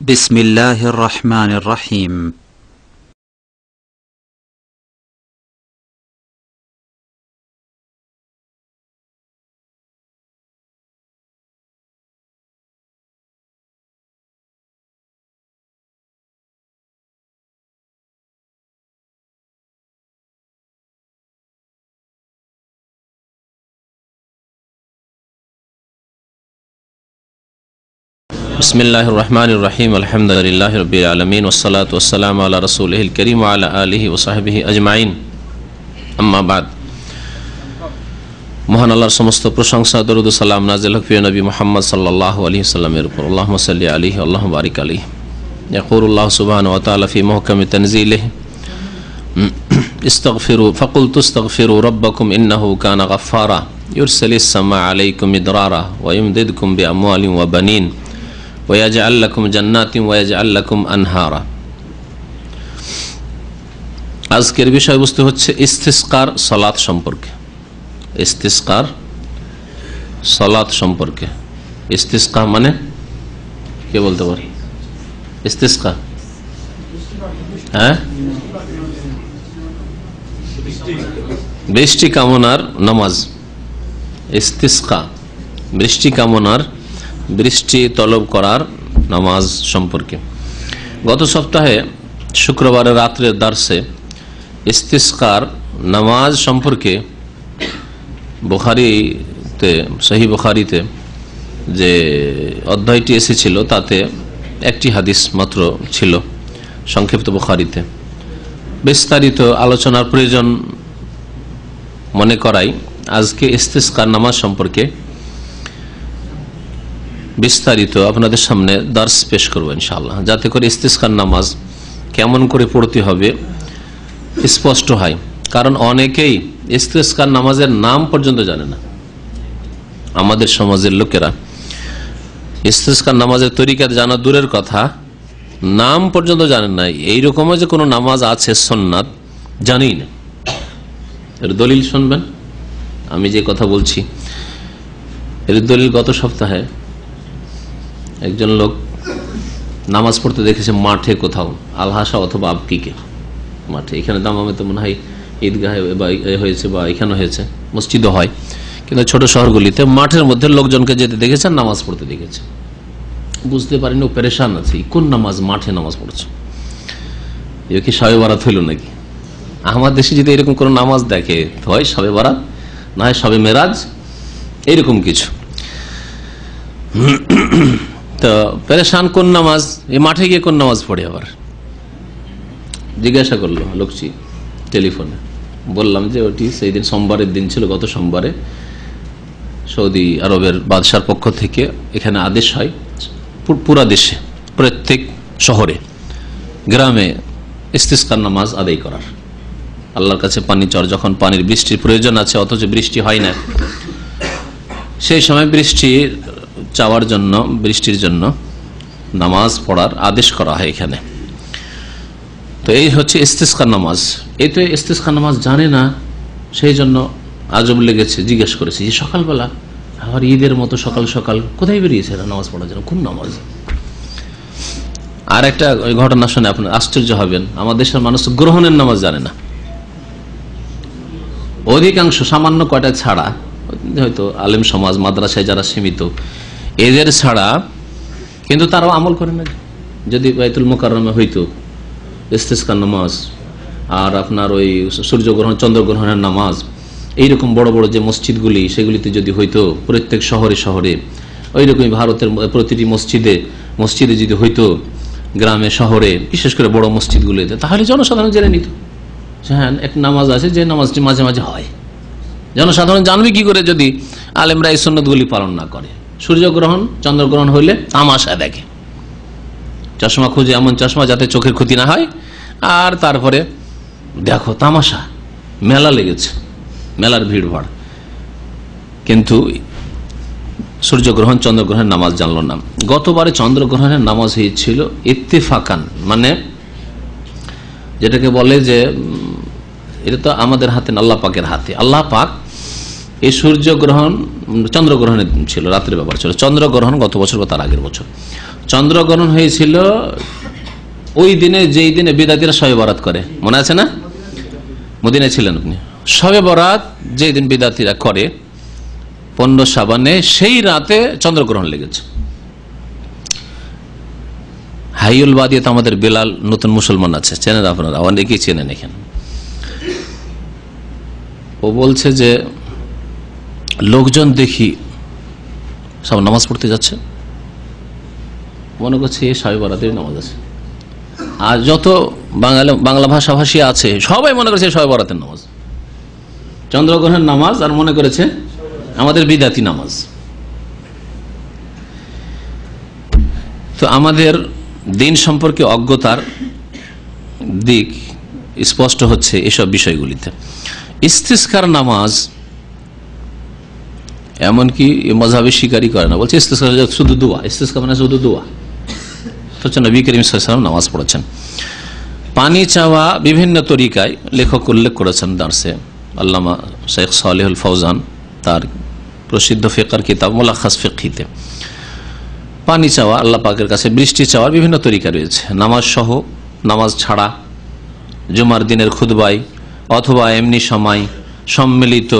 بسم الله الرحمن الرحيم بسم الله الرحمن الرحيم الحمد لله رب العالمين والصلاة والسلام على رسوله الكريم وعلى آله وصحبه أجمعين أما بعد মহান আল্লাহর সমস্ত প্রশংসা দরুদ ও সালাম নাযিল হোক প্রিয় নবী মুহাম্মদ সাল্লাল্লাহু আলাইহি সাল্লামের উপর আল্লাহুম্মা সাল্লি আলাইহি আল্লাহুম্মা বারিক আলাইহি ইয়াকুলুল্লাহু সুবহানাহু ওয়া তাআলা ফি মুহকামি তানজিলিহি ইস্তাগফিরু ফাকুলতু ইস্তাগফিরু রাব্বাকুম ইন্নাহু কানা গাফফারা ইউরসিলিস সামাআ আলাইকুম মিদরারা ওয়া ইমদিদকুম বিআমওয়ালিন ওয়া বানিন ويجعل لكم جنات ويجعل لكم أنهارا আজকের বিষয়বস্তু হচ্ছে ইস্তিসকার সালাত সম্পর্কে। ইস্তিসকার সালাত সম্পর্কে। ইস্তিসকা মানে কে বলতে পারে? ইস্তিসকা বৃষ্টি কামনার নামাজ। ইস্তিসকা বৃষ্টি কামনার, বৃষ্টি তলব করার নামাজ সম্পর্কে। গত সপ্তাহে শুক্রবারের রাত্রের দার্সে ইস্তিসকার নামাজ সম্পর্কে বুখারীতে, সহিহ বুখারীতে যে অধ্যায়টি এসেছিল তাতে একটি হাদিস মাত্র ছিল সংক্ষিপ্ত বুখারীতে। বিস্তারিত আলোচনার প্রয়োজন মনে করাই আজকে ইস্তিসকার নামাজ সম্পর্কে বিস্তারিত আপনাদের সামনে দার্স পেশ করব ইনশাআল্লাহ, যাতে করে ইস্তিসকার নামাজ কেমন করে পড়তে হবে স্পষ্ট হয়। কারণ অনেকেই ইস্তিসকার নামাজের নাম পর্যন্ত জানে না। আমাদের সমাজের লোকেরা ইস্তিসকার নামাজের তরিকা জানা দূরের কথা, নাম পর্যন্ত জানেন না। এইরকমও যে কোনো নামাজ আছে সুন্নাত জানেই না। এর দলিল শুনবেন, আমি যে কথা বলছি এর দলিল গত সপ্তাহে একজন লোক নামাজ পড়তে দেখেছে মাঠে, কোথাও আলহাসা অথবা আবকিকে মাঠে। এখানে দামামে তো মনে হয় ঈদগাহে বা হয়েছে বা এখানে হয়েছে, মসজিদও হয়, কিন্তু ছোট শহরগুলিতে মাঠের মধ্যে লোকজনকে যেতে দেখেছে, নামাজ পড়তে দেখেছে। বুঝতে পারিনি, ও পেরেশান আছে, কোন নামাজ, মাঠে নামাজ পড়ছে, এ কি শবে বারাত হইল নাকি? আমার দেশে যদি এরকম কোনো নামাজ দেখে হয় শবে বারাত, না হয় শবে মেরাজ, এইরকম কিছু। তো পেরেশান, কোন নামাজ, এই মাঠে গিয়ে কোন নামাজ পড়ে? আবার জিজ্ঞাসা করলো লোকটি টেলিফোনে। বললাম যে ওটি সেই দিন সোমবারের দিন ছিল, গত সোমবারে সৌদি আরবের বাদশার পক্ষ থেকে এখানে আদেশ হয় পুরা দেশে, প্রত্যেক শহরে গ্রামে ইস্তিসকার নামাজ আদায় করার। আল্লাহর কাছে পানি চর, যখন পানির বৃষ্টির প্রয়োজন আছে অথচ বৃষ্টি হয় না, সেই সময় বৃষ্টির চাওয়ার জন্য, বৃষ্টির জন্য নামাজ পড়ার আদেশ করা হয় এখানে। তো এই হচ্ছে ইস্তিসকার নামাজ। এই তো ইস্তিসকার নামাজ জানে না, সেই জন্য আজব লেগেছে। জিজ্ঞেস করেছি যে সকালবেলা আবার ঈদের মতো সকাল সকাল কোথায় বেরিয়েছে নামাজ পড়ার জন্য, কোন নামাজ? আর একটা ঘটনা শুনে আপনার আশ্চর্য হবেন, আমার দেশের মানুষ গ্রহণের নামাজ জানে না অধিকাংশ, সামান্য কয়টা ছাড়া, হয়তো আলেম সমাজ মাদ্রাসায় যারা সীমিত এদের ছাড়া, কিন্তু তারাও আমল করে না। যদি বাইতুল মুকাররমে হইতো ইস্তিসকার নামাজ, আর আপনার ওই সূর্যগ্রহণ চন্দ্রগ্রহণের নামাজ, এইরকম বড় বড় যে মসজিদগুলি, সেগুলিতে যদি হইতো প্রত্যেক শহরে শহরে, ওই রকমই ভারতের প্রতিটি মসজিদে মসজিদে যদি হইতো, গ্রামে শহরে, বিশেষ করে বড় মসজিদগুলিতে, তাহলে জনসাধারণ জেনে নিত যে হ্যাঁ এক নামাজ আছে, যে নামাজটি মাঝে মাঝে হয়। জনসাধারণ জানবে কি করে যদি আলেমরা এই সুন্নতগুলি পালন না করে? সূর্যগ্রহণ চন্দ্রগ্রহণ হইলে তামাশা দেখে, চশমা খুঁজে, এমন চশমা যাতে চোখের ক্ষতি না হয়, আর তারপরে দেখো তামাশা, মেলা লেগেছে, মেলার ভিড় ভাড়, কিন্তু সূর্যগ্রহণ চন্দ্রগ্রহণের নামাজ জানলো না। গতবারে চন্দ্রগ্রহণের নামাজ হয়েছিল ইত্তেফাকান, মানে যেটাকে বলে যে এটা তো আমাদের হাতে, আল্লাহ পাকের হাতে। আল্লাহ পাক এই সূর্যগ্রহণ চন্দ্রগ্রহণের ছিল, রাত্রের ব্যাপার ছিল। চন্দ্রগ্রহণ গত বছর বা তার আগের বছর চন্দ্রগ্রহণ হয়েছিল ওই দিনে, যেই দিনে বিদাতিরা শবে বরাত করে, মনে আছে না? মদিনায় ছিলেন আপনি। শবে বরাত যেই দিন বিদাতিরা করে 15 শাবানে, সেই রাতে চন্দ্রগ্রহণ লেগেছে। হাইউল বাদিয়াতে আমাদের বেলাল নতুন মুসলমান আছে, চেনেন আপনারা, অনেকেই চেনেন এখানে। ও বলছে যে লোকজন দেখি সব নামাজ পড়তে যাচ্ছে, মনে করছে এই শবে বরাতের নামাজ আছে। আর যত বাংলা ভাষাভাষী আছে সবাই মনে করেছে শবে বরাতের নামাজ, চন্দ্রগ্রহণের নামাজ, আর মনে করেছে আমাদের বিদাতি নামাজ। তো আমাদের দিন সম্পর্কে অজ্ঞতার দিক স্পষ্ট হচ্ছে এসব বিষয়গুলিতে। ইস্তিসকার নামাজ এমনকি মযহাবে স্বীকারই করে না, বলছে ইস্তিসকার শুধু দোয়া, ইস্তিসকা মানে শুধু দোয়া। হচ্ছে নবী করিম সাল্লাল্লাহু আলাইহি ওয়াসাল্লাম নামাজ পড়েছেন। পানি চাওয়া বিভিন্ন তরিকায় লেখক উল্লেখ করেছেন দার্সে। আল্লামা শেখ সালেহুল ফৌজান তার প্রসিদ্ধ ফিকহের কিতাব মুলাখাস ফিকহিতে পানি চাওয়া, আল্লাহ পাকের কাছে বৃষ্টি চাওয়ার বিভিন্ন তরিকা রয়েছে। নামাজ সহ, নামাজ ছাড়া, জুমার দিনের খুতবায়, অথবা এমনি সময়, সম্মিলিত,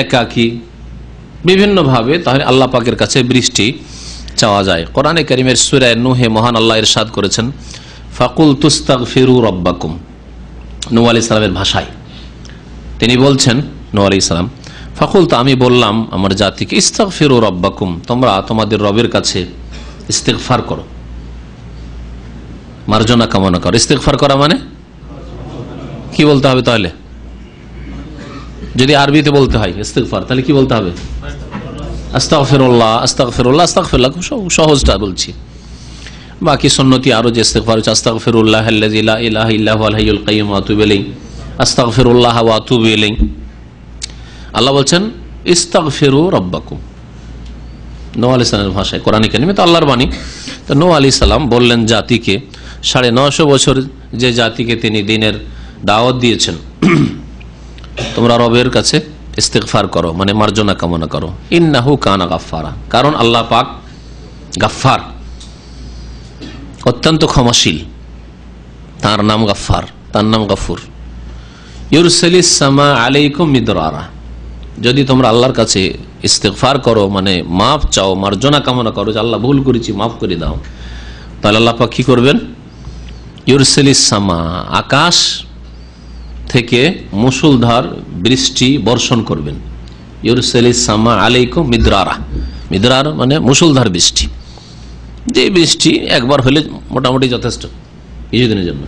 একাকী, বিভিন্নভাবে তাহলে আল্লাহ পাকের কাছে বৃষ্টি চাওয়া যায়। কোরআনে কারীমের সূরা নূহে মহান আল্লাহ ইরশাদ করেছেন, ফাকুল তুস্তাগফিরু রাব্বাকুম। নূহ আলাইহিস সালামের ভাষায় তিনি বলছেন, নূহ আলাইহিস সালাম, ফাকুল, তো আমি বললাম আমার জাতিকে, ইস্তাগফিরু রাব্বাকুম, তোমরা তোমাদের রবের কাছে ইস্তিগফার করো, মার্জনা কামনা করো। ইস্তিগফার করা মানে কি বলতে হবে? তাহলে যদি আরবিতে বলতে হয় ইস্তিগফার, তাহলে কি বলতে হবে? আস্তাগফিরুল্লাহ, আস্তাগফিরুল্লাহ, আস্তাগফিরুল্লাহ। খুব সহজটা বলছি। বাকি সুন্নতি আরো যে ইস্তিগফার আছে, আস্তাগফিরুল্লাহ আল্লাযী লা ইলাহা ইল্লা হুয়াল হাইয়ুল কাইয়্যুম ওয়া আতুবু ইলাইহি, আস্তাগফিরুল্লাহ ওয়া আতুবু ইলাইহি। আল্লাহ বলছেন ইস্তাগফিরু রাব্বাকুম, নূহ আলাইহিস সালামের ভাষায়, কোরআনে কারীমে তো আল্লাহর বাণী। তো নূহ আলাইহিস সালাম বললেন জাতিকে, 950 বছর যে জাতিকে তিনি দ্বীনের দাওয়াত দিয়েছেন, তোমরা রবের কাছে ইস্তিগফার করো, মানে মার্জনা কামনা করো। ইন্নাহু কানা গাফফারা, কারণ আল্লাহ পাক গাফফার, অত্যন্ত ক্ষমাশীল। তার নাম গাফফার, তার নাম গাফুর। ইউরসিলিস সামা আলাইকুম মিদরারা, যদি তোমরা আল্লাহর কাছে ইস্তিগফার করো, মানে মাফ চাও, মার্জনা কামনা করো যে আল্লাহ ভুল করেছি, মাফ করে দাও, তাহলে আল্লাহ পাক কি করবেন? ইউরসিলিস সামা, আকাশ থেকে মুষলধার বৃষ্টি বর্ষণ করবেন। ইউরসিলিস সামা আলাইকুম মিদরারা, মিদরার মানে মুষলধার বৃষ্টি, যে বৃষ্টি একবার হলে মোটামুটি যথেষ্ট কিছুদিনের জন্য।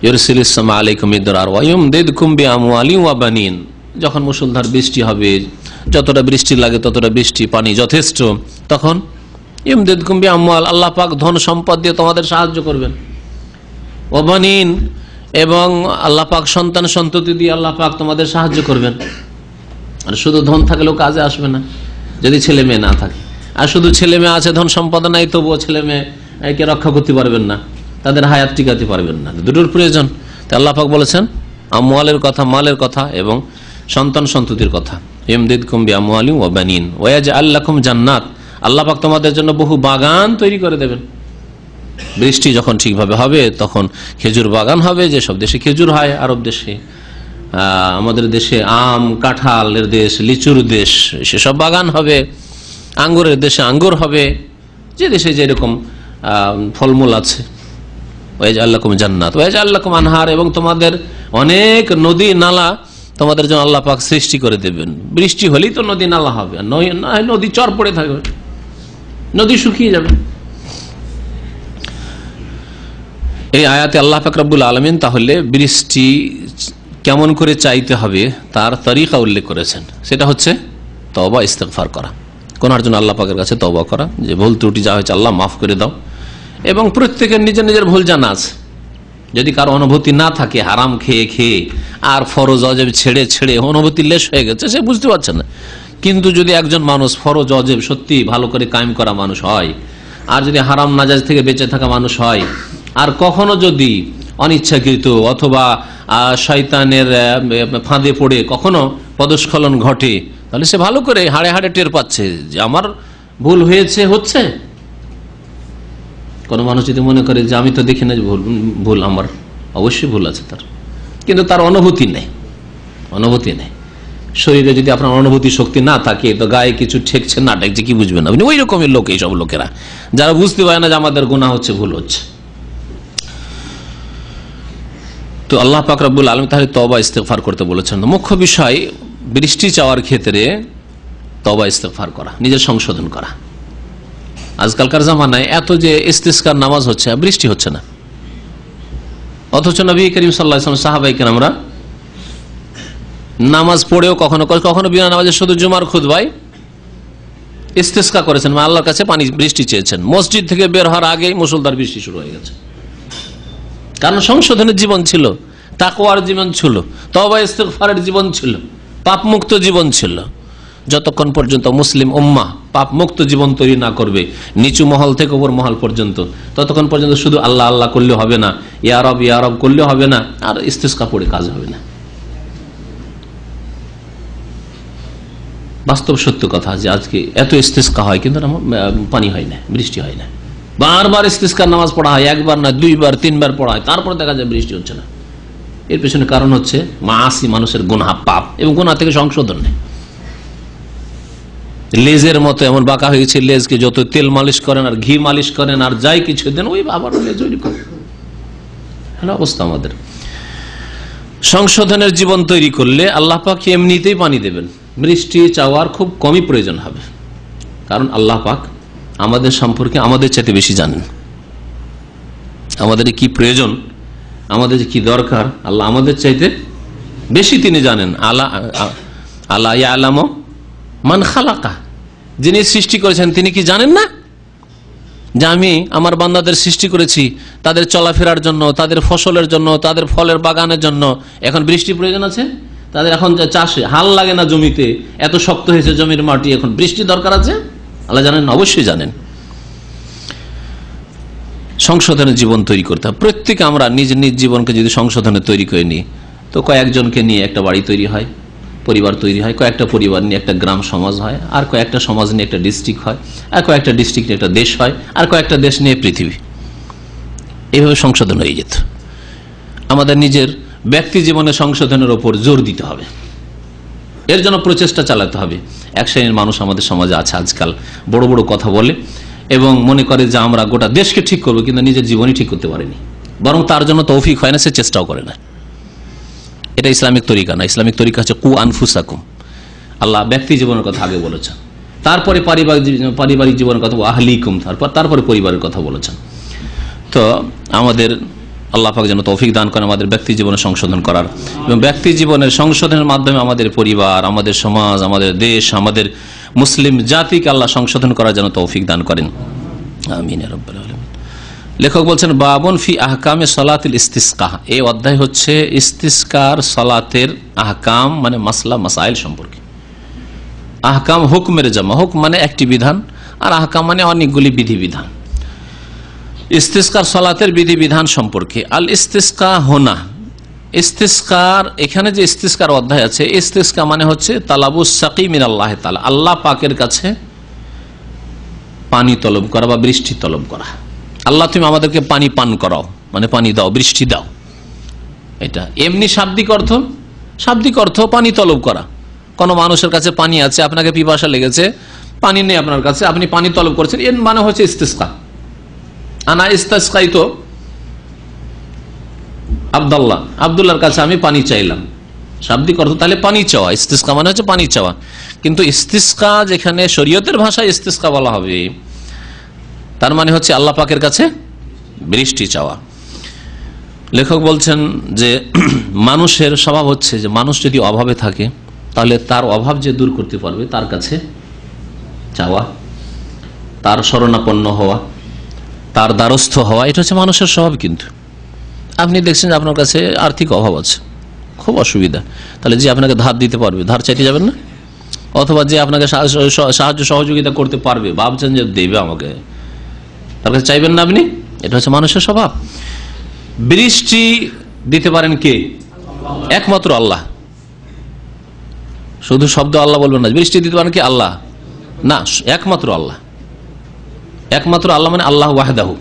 ইউরসিলিস সামা আলাইকুম মিদরারা ওয়া ইউমদিদকুম বিআমওয়ালিন ওয়া বানিন, যখন মুষলধার বৃষ্টি হবে, যতটা বৃষ্টি লাগে ততটা বৃষ্টি, পানি যথেষ্ট, তখন ইউমদিদকুম বিআমওয়াল, আল্লাহ পাক ধন সম্পদ দিয়ে তোমাদের সাহায্য করবেন। ওয়া বানিন, এবং আল্লাহ পাক সন্তান সন্ততি দিয়ে আল্লাহ পাক তোমাদের সাহায্য করবেন। আর শুধু ধন থাকলেও কাজে আসবে না যদি ছেলে মেয়ে না থাকে। আর শুধু ছেলে মেয়ে আছে, ধন সম্পদ নাই, তবুও ছেলে মেয়েকে রক্ষা করতে পারবেন না, তাদের হায়াত টিকাতে পারবেন না, দুটোর প্রয়োজন। তাই আল্লাহ পাক বলেছেন আমওয়ালের কথা, মালের কথা এবং সন্তান সন্ততির কথা। ইউমদিদকুম বিআমওয়ালিন ওয়া বানিন ওয়া ইয়াজআল লাকুম জান্নাত, আল্লাহ পাক তোমাদের জন্য বহু বাগান তৈরি করে দেবেন। বৃষ্টি যখন ঠিকভাবে হবে তখন খেজুর বাগান হবে, যেসব দেশে খেজুর হয়, আরব দেশে, আমাদের দেশে আম কাঁঠালের দেশ, লিচুর দেশ, সেসব বাগান হবে। আঙ্গুরের দেশে আঙ্গুর হবে, যে দেশে যেরকম ফলমূল আছে। ওয়াজআল লাকুম জান্নাত ওয়াজআল লাকুম আনহার, এবং তোমাদের অনেক নদী নালা তোমাদের জন্য আল্লাহ পাক সৃষ্টি করে দেবেন। বৃষ্টি হলেই তো নদী নালা হবে, নদী চর পড়ে থাকবে, নদী শুকিয়ে যাবে। এই আয়াতে আল্লাহ পাক রব্বুল আলামিন তাহলে বৃষ্টি কেমন করে চাইতে হবে তার তরিকা উল্লেখ করেছেন। সেটা হচ্ছে তওবা, ইস্তিগফার করা, কোনার জন্য আল্লাহ পাকের কাছে তওবা করা, যে ভুল ত্রুটি যা হয়েছে আল্লাহ মাফ করে দাও। এবং প্রত্যেকের নিজের নিজের ভুল জানা আছে। যদি কারো অনুভূতি না থাকে, হারাম খেয়ে খেয়ে আর ফরজ অজেব ছেড়ে ছেড়ে অনুভূতি লেশ হয়ে গেছে, সে বুঝতে পারছে না। কিন্তু যদি একজন মানুষ ফরজ অজেব সত্যি ভালো করে কায়েম করা মানুষ হয়, আর যদি হারাম নাজায়েজ থেকে বেঁচে থাকা মানুষ হয়, আর কখনো যদি অনিচ্ছাকৃত অথবা শয়তানের ফাঁদে পড়ে কখনো পদস্খলন ঘটে, তাহলে সে ভালো করে হাড়ে হাড়ে টের পাচ্ছে যে আমার ভুল হচ্ছে। কোন মানুষ যদি মনে করে যে আমি তো দেখি না ভুল আমার, অবশ্যই ভুল আছে তার, কিন্তু তার অনুভূতি নেই। শরীরে যদি আপনার অনুভূতি শক্তি না থাকে, তো গায়ে কিছু ঠেকছে না ঠেকছে কি বুঝবেন আপনি? ওই রকমের লোক এইসব লোকেরা, যারা বুঝতে পারে না যে আমাদের গুনাহ হচ্ছে, ভুল হচ্ছে। তো আল্লাহ পাক রব্বুল আলামিন তাহলে তওবা ইস্তেগফার করতে বলেছেন। মুখ্য বিষয় বৃষ্টি চাওয়ার ক্ষেত্রে তওবা ইস্তেগফার করা, নিজের সংশোধন করা। আজকালকার জামানায় এত যে ইস্তিসকার নামাজ হচ্ছে, বৃষ্টি হচ্ছে না, অথচ নবী করিম সাল্লাল্লাহু আলাইহি ওয়াসাল্লাম সাহাবায়ে কেরামরা নামাজ পড়েও কখনো কখনো বিনা নামাজে শুধু জুমার খুতবায় ইস্তিসকা করেছেন, আল্লাহর কাছে পানি বৃষ্টি চেয়েছেন। মসজিদ থেকে বের হওয়ার আগেই মুষলধার বৃষ্টি শুরু হয়ে গেছে, কারণ সংশোধনের জীবন ছিল, তাকওয়ার জীবন ছিল, তওবা ইস্তিগফারের জীবন ছিল, পাপ মুক্ত জীবন ছিল। যতক্ষণ পর্যন্ত মুসলিম উম্মাহ পাপ মুক্ত জীবন তৈরি না করবে, নিচু মহল থেকে উপর মহল পর্যন্ত, ততক্ষণ পর্যন্ত শুধু আল্লাহ আল্লাহ করলে হবে না, ইয়া রব করলে হবে না, আর ইস্তিসকা পড়ে কাজ হবে না। বাস্তব সত্য কথা যে আজকে এত ইস্তিসকা হয় কিন্তু পানি হয় না, বৃষ্টি হয় না। বারবার ইস্তিসকার নামাজ পড়া হয়, একবার না দুইবার তিনবার পড়া হয়, তারপর দেখা যায় বৃষ্টি হচ্ছে না। এর পেছনে কারণ হচ্ছে মাআসি, মানুষের গুনাহ, পাপ, এবং গুনাহ থেকে সংশোধন নেই। লেজের মতো এমন বাঁকা হয়েছে, লেজকে যত তেল মালিশ করেন আর ঘি মালিশ করেন আর যাই কিছু দেন, ওই আবার লেজ ওই করে অবস্থা। আমাদের সংশোধনের জীবন তৈরি করলে আল্লাহ পাক এমনিতেই পানি দেবেন, বৃষ্টি চাওয়ার খুব কমই প্রয়োজন হবে, কারণ আল্লাহ পাক আমাদের সম্পর্কে আমাদের চাইতে বেশি জানেন। আমাদের কি প্রয়োজন, আমাদের কি দরকার, আল্লাহ আমাদের চাইতে বেশি তিনি জানেন। আলা ইয়ালামু মান খালাকা, যিনি সৃষ্টি করেছেন তিনি কি জানেন না যে আমি আমার বান্দাদের সৃষ্টি করেছি তাদের চলাফেরার জন্য, তাদের ফসলের জন্য, তাদের ফলের বাগানের জন্য। এখন বৃষ্টি প্রয়োজন আছে তাদের, এখন চাষে হাল লাগে না, জমিতে এত শক্ত হয়েছে জমির মাটি, এখন বৃষ্টি দরকার আছে। আল্লাহ জানেন, অবশ্যই জানেন। সংশোধনের জীবন তৈরি করতে হবে প্রত্যেকে। আমরা নিজ নিজ জীবনকে যদি সংশোধনে তৈরি করে নিই, তো কয়েকজনকে নিয়ে একটা বাড়ি তৈরি হয়, পরিবার তৈরি হয়, কয়েকটা পরিবার নিয়ে একটা গ্রাম সমাজ হয়, আর কয়েকটা সমাজ নিয়ে একটা ডিস্ট্রিক্ট হয়, আর কয়েকটা ডিস্ট্রিক্ট নিয়ে একটা দেশ হয়, আর কয়েকটা দেশ নিয়ে পৃথিবী। এইভাবে সংশোধন হয়ে যেত। আমাদের নিজের ব্যক্তি জীবনে সংশোধনের ওপর জোর দিতে হবে, এর জন্য প্রচেষ্টা চালাতে হবে। এক শ্রেণীর মানুষ আমাদের সমাজে আছে আজকাল, বড় বড় কথা বলে এবং মনে করে যে আমরা গোটা দেশকে ঠিক করবো, কিন্তু নিজের জীবনই ঠিক করতে পারেনি, বরং তার জন্য তৌফিক হয় না, সে চেষ্টাও করে না। এটা ইসলামিক তরিকা না। ইসলামিক তরিকা হচ্ছে কু আনফুসাকুম। আল্লাহ ব্যক্তি জীবনের কথা আগে বলেছেন, তারপরে পারিবারিক জীবনের কথা, আহলিকুম, তারপরে পরিবারের কথা বলেছেন। তো আমাদের আল্লাহ পাক যেন তৌফিক দান করেন আমাদের ব্যক্তি জীবনে সংশোধন করার, এবং ব্যক্তি জীবনের সংশোধনের মাধ্যমে আমাদের পরিবার, আমাদের সমাজ, আমাদের দেশ, আমাদের মুসলিম জাতিকে আল্লাহ সংশোধন করার জন্য তৌফিক দান করেন। আমিন ইয়া রাব্বাল আলামিন। লেখক বলছেন বাবুন ফি আহকামে সলাতিল ইস্তিসকা। এই অধ্যায় হচ্ছে ইস্তিসকার সলাতের আহকাম, মানে মাসলা মাসাইল সম্পর্কে। আহকাম হুকমের জামা, হুক মানে একটি বিধান, আর আহকাম মানে অনেকগুলি বিধিবিধান। ইস্তিসকার সলাতের বিধিবিধান সম্পর্কে। আল ইস্তিসকা হোনা, ইস্তিসকার, এখানে যে ইস্তিসকার অধ্যায় আছে, ইস্তিসকা মানে হচ্ছে তালাবুস সাকি মিন আল্লাহ তাআলা, আল্লাহ পাকের কাছে পানি তলব করা বা বৃষ্টি তলব করা। আল্লাহ তুমি আমাদেরকে পানি পান করাও, মানে পানি দাও, বৃষ্টি দাও। এটা এমনি শাব্দিক অর্থ পানি তলব করা। কোনো মানুষের কাছে পানি আছে, আপনাকে পিপাসা লেগেছে, পানি নেই আপনার কাছে, আপনি পানি তলব করছেন, এর মানে হচ্ছে ইস্তিসকা। আনা ইস্তাসকাইতো আব্দুল্লাহর কাছে আমি পানি চাইলাম, শাব্দিক অর্থ তাহলে পানি চাওয়া। ইস্তিসকা মানে হচ্ছে পানি চাওয়া, কিন্তু ইস্তিসকা যেখানে শরীয়তের ভাষায় ইস্তিসকা বলা হবে, তার মানে হচ্ছে আল্লাহ পাকের কাছে বৃষ্টি চাওয়া। লেখক বলছেন যে মানুষের স্বভাব হচ্ছে যে মানুষ যদি অভাবে থাকে, তাহলে তার অভাব যে দূর করতে পারবে তার কাছে চাওয়া, তার শরণাপন্ন হওয়া, তার দ্বারস্থ হওয়া, এটা হচ্ছে মানুষের স্বভাব। কিন্তু আপনি দেখছেন আপনার কাছে আর্থিক অভাব আছে, খুব অসুবিধা, তাহলে যে আপনাকে ধার দিতে পারবে, ধার চাইতে যাবেন না? অথবা যে আপনাকে সাহায্য সহযোগিতা করতে পারবে, ভাবছেন যে দেবে আমাকে, তার কাছে চাইবেন না আপনি? এটা হচ্ছে মানুষের স্বভাব। বৃষ্টি দিতে পারেন কে? একমাত্র আল্লাহ। শুধু শব্দ আল্লাহ বলবেন না। বৃষ্টি দিতে পারেন কি আল্লাহ? না, একমাত্র আল্লাহ। একমাত্র আল্লাহ মানে আল্লাহ ওয়াহদাহু।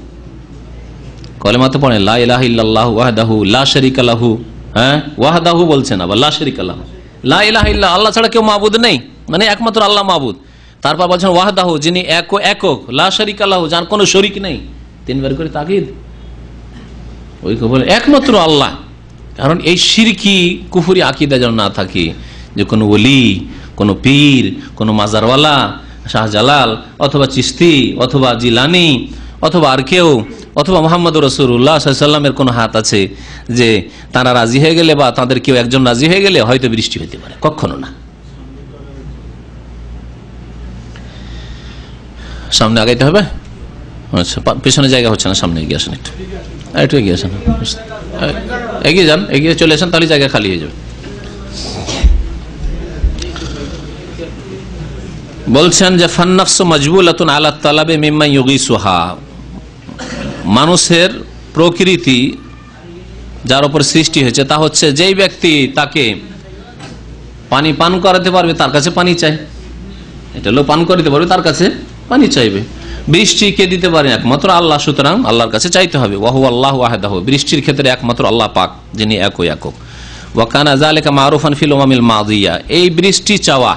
কলেমাতে পড়েন লা ইলাহা ইল্লাল্লাহু ওয়াহদাহু লা শারীকা লাহু। হ্যাঁ, ওয়াহদাহু বলছেন, আবার লা শারীকা লাহু। লা ইলাহা ইল্লাল্লাহ, আল্লাহ ছাড়া কেউ মাবুদ নেই, মানে একমাত্র আল্লাহ মাবুদ। তারপর বলছেন ওয়াহদাহু, যিনি একক, লা শারীকা লাহু, যার কোনো শরীক নেই। তিনবার করে তাকিদ। ওই বলে একমাত্র আল্লাহ। কারণ এই শিরকি কুফরি আকীদা যেন না থাকে যে কোনো ওলি, কোনো পীর, কোনো মাজারওয়ালা, শাহজালাল অথবা চিশতি অথবা জিলানি অথবা আর কেউ অথবা মুহাম্মদ রাসূলুল্লাহ সাল্লাল্লাহু আলাইহি ওয়াসাল্লামের কোনো হাত আছে যে তারা রাজি হয়ে গেলে বা তাদের কেউ একজন রাজি হয়ে গেলে হয়তো বৃষ্টি হতে পারে, কখনো না। সামনে আগাইতে হবে। আচ্ছা, পেছনে জায়গা হচ্ছে না, সামনে এগিয়ে আসেন, একটু এগিয়ে আসেন, এগিয়ে যান, এগিয়ে চলে আসেন, তাহলে জায়গা খালি হয়ে যাবে। বলছেন যে ফান্নাফসু মাজবুলাতুন আলা তালাবি মিম্মা ইউগিসুহা, মানুষের প্রকৃতি যার উপর সৃষ্টি হয়েছে তা হচ্ছে যেই ব্যক্তি তাকে পানি পান করাতে পারবে তার কাছে পানি চাই। এটা লোক পান করাতে পারবে তার কাছে পানি চাইবে। বৃষ্টি কে দিতে পারে? একমাত্র আল্লাহ, সুতরাং আল্লাহর কাছে চাইতে হবে। ওয়াহু আল্লাহু ওয়াহদাহু, বৃষ্টির ক্ষেত্রে একমাত্র আল্লাহ পাক, যিনি একক। ওয়া কানা যালিকা মারুফান ফিল উমামিল মাদিয়া, এই বৃষ্টি চাওয়া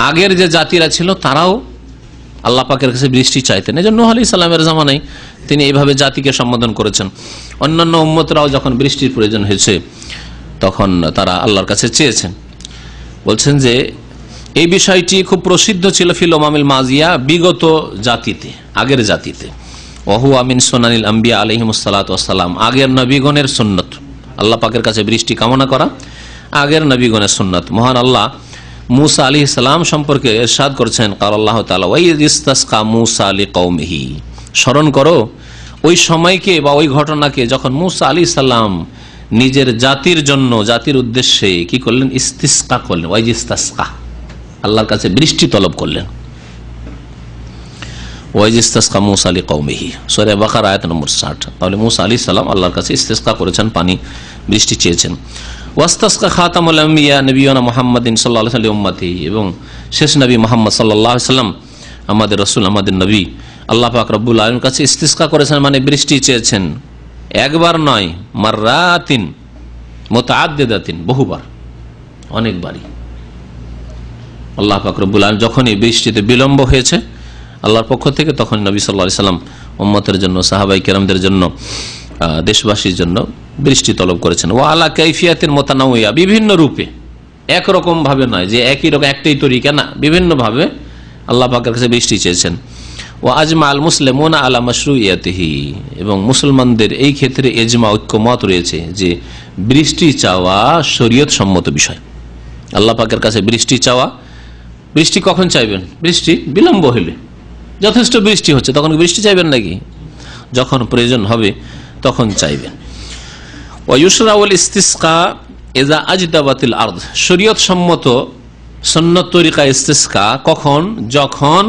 আগের যে জাতিরা ছিল তারাও আল্লাহ পাকের কাছে বৃষ্টি চাইতেন। এই জন্য নূহ আলাইহিস সালামের জামানায় তিনি এইভাবে জাতিকে সম্বোধন করেছেন। অন্যান্য উম্মতরাও যখন বৃষ্টির প্রয়োজন হয়েছে তখন তারা আল্লাহর কাছে চেয়েছেন। বলছেন যে এই বিষয়টি খুব প্রসিদ্ধ ছিল ফিল উমামিল মাজিয়া, বিগত জাতিতে, আগের জাতিতে। ওহু আমিন সুনানিল আম্বিয়া আলাইহিমুস সালাতু ওয়াস সালাম, আগের নবীগণের সুন্নত, আল্লাহ পাকের কাছে বৃষ্টি কামনা করা আগের নবীগণের সুন্নত। মহান আল্লাহ মুসা আলাইহিস সালাম সম্পর্কে ইরশাদ করেছেন, ক্বাল আল্লাহু তাআলা ওয়াইয ইসতাসকা মুসা লিকওমিহি, স্মরণ করো ওই সময়কে বা ওই ঘটনাকে যখন মুসা আলাইহিস সালাম নিজের জাতির জন্য, জাতির উদ্দেশ্যে কি করলেন? ইস্তিসকা করলেন। ওয়াইয ইসতাসকা, আল্লাহর কাছে বৃষ্টি তলব করলেন। ওয়াইয ইসতাসকা মুসা লিকওমিহি, সূরা বাকারা আয়াত নম্বর 60। তাহলে মুসা আলাইহিস সালাম আল্লাহর কাছে ইস্তিসকা করেছেন, পানি বৃষ্টি চেয়েছেন। ওয়াস্তাসকা খাতামুল আম্বিয়া নবিয়ুনা মুহাম্মাদিন সাল্লাল্লাহু আলাইহি ওয়া সাল্লাম, এবং শেষ নবী মুহাম্মদ সাল্লাল্লাহু আলাইহি ওয়াসাল্লাম, আমাদের রাসূল, আমাদের নবী, আল্লাহ পাক রব্বুল আলামিনের কাছে ইস্তিসকা করেছেন, মানে বৃষ্টি চেয়েছেন। একবার নয়, মাররাতিন মুতাআদ্দিদাতিন, বহুবার, অনেকবারই। আল্লাহ পাক রব্বুল আলামিন যখন এই বৃষ্টিতে বিলম্ব হয়েছে আল্লাহর পক্ষ থেকে, তখন নবী সাল্লাল্লাহু আলাইহি ওয়াসাল্লাম উম্মতের জন্য, সাহাবায়ে কেরামদের জন্য, দেশবাসীর জন্য বৃষ্টি তলব করেছেন। ওয়া আলা কাইফিয়াতিন মুতানাওয়িয়া, বিভিন্ন রূপে, একরকম ভাবে নয় যে একই রকম একটাই তরিকা, না, বিভিন্ন ভাবে আল্লাহ পাকের কাছে বৃষ্টি চেয়েছেন। ওয়া আজমা আল মুসলিমুনা আলা মাশরুইয়াতিহি, এবং মুসলমানদের এই ক্ষেত্রে ইজমা, ঐক্যমত রয়েছে যে বৃষ্টি চাওয়া শরীয়ত সম্মত বিষয়। আল্লাহ পাকের কাছে বৃষ্টি চাওয়া, বৃষ্টি কখন চাইবেন? বৃষ্টি বিলম্ব হলে, যথেষ্ট বৃষ্টি হচ্ছে তখন বৃষ্টি চাইবেন নাকি? যখন প্রয়োজন হবে তখন চাইবেন। ওয়ায়ুশরাউল ইস্তিসকা ইযা আজদাবাতিল আরদ, শরীয়ত সম্মত সুন্নত তরিকা ইস্তিসকা কখন? যখন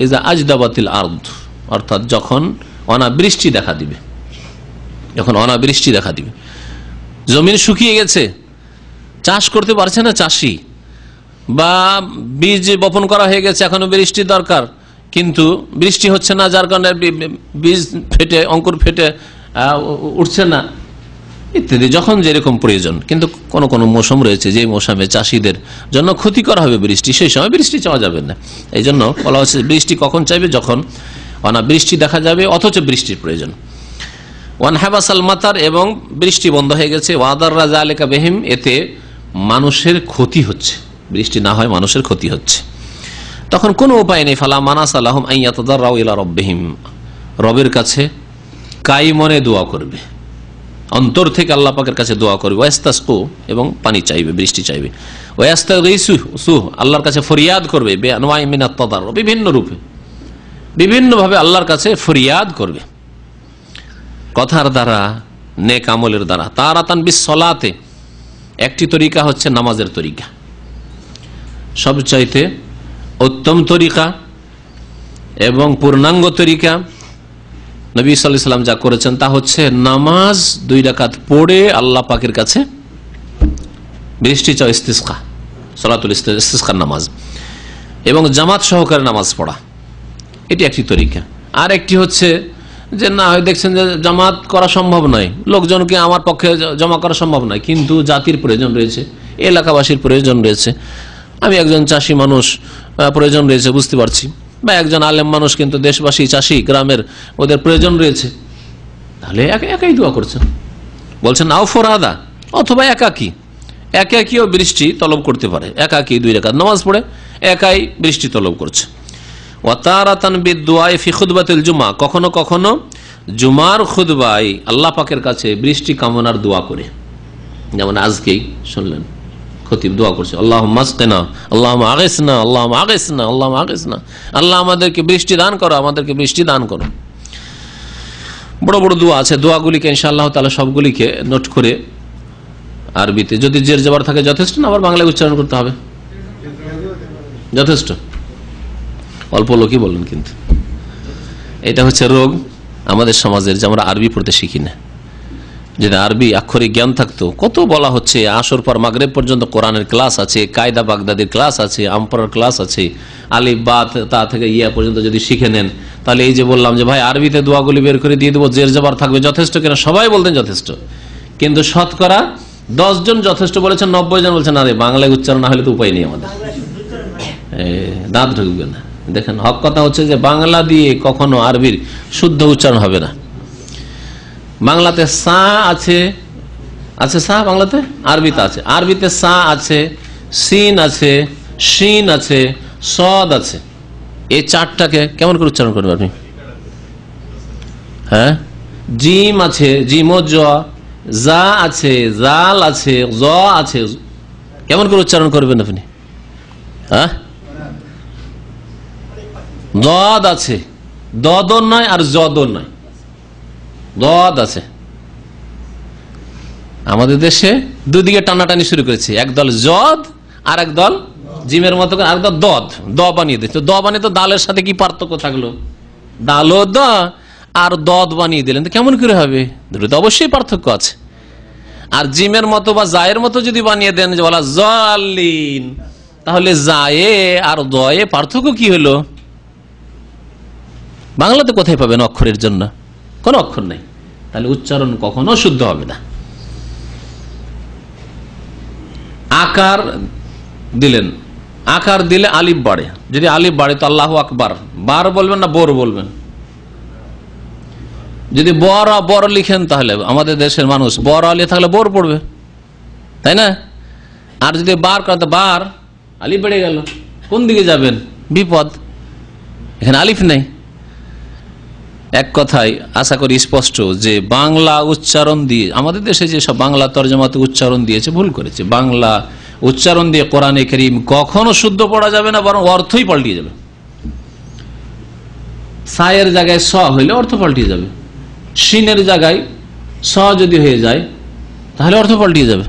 ইযা আজদাবাতিল আরদ, অর্থাৎ যখন অনাবৃষ্টি দেখা দিবে। যখন অনাবৃষ্টি দেখা দিবে, জমিন শুকিয়ে গেছে, চাষ করতে পারছে না চাষি, বা বীজ বপন করা হয়ে গেছে, এখনো বৃষ্টির দরকার কিন্তু বৃষ্টি হচ্ছে না, যার কারণে বীজ ফেটে, অঙ্কুর ফেটে উঠছে না, ইত্যাদি। যখন যেরকম প্রয়োজন, কিন্তু কোন কোন মৌসুম রয়েছে যে মৌসুমে চাষিদের জন্য ক্ষতিকর হবে বৃষ্টি, সেই সময় বৃষ্টি চাওয়া যাবে না। এই জন্য বলা হচ্ছে বৃষ্টি কখন চাইবে? যখন অনাবৃষ্টি দেখা যাবে অথচ বৃষ্টির প্রয়োজন। ওয়ান হাবাসাল মাতার, এবং বৃষ্টি বন্ধ হয়ে গেছে। ওয়াদার রাজা আলেকা বেহিম, এতে মানুষের ক্ষতি হচ্ছে, বৃষ্টি না হয় মানুষের ক্ষতি হচ্ছে, তখন কোনো উপায় নেই। ফালা মানাস আলাহুম আন ইয়াতাদাররাউ ইলা রাব্বিহিম, রবের কাছে কাই মনে দোয়া করবে, অন্তর থেকে আল্লাহ পাকের কাছে দোয়া করবে। ওয়াস্তাসকু, এবং পানি চাইবে, বৃষ্টি চাইবে। ওয়াস্তাগীসু, আল্লাহর কাছে ফরিয়াদ করবে। বিআনওয়াই মিনাত তাদাররু, বিভিন্ন রূপে, বিভিন্নভাবে আল্লাহর কাছে ফরিয়াদ করবে, কথার দ্বারা, নেক আমলের দ্বারা। তারাতান বিসসালাতে, একটি তরিকা হচ্ছে নামাজের তরিকা, সবচাইতে উত্তম তরিকা এবং পূর্ণাঙ্গ তরিকা। নবী সাল্লাল্লাহু আলাইহি ওয়াসাল্লাম যা করেছেন তা হচ্ছে নামাজ 2 রাকাত পড়ে আল্লাহ পাকের কাছে বৃষ্টি চাও ইস্তিসকা, সালাতুল ইস্তিসকার নামাজ, এবং জামাত সহকারে নামাজ পড়া, এটি একটি তরিকা। আর একটি হচ্ছে যে না হয় দেখছেন যে জামাত করা সম্ভব নয়, লোকজনকে আমার পক্ষে জমা করা সম্ভব নয়, কিন্তু জাতির প্রয়োজন রয়েছে, এলাকাবাসীর প্রয়োজন রয়েছে, আমি একজন চাষি মানুষ, প্রয়োজন রয়েছে বুঝতে পারছি, বা একজন আলেম মানুষ কিন্তু দেশবাসী চাষি গ্রামের, ওদের প্রয়োজন রয়েছে, তাহলে একাই দোয়া করছেন। বলছেন আও ফোরাদা, অথবা একাকিও বৃষ্টি তলব করতে পারে, একাকি 2 রাকাত নামাজ পড়ে একাই বৃষ্টি তলব করছে। ওয়াতারাতান বিদুআই ফি খুতবাতিল জুমা, কখনো কখনো জুমার খুতবায় আল্লাহ পাকের কাছে বৃষ্টি কামনার দোয়া করে, যেমন আজকেই শুনলেন খতিব দোয়া করছে আল্লাহুম্মা আসকিনা, আল্লাহুম্মা আগিসনা, আল্লাহুম্মা আগিসনা, আল্লাহুম্মা আগিসনা, আল্লাহ আমাদেরকে বৃষ্টি দান করো, আমাদেরকে বৃষ্টি দান করো। বড় বড় দোয়া আছে, দোয়াগুলিকে ইনশাআল্লাহ তাআলা সবগুলিকে নোট করে আরবিতে, যদি জের জবর থাকে যথেষ্ট, না আবার বাংলায় উচ্চারণ করতে হবে, যথেষ্ট। অল্প লোকই বললেন, কিন্তু এটা হচ্ছে রোগ আমাদের সমাজের, যে আমরা আরবি পড়তে শিখি না। যদি আরবি আক্ষরিক জ্ঞান থাকতো, কত বলা হচ্ছে, আসর পর মাগরিব পর্যন্ত কোরআনের ক্লাস আছে, কায়দা বাগদাদির ক্লাস আছে, আমপরার ক্লাস আছে, আলিফ বা তা থেকে ইয়া পর্যন্ত যদি শিখে নেন, তাহলে এই যে বললাম যে ভাই আরবিতে দোয়াগুলি বের করে দিয়ে দেবো, জের জবর থাকবে, যথেষ্ট কিনা? সবাই বলতেন যথেষ্ট, কিন্তু শতকরা 10 জন যথেষ্ট বলেছেন, 90 জন বলছেন আরে বাংলায় উচ্চারণ না হলে তো উপায় নেই আমাদের, দাঁত ঢুকবে না। দেখেন, হক কথা হচ্ছে যে বাংলা দিয়ে কখনো আরবির শুদ্ধ উচ্চারণ হবে না। বাংলাতে সা আছে, সা বাংলাতে, আরবিতে আছে, আরবিতে সা আছে, সিন আছে, শিন আছে, সদ আছে, এই 4টাকে কেমন করে উচ্চারণ করবেন আপনি? হ্যাঁ, জিম আছে, জিম ও জ, জা আছে, জাল আছে, জ আছে, কেমন করে উচ্চারণ করবেন আপনি? হ্যাঁ, দদ আছে, দদও নয় আর জদও নয়, দদ আছে। আমাদের দেশে দুদিকে টানাটানি শুরু করেছে, একদল জদ আর একদল জিমের মতো, আর একদল দদ, দ বানিয়ে দিচ্ছে। দ বানিয়ে তো দালের সাথে কি পার্থক্য থাকলো? ডালও দ আর দদ বানিয়ে দিলেন, তো কেমন করে হবে? দুটো তো অবশ্যই পার্থক্য আছে। আর জিমের মতো বা জায়ের মতো যদি বানিয়ে দেন, যে বলা জালিন, তাহলে জায়ে আর দয়ে পার্থক্য কি হলো? বাংলাতে কোথায় পাবেন অক্ষরের জন্য? কোন অক্ষর নেই, তাহলে উচ্চারণ কখনো শুদ্ধ হবে না। আকার দিলেন, আকার দিলে আলিফ বাড়ে, যদি আলিফ বাড়ে তো আল্লাহু আকবার, বার বলবেন না বোর বলবেন? যদি বর লিখেন, তাহলে আমাদের দেশের মানুষ বর আলিফ থাকলে বোর পড়বে, তাই না? আর যদি বার করেন, বার আলিফ বেড়ে গেল, কোন দিকে যাবেন? বিপদ, এখানে আলিফ নেই। এক কথায় আশা করি স্পষ্ট যে বাংলা উচ্চারণ দিয়ে, আমাদের দেশে যে সব বাংলা তরজমাতে উচ্চারণ দিয়েছে ভুল করেছে। বাংলা উচ্চারণ দিয়ে কোরআনে কারীম কখনো শুদ্ধ পড়া যাবে না, বরং অর্থই পাল্টিয়ে যাবে। সায়ের জায়গায় স হইলে অর্থ পাল্টিয়ে যাবে, শিনের জায়গায় স যদি হয়ে যায় তাহলে অর্থ পাল্টিয়ে যাবে,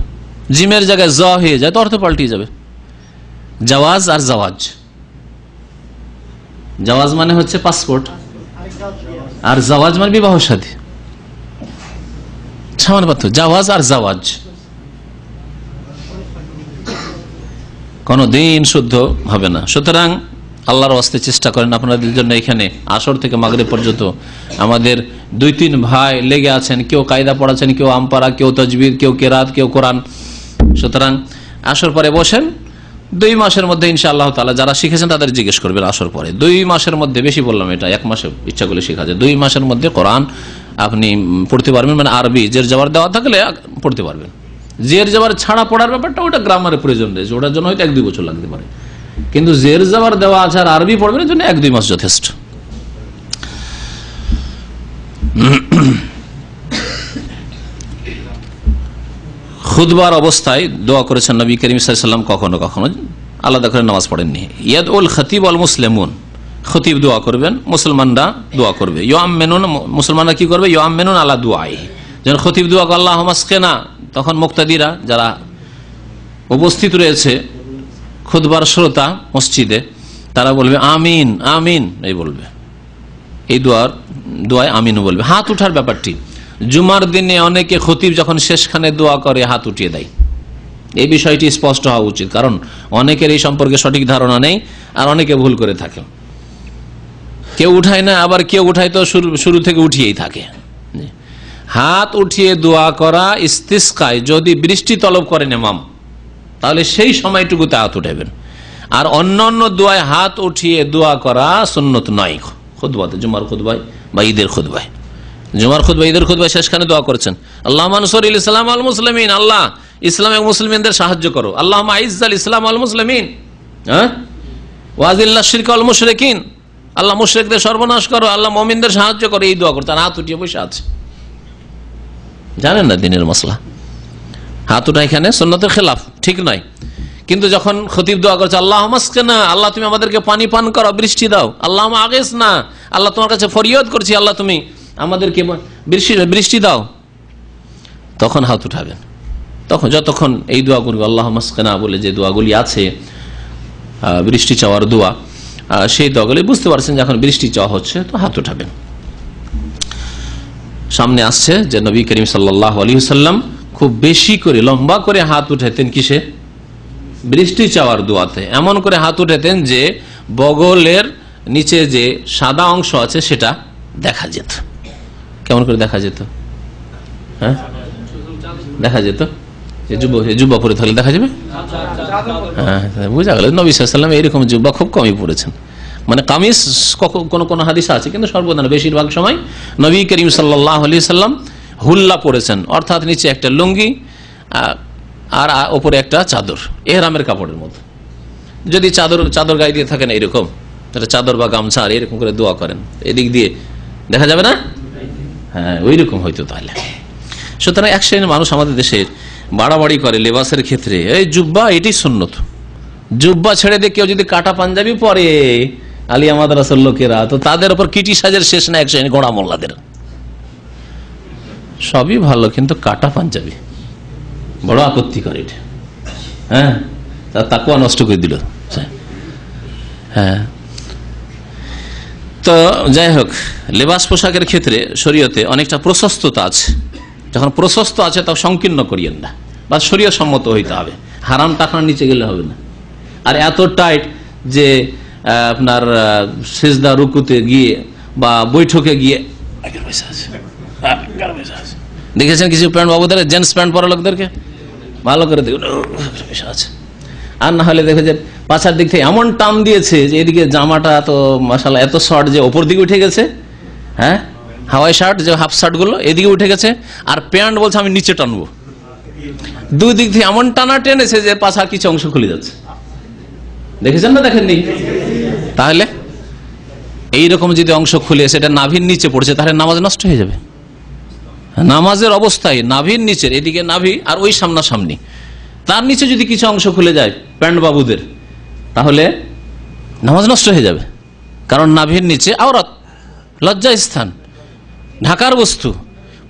জিমের জায়গায় জ হয়ে যায় তো অর্থ পাল্টিয়ে যাবে। জাওয়াজ আর জাওয়াজ, জাওয়াজ মানে হচ্ছে পাসপোর্ট, আর জাওয়াজ মানে বিবাহ শাদী, সামান্য পার্থক্য। জাওয়াজ আর জাওয়াজ কোনদিন শুদ্ধ হবে না। সুতরাং আল্লাহর ওয়াস্তে চেষ্টা করেন আপনাদের জন্য। এখানে আসর থেকে মাগরিব পর্যন্ত আমাদের 2-3 ভাই লেগে আছেন, কেউ কায়দা পড়াচ্ছেন, কেউ আমপারা, কেউ তাজবিদ, কেউ কেরাত, কেউ কোরআন। সুতরাং আসর পরে বসেন, 2 মাসের মধ্যে ইনশাআল্লাহ তাআলা যারা শিখেছেন তাদের জিজ্ঞেস করবেন আসর পরে। 2 মাসের মধ্যে, বেশি বললাম এটা, 1 মাসে ইচ্ছা করলে শেখা যায়। 2 মাসের মধ্যে কোরআন আপনি পড়তে পারবেন, মানে আরবি জের জবর দেওয়া থাকলে পড়তে পারবেন। জের জবর ছাড়া পড়ার ব্যাপারটা ওটা গ্রামারের প্রয়োজন রয়েছে, ওটার জন্য হয়তো 1-2 বছর লাগতে পারে, কিন্তু জের জবর দেওয়া আছে আর আরবি পড়বেন, এর জন্য 1-2 মাস যথেষ্ট। খুতবার অবস্থায় দোয়া করেছেন নবী করিম সাল্লাল্লাহু আলাইহি ওয়াসাল্লাম, কখনো কখনো আলাদা করে নামাজ পড়েননি। ইয়াদউল খতিব ওয়াল মুসলিমুন, খতিব দোয়া করবেন, মুসলমানরা দোয়া করবে। ইউআমিনুন, মুসলমানরা কি করবে? ইউআমিনুন আলা দুআইহি, যখন খতিব দোয়া করে আল্লাহুম্মা আসকিনা, তখন মুক্তাদিরা যারা উপস্থিত রয়েছে, খুতবার শ্রোতা মসজিদে, তারা বলবে আমিন আমিন, এই বলবে, এই দোয়ায় আমিন বলবে। হাত উঠার ব্যাপারটি জুমার দিনে অনেকে খতিব যখন শেষখানে দোয়া করে হাত উঠিয়ে দেয়, এই বিষয়টি স্পষ্ট হওয়া উচিত, কারণ অনেকের এই সম্পর্কে সঠিক ধারণা নেই আর অনেকে ভুল করে থাকে। কেউ উঠায় না, আবার কেউ উঠায় তো শুরু থেকে উঠিয়েই থাকে। হাত উঠিয়ে দোয়া করা ইস্তিসকায় যদি বৃষ্টি তলব করেন ইমাম, তাহলে সেই সময়টুকুতে হাত উঠাবেন। আর অন্য অন্য দোয়ায় হাত উঠিয়ে দোয়া করা সুন্নত নয়। খুতবাতে, জুমার খুতবায় বা ঈদের খুতবায়, জুমার খুতবা ঈদের খুতবায় শেষখানে দোয়া করেছেন আল্লাহ মানসুরিল ইসলাম আল মুসলিমিন, আল্লাহ ইসলাম এবং মুসলিমদের সাহায্য করো। আল্লাহ আইজ্জাল ইসলাম আল মুসলিমিন, ওয়াজিল্লাহ শিরক আল মুশরিকিন, আল্লাহ মুশরিকদের সর্বনাশ করো, আল্লাহ মুমিনদের সাহায্য করো। এই দোয়া করতে হাত উঠিয়ে বসে আছে। জানেন না দিনের মশলা, হাত উঠা এখানে সুন্নতের খেলাফ, ঠিক নয়। কিন্তু যখন খতিব দোয়া করছে আল্লাহ মাসকিনা, আল্লাহ তুমি আমাদেরকে পানি পান করো, বৃষ্টি দাও, আল্লাহ আগেস না, আল্লাহ তোমার কাছে ফরিয়াদ করছি, আল্লাহ তুমি আমাদেরকে বৃষ্টি দাও, তখন হাত উঠাবেন। তখন যতক্ষণ এই দোয়া করবে আল্লাহ মাসকিনা বলে যে দোয়াগুলি আছে বৃষ্টি চাওয়ার দোয়া, সেই দোয়াগুলি বুঝতে পারছেন যে এখন বৃষ্টি চাওয়া হচ্ছে, তো হাত উঠাবেন। সামনে আসছে যে নবী করিম সাল্লাল্লাহু আলাইহি ওয়াসাল্লাম খুব বেশি করে লম্বা করে হাত উঠাতেন কিসে? বৃষ্টি চাওয়ার দোয়াতে। এমন করে হাত উঠাতেন যে বগলের নিচে যে সাদা অংশ আছে সেটা দেখা যেত। কেমন করে দেখা যেত? হ্যাঁ, দেখা যেত। জুব্বা পরে থাকলে দেখা যাবে? হ্যাঁ, বুঝা গেল। নবী সাল্লাল্লাহু আলাইহি ওয়াসাল্লাম এরকম জুব্বা খুব কমই পড়েছেন। মানে কামিজ কোন হাদিস আছে, কিন্তু সর্বদা বেশিরভাগ সময় নবী করিম সাল্লাল্লাহু আলাইহি ওয়াসাল্লাম হুল্লা পড়েছেন, অর্থাৎ নিচে একটা লুঙ্গি আর ওপরে একটা চাদর, এহরামের কাপড়ের মতো। যদি চাদর গায়ে দিয়ে থাকেন এরকম একটা চাদর বা গামছা, আর এরকম করে দোয়া করেন, এদিক দিয়ে দেখা যাবে না? হ্যাঁ, ওই রকম হয়তো। তাহলে সুতরাং এক শ্রেণীর মানুষ আমাদের দেশে বাড়াবাড়ি করে লেবাসের ক্ষেত্রে, এই জুব্বা এটি সুন্নত, জুব্বা ছেড়ে দিয়ে কেউ যদি কাটা পাঞ্জাবি পরে আলিয়া মাদ্রাসার লোকেরা, তো তাদের উপর কিটি সাজের শেষ না এক শ্রেণী গোড়া মোল্লাদের। সবই ভালো, কিন্তু কাটা পাঞ্জাবি বড় আপত্তি করে এটা। হ্যাঁ, তার তাকুয়া নষ্ট করে দিল। হ্যাঁ, তো যাই হোক, লেবাস পোশাকের ক্ষেত্রে শরীয়তে অনেকটা প্রশস্ততা আছে। যখন প্রশস্ত আছে তা সংকীর্ণ করিয়েন না, বা শরীয়ত সম্মত হইতে হবে। হারাম টাকার নিচে গেলে হবে না। আর এত টাইট যে আপনার সিজদা রুকুতে গিয়ে বা বৈঠকে গিয়ে দেখেছেন কিছু প্যান্ট বাবুদের, জেন্টস প্যান্ট পরা লোকদেরকে ভালো করে দেখুন আছে। আর না হলে দেখে যে পাছার দিক থেকে এমন টান দিয়েছে যে এদিকে জামাটা তো মাশাআল্লাহ এত শর্ট যে ওপর দিকে উঠে গেছে। হ্যাঁ, হাওয়াই শার্ট যে হাফ শার্ট গুলো এদিকে উঠে গেছে, আর প্যান্ট বলছে আমি নিচে টানবো। দুই দিক থেকে এমন টানা টেনেছে যে পাছার কিছু অংশ খুলে যাচ্ছে। দেখেছেন না? দেখেননি? তাহলে এইরকম যদি অংশ খুলে সেটা নাভির নিচে পড়ছে, তাহলে নামাজ নষ্ট হয়ে যাবে। নামাজের অবস্থায় নাভির নিচের এদিকে নাভি আর ওই সামনাসামনি, তার নিচে যদি কিছু অংশ খুলে যায় প্যান্ট বাবুদের, তাহলে নামাজ নষ্ট হয়ে যাবে। কারণ নাভির নিচে আওরাত, লজ্জা স্থান, ঢাকার বস্তু।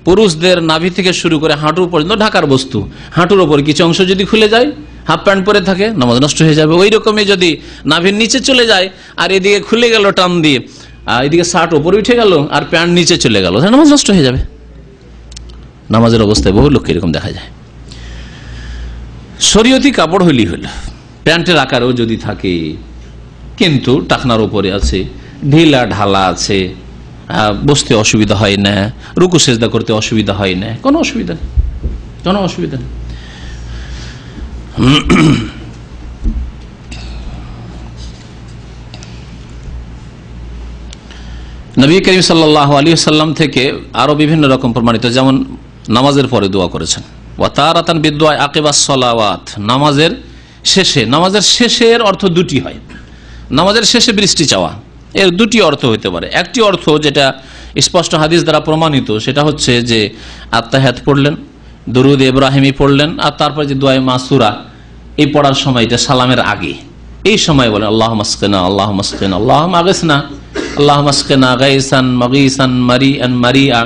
পুরুষদের নাভি থেকে শুরু করে হাঁটু পর্যন্ত ঢাকার বস্তু। হাঁটুর ওপর কিছু অংশ যদি খুলে যায়, হাফ প্যান্ট পরে থাকে, নামাজ নষ্ট হয়ে যাবে। ওই রকমই যদি নাভির নিচে চলে যায় আর এদিকে খুলে গেল টান দিয়ে, এদিকে শার্ট ওপরে উঠে গেল আর প্যান্ট নিচে চলে গেল, নামাজ নষ্ট হয়ে যাবে। নামাজের অবস্থায় বহু লোককে এরকম দেখা যায়। শরীয়তি কাপড় হইলেই হইল, প্যান্টের আকারেও যদি থাকে, কিন্তু টাকনার উপরে আছে, ঢিলা ঢালা আছে, বসতে অসুবিধা হয় না, রুকু সেজদা করতে অসুবিধা হয় না, কোনো অসুবিধা নেই, কোনো অসুবিধা নেই। নবী করিম সাল্লাল্লাহু আলাইহি ওয়াসাল্লাম থেকে আরো বিভিন্ন রকম প্রমাণিত, যেমন নামাজের পরে দোয়া করেছেন, ওয়া তারাতান বিদুআ আকিবাস সালাওয়াত, নামাজের শেষে। নামাজের শেষের অর্থ দুটি হয়। নামাজের শেষে বৃষ্টি চাওয়া, এর দুটি অর্থ হতে পারে। একটি অর্থ যেটা স্পষ্ট হাদিস দ্বারা প্রমাণিত, সেটা হচ্ছে যে আত্তাহিয়াত পড়লেন, দরুদ ইব্রাহিমি পড়লেন, আর তারপরে যে দোয়া মাসুরা এই পড়ার সময়, এটা সালামের আগে, এই সময় বলেন আল্লাহুম্মা আসকিনা, আল্লাহুম্মা আসকিনা, আল্লাহুম্মা আগিসনা, আল্লাহুম্মা আসকিনা গাইসান মাগীসান মারিআন মারিআ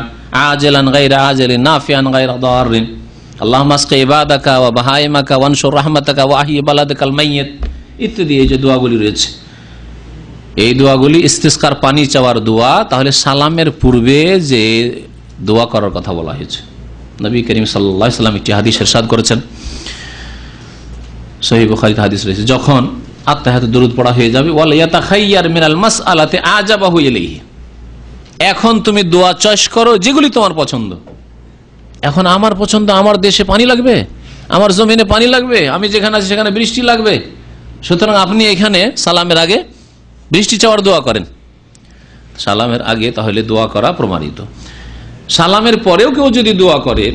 আজিলান গায়রা আজিলিন নাফিআন গায়রা দারিন, আল্লাহুম্মা আসকি ইবাদাকা ওয়া বাহাইমাকা ওয়ানশুর রাহমাতাকা ওয়া আহয়ি বালাদাকাল মাইয়িত ইত্যাদি। এই যে দোয়াগুলি রয়েছে, এই দোয়াগুলি ইস্তিসকার পানি চাওয়ার দোয়া। তাহলে সালামের পূর্বে যে দোয়া করার কথা বলা হয়েছে, নবী করিম সাল্লাল্লাহু আলাইহি ওয়াসাল্লাম একটি হাদিস ইরশাদ করেছেন, সহিহ বুখারীতে হাদিস রয়েছে, যখন আত্তাহিয়াতে দরুদ পড়া হয়ে যাবে, ওয়াল ইয়াতাখাইয়ার মিনাল মাসআলাতি আজাবাহু ইলাইহি, এখন তুমি দোয়া চয়েস করো যেগুলি তোমার পছন্দ। এখন আমার পছন্দ, আমার দেশে পানি লাগবে, আমার জমিনে পানি লাগবে, আমি যেখানে আছি সেখানে বৃষ্টি লাগবে, সুতরাং আপনি এখানে সালামের আগে বৃষ্টি চাওয়ার দোয়া করেন। সালামের আগে তাহলে দোয়া করা প্রমাণিত। সালামের পরেও কেউ যদি দোয়া করে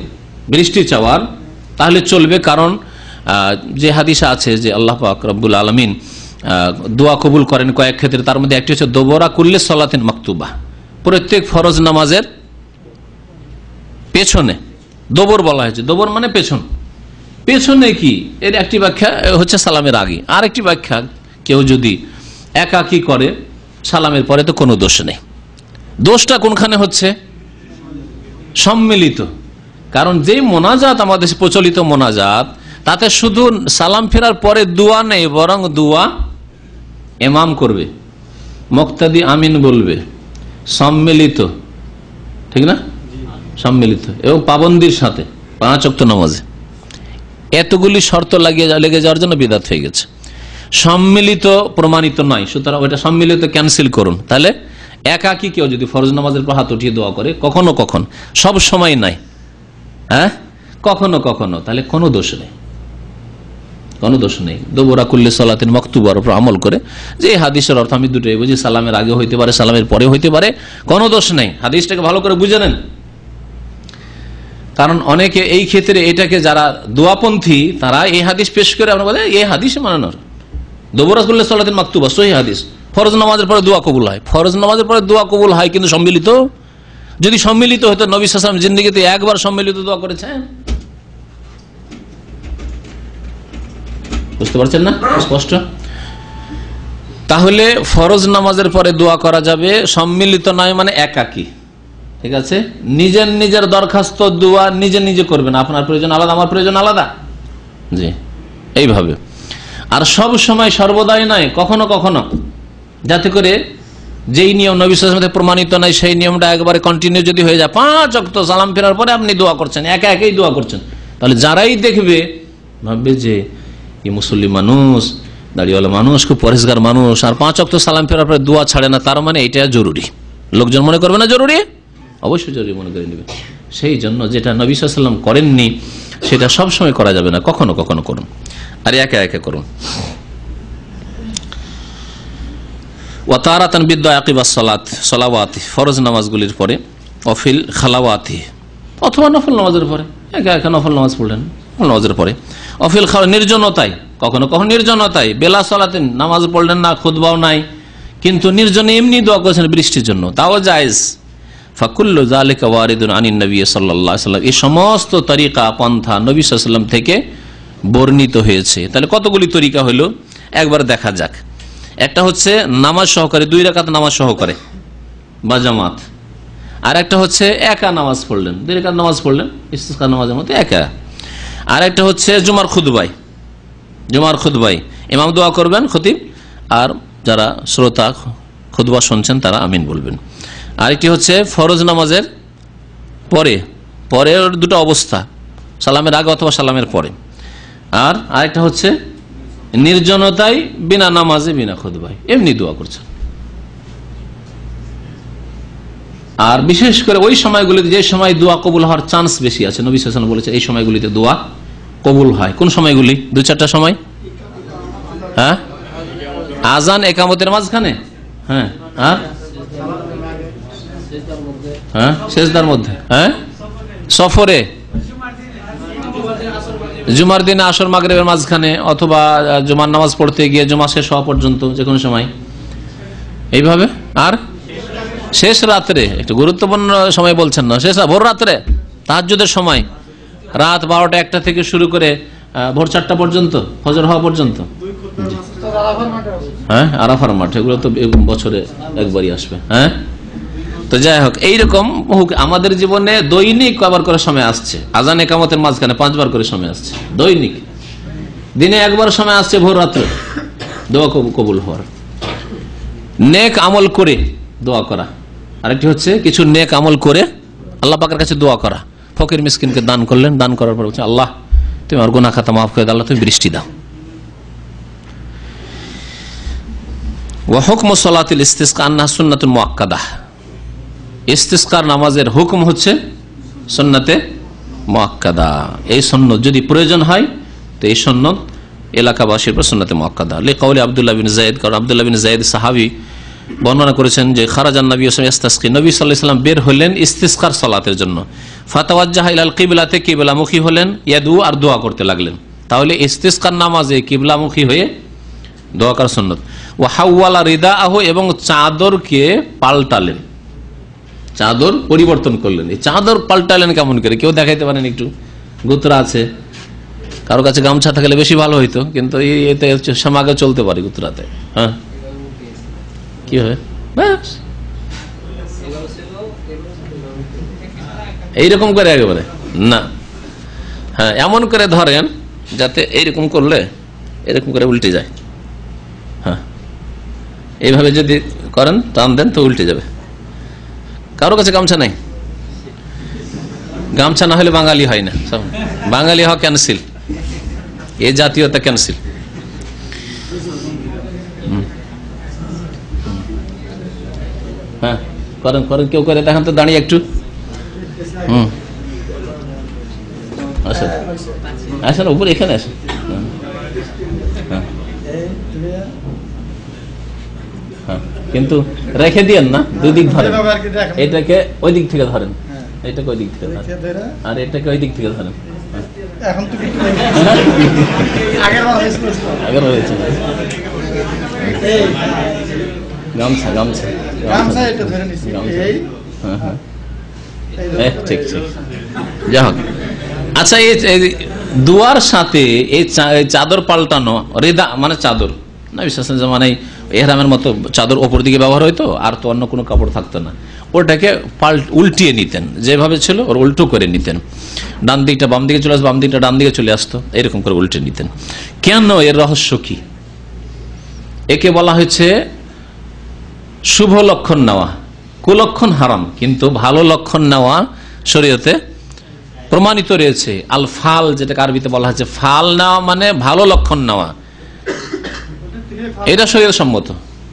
বৃষ্টি চাওয়ার তাহলে চলবে, কারণ যে হাদিসে আছে যে আল্লাহ পাক রব্বুল আলামিন দোয়া কবুল করেন কয়েক ক্ষেত্রে, তার মধ্যে একটি হচ্ছে দোবরা কুল্লে সলাতিন মাকতুবা, প্রত্যেক ফরজ নামাজের পেছনে। দোবর বলা হয়েছে, দোবর মানে পেছন। পেছনে কি, এর একটি ব্যাখ্যা হচ্ছে সালামের আগে, আর একটি ব্যাখ্যা কেউ যদি একাকী করে সালামের পরে তো কোনো দোষ নেই। দোষটা কোনখানে হচ্ছে? সম্মিলিত। কারণ যেই মোনাজাত আমাদের প্রচলিত মোনাজাত, তাতে শুধু সালাম ফেরার পরে দোয়া নেই, বরং দোয়া ইমাম করবে, মুক্তাদি আমিন বলবে, সম্মিলিত, ঠিক না? সম্মিলিত এবং পাবন্দির সাথে 5 ওয়াক্ত নামাজে। এতগুলি শর্ত লেগে যাওয়ার জন্য বিদআত হয়ে গেছে। সম্মিলিত প্রমাণিত নয়, সুতরাং ওইটা সম্মিলিত ক্যান্সেল করুন। তাহলে একাকী কেউ যদি ফরজ নামাজের পর হাত উঠিয়ে দোয়া করে, কখনো কখনো, সব সময় নাই, হ্যাঁ, কখনো কখনো, তাহলে কোনো দোষ নেই, কোনো দোষ নেই। দোবরা কুল্লে সলাতিন মাকতুবার উপর আমল করে, যে হাদিসের অর্থ আমি দুটোই বুঝি, সালামের আগে হইতে পারে, সালামের পরে হইতে পারে, কোনো দোষ নেই। হাদিসটাকে ভালো করে বুঝে নেন, কারণ অনেকে এই ক্ষেত্রে এটাকে, যারা দোয়াপন্থী, তারা এই হাদিস পেশ করে আমরা বলে এই হাদিস মানানোর। দোবরা কুল্লে সলাতিন মাকতুবা সহিহ হাদিস, ফরজ নামাজের পরে দোয়া কবুল হয়, ফরজ নামাজের পরে দোয়া কবুল হয়, কিন্তু সম্মিলিত। যদি সম্মিলিত হতো, নবী সাল্লাল্লাহু আলাইহি ওয়াসাল্লাম জিন্দেগিতে একবার সম্মিলিত দোয়া করেছেন? বুঝতে পারছেন না? স্পষ্ট। তাহলে ফরজ নামাজের পরে দোয়া করা যাবে, সম্মিলিত নয় মানে একাকী, ঠিক আছে? নিজের নিজের দরখাস্ত দোয়া নিজে নিজে করবেন, আপনার প্রয়োজন আলাদা, আমার প্রয়োজন আলাদা, জি, এইভাবে। আর সব সময় সর্বদাই নয়, কখনো কখনো, যাতে করে যেই নিয়ম নবী সাল্লাল্লাহু আলাইহি ওয়াসাল্লাম প্রমাণিত নয় সেই নিয়মটা একবারে কন্টিনিউ যদি হয়ে যায়, 5 ওয়াক্ত সালাম ফেরার পরে আপনি দোয়া করছেন, একা একাই দোয়া করছেন, তাহলে যারাই দেখবে ভাববে যে এই মুসলিম মানুষ, দাড়িওয়ালা মানুষ, খুব পরেশগার মানুষ, আর 5 ওয়াক্ত সালাম ফেরার পরে দোয়া ছাড়ে না, তার মানে এটা জরুরি। লোকজন মনে করবে না জরুরি? অবশ্যই জরুরি মনে করে নেবে। সেই জন্য যেটা নবী সাল্লাল্লাহু আলাইহি ওয়াসাল্লাম করেননি সেটা সবসময় করা যাবে না, কখনো কখনো করুন, আর একা একা করুন। ওয়াতারাতান বিদুআ আকিবাস সালাত, সালাওয়াতি, ফরজ নামাজগুলির পরে, অফিল খালাওয়াতি, অথবা নফল নামাজের পরে, একা একা নফল নামাজ পড়লেন নফল নামাজের পরে, অফিল খাওয়া, নির্জনতায়, কখনো কখনো নির্জনতায়, বেলা সালাতিন, নামাজ পড়লেন না, খুতবাও নাই, কিন্তু নির্জনে এমনি দোয়া করেছেন বৃষ্টির জন্য, তাও জায়েজ। ফাকুল্লু যালিকা ওয়ারিদুন আনিন নবী সাল্লাল্লাহু আলাইহি ওয়াসাল্লাম, এই সমস্ত তরিকা পন্থা নবী সাল্লাল্লাহু আলাইহি ওয়াসাল্লাম থেকে বর্ণিত হয়েছে। তাহলে কতগুলি তরিকা হলো একবার দেখা যাক। একটা হচ্ছে নামাজ সহকারে, 2 রাকাত নামাজ সহকারে বা জামাত, আর একটা হচ্ছে একা নামাজ পড়লেন, 2 রাকাত নামাজ পড়লেন ইস্তিসকা নামাজের মধ্যে একা। আর একটা হচ্ছে জুমার খুতবায়, জুমার খুতবায় ইমাম দোয়া করবেন, খতিব, আর যারা শ্রোতা খুতবা শুনছেন তারা আমিন বলবেন। আরেকটি হচ্ছে ফরজ নামাজের পরে, পরের দুটো অবস্থা, সালামের আগে অথবা সালামের পরে। আর আরেকটা হচ্ছে নির্জনতায়, বিনা নামাজে, বিনা খুতবায় এমনি দোয়া করছেন। আর বিশেষ করে ওই সময়গুলিতে যে সময় দোয়া কবুল হওয়ার চান্স বেশি আছে, নবী সাল্লাল্লাহু আলাইহি ওয়াসাল্লাম বলেছে এই সময়গুলিতে দোয়া কবুল হয়। কোন সময়গুলি? 2-4টা সময়। হ্যাঁ, আজান একামতের মাঝখানে, হ্যাঁ, আর হ্যাঁ সেজদার মধ্যে, হ্যাঁ, সফরে, জুমার দিনে আসর মাগরিবের মাঝখানে, অথবা জুমার নামাজ পড়তে গিয়ে জুমা শেষ হওয়া পর্যন্ত, যে কোনো সময় এইভাবে। আর শেষ রাত্রে, একটু গুরুত্বপূর্ণ সময় বলছেন না, শেষ ভোর রাত্রে, তাহাজ্জুদের সময়, রাত 12টা-1টা থেকে শুরু করে ভোর 4টা পর্যন্ত, ফজর হওয়া পর্যন্ত। হ্যাঁ, আরাফার মাঠ, এগুলো তো বছরে একবারই আসবে। হ্যাঁ, তো যাই হোক, এইরকম আমাদের জীবনে দৈনিক কবার করে সময় আসছে, আজান একামতের মাঝখানে 5 বার করে সময় আসছে দৈনিক। দিনে একবার সময় আসছে ভোর রাত্রে দোয়া কবুল হওয়ার, নেক আমল করে দোয়া করা। আরেকটি হচ্ছে কিছু নেক আমল করে আল্লাহ পাকের কাছে দোয়া করা। ফকির মিসকিনকে দান করলেন, দান করার পর বলছেন আল্লাহ তুমি আমার গুনাহ খাতা মাফ করে দাও, আল্লাহ তুমি বৃষ্টি দাও, ওয়া হুকমু সালাতিল ইস্তিসকা আন্নাহা সুন্নাতুন মুআক্কাদাহ, ইস্তিসকার নামাজের হুকুম হচ্ছে সুন্নাতে মুআক্কাদা। এই সুন্নত যদি প্রয়োজন হয় তো এই সুন্নত এলাকাবাসীর উপর সুন্নাতে মুআক্কাদা। লিকাউলি আব্দুল্লাহ বিন যায়েদ, কারণ আব্দুল্লাহ বিন যায়েদ সাহাবী বর্ণনা করেছেন যে খারাজান নবী সাল্লাল্লাহু আলাইহি ওয়াসাল্লাম নবী সাল্লাল্লাহু আলাইহি ওয়াসাল্লাম বের হলেন ইস্তিসকার সালাতের জন্য। ফাতাওয়াজ্জাহা ইলাল কিবলাতে, কিবলামুখী হলেন, ইয়াদু আর দোয়া করতে লাগলেন। তাহলে ইস্তিসকার নামাজে কিবলামুখী হয়ে দোয়া করা সুন্নাত। ওয়া হাওয়ালা রিদাআহু, এবং চাদরকে পাল্টালেন, চাদর পরিবর্তন করলেন। এই চাদর পাল্টালেন কেমন করে, কেউ দেখাইতে পারেন? একটু গুতরা আছে, কারো কাছে গামছা থাকলে বেশি ভালো হইতো, কিন্তু এতে সমাগে চলতে পারে গুতরাতে। হ্যাঁ, কি হয় এইরকম করে একেবারে না, হ্যাঁ এমন করে ধরেন যাতে এইরকম করলে এরকম করে উল্টে যায়। হ্যাঁ, এইভাবে যদি করেন, টান দেন তো উল্টে যাবে। কারো কাছে গামছা নাই? গামছা না হলে বাঙালি হয় না, বাঙালি হওয়া ক্যান্সেল, এ জাতীয়তা ক্যান্সেল। হ্যাঁ করেন করেন, কেউ করে দেখান তো, দাঁড়িয়ে একটু। আসেন আসেন উপরে, এখানে আসেন। হ্যাঁ, কিন্তু রেখে দিয়েন না, দুই দিক ধরেন, এটাকে ওই দিক থেকে ধরেন, এটাকে ওই দিক থেকে ধরেন, আর এটাকে ওই দিক থেকে ধরেন। গামছা গামছা ঠিক ঠিক, যা হোক। আচ্ছা, এই দুয়ার সাথে এই চাদর পাল্টানো, রেদা মানে চাদর, না বিশ্বাস মানে এহরামের মতো চাদর ওপর দিকে ব্যবহার হইতো, আর তো অন্য কোনো কাপড় থাকতো না, ওটাকে উল্টিয়ে নিতেন, যেভাবে ছিল ওর উল্টো করে নিতেন। ডান দিকটা বাম দিকে চলে আসতো, বাম দিকটা ডান দিকে চলে আসতো, এরকম করে উল্টে নিতেন। কেন? এর রহস্য কি? একে বলা হয়েছে শুভ লক্ষণ নেওয়া, কুলক্ষণ হারাম, কিন্তু ভালো লক্ষণ নেওয়া শরীয়তে প্রমাণিত রয়েছে। আল ফাল, যেটাকে আরবিতে বলা হচ্ছে ফাল নেওয়া, মানে ভালো লক্ষণ নেওয়া, এটা শরীয়ত সম্মত।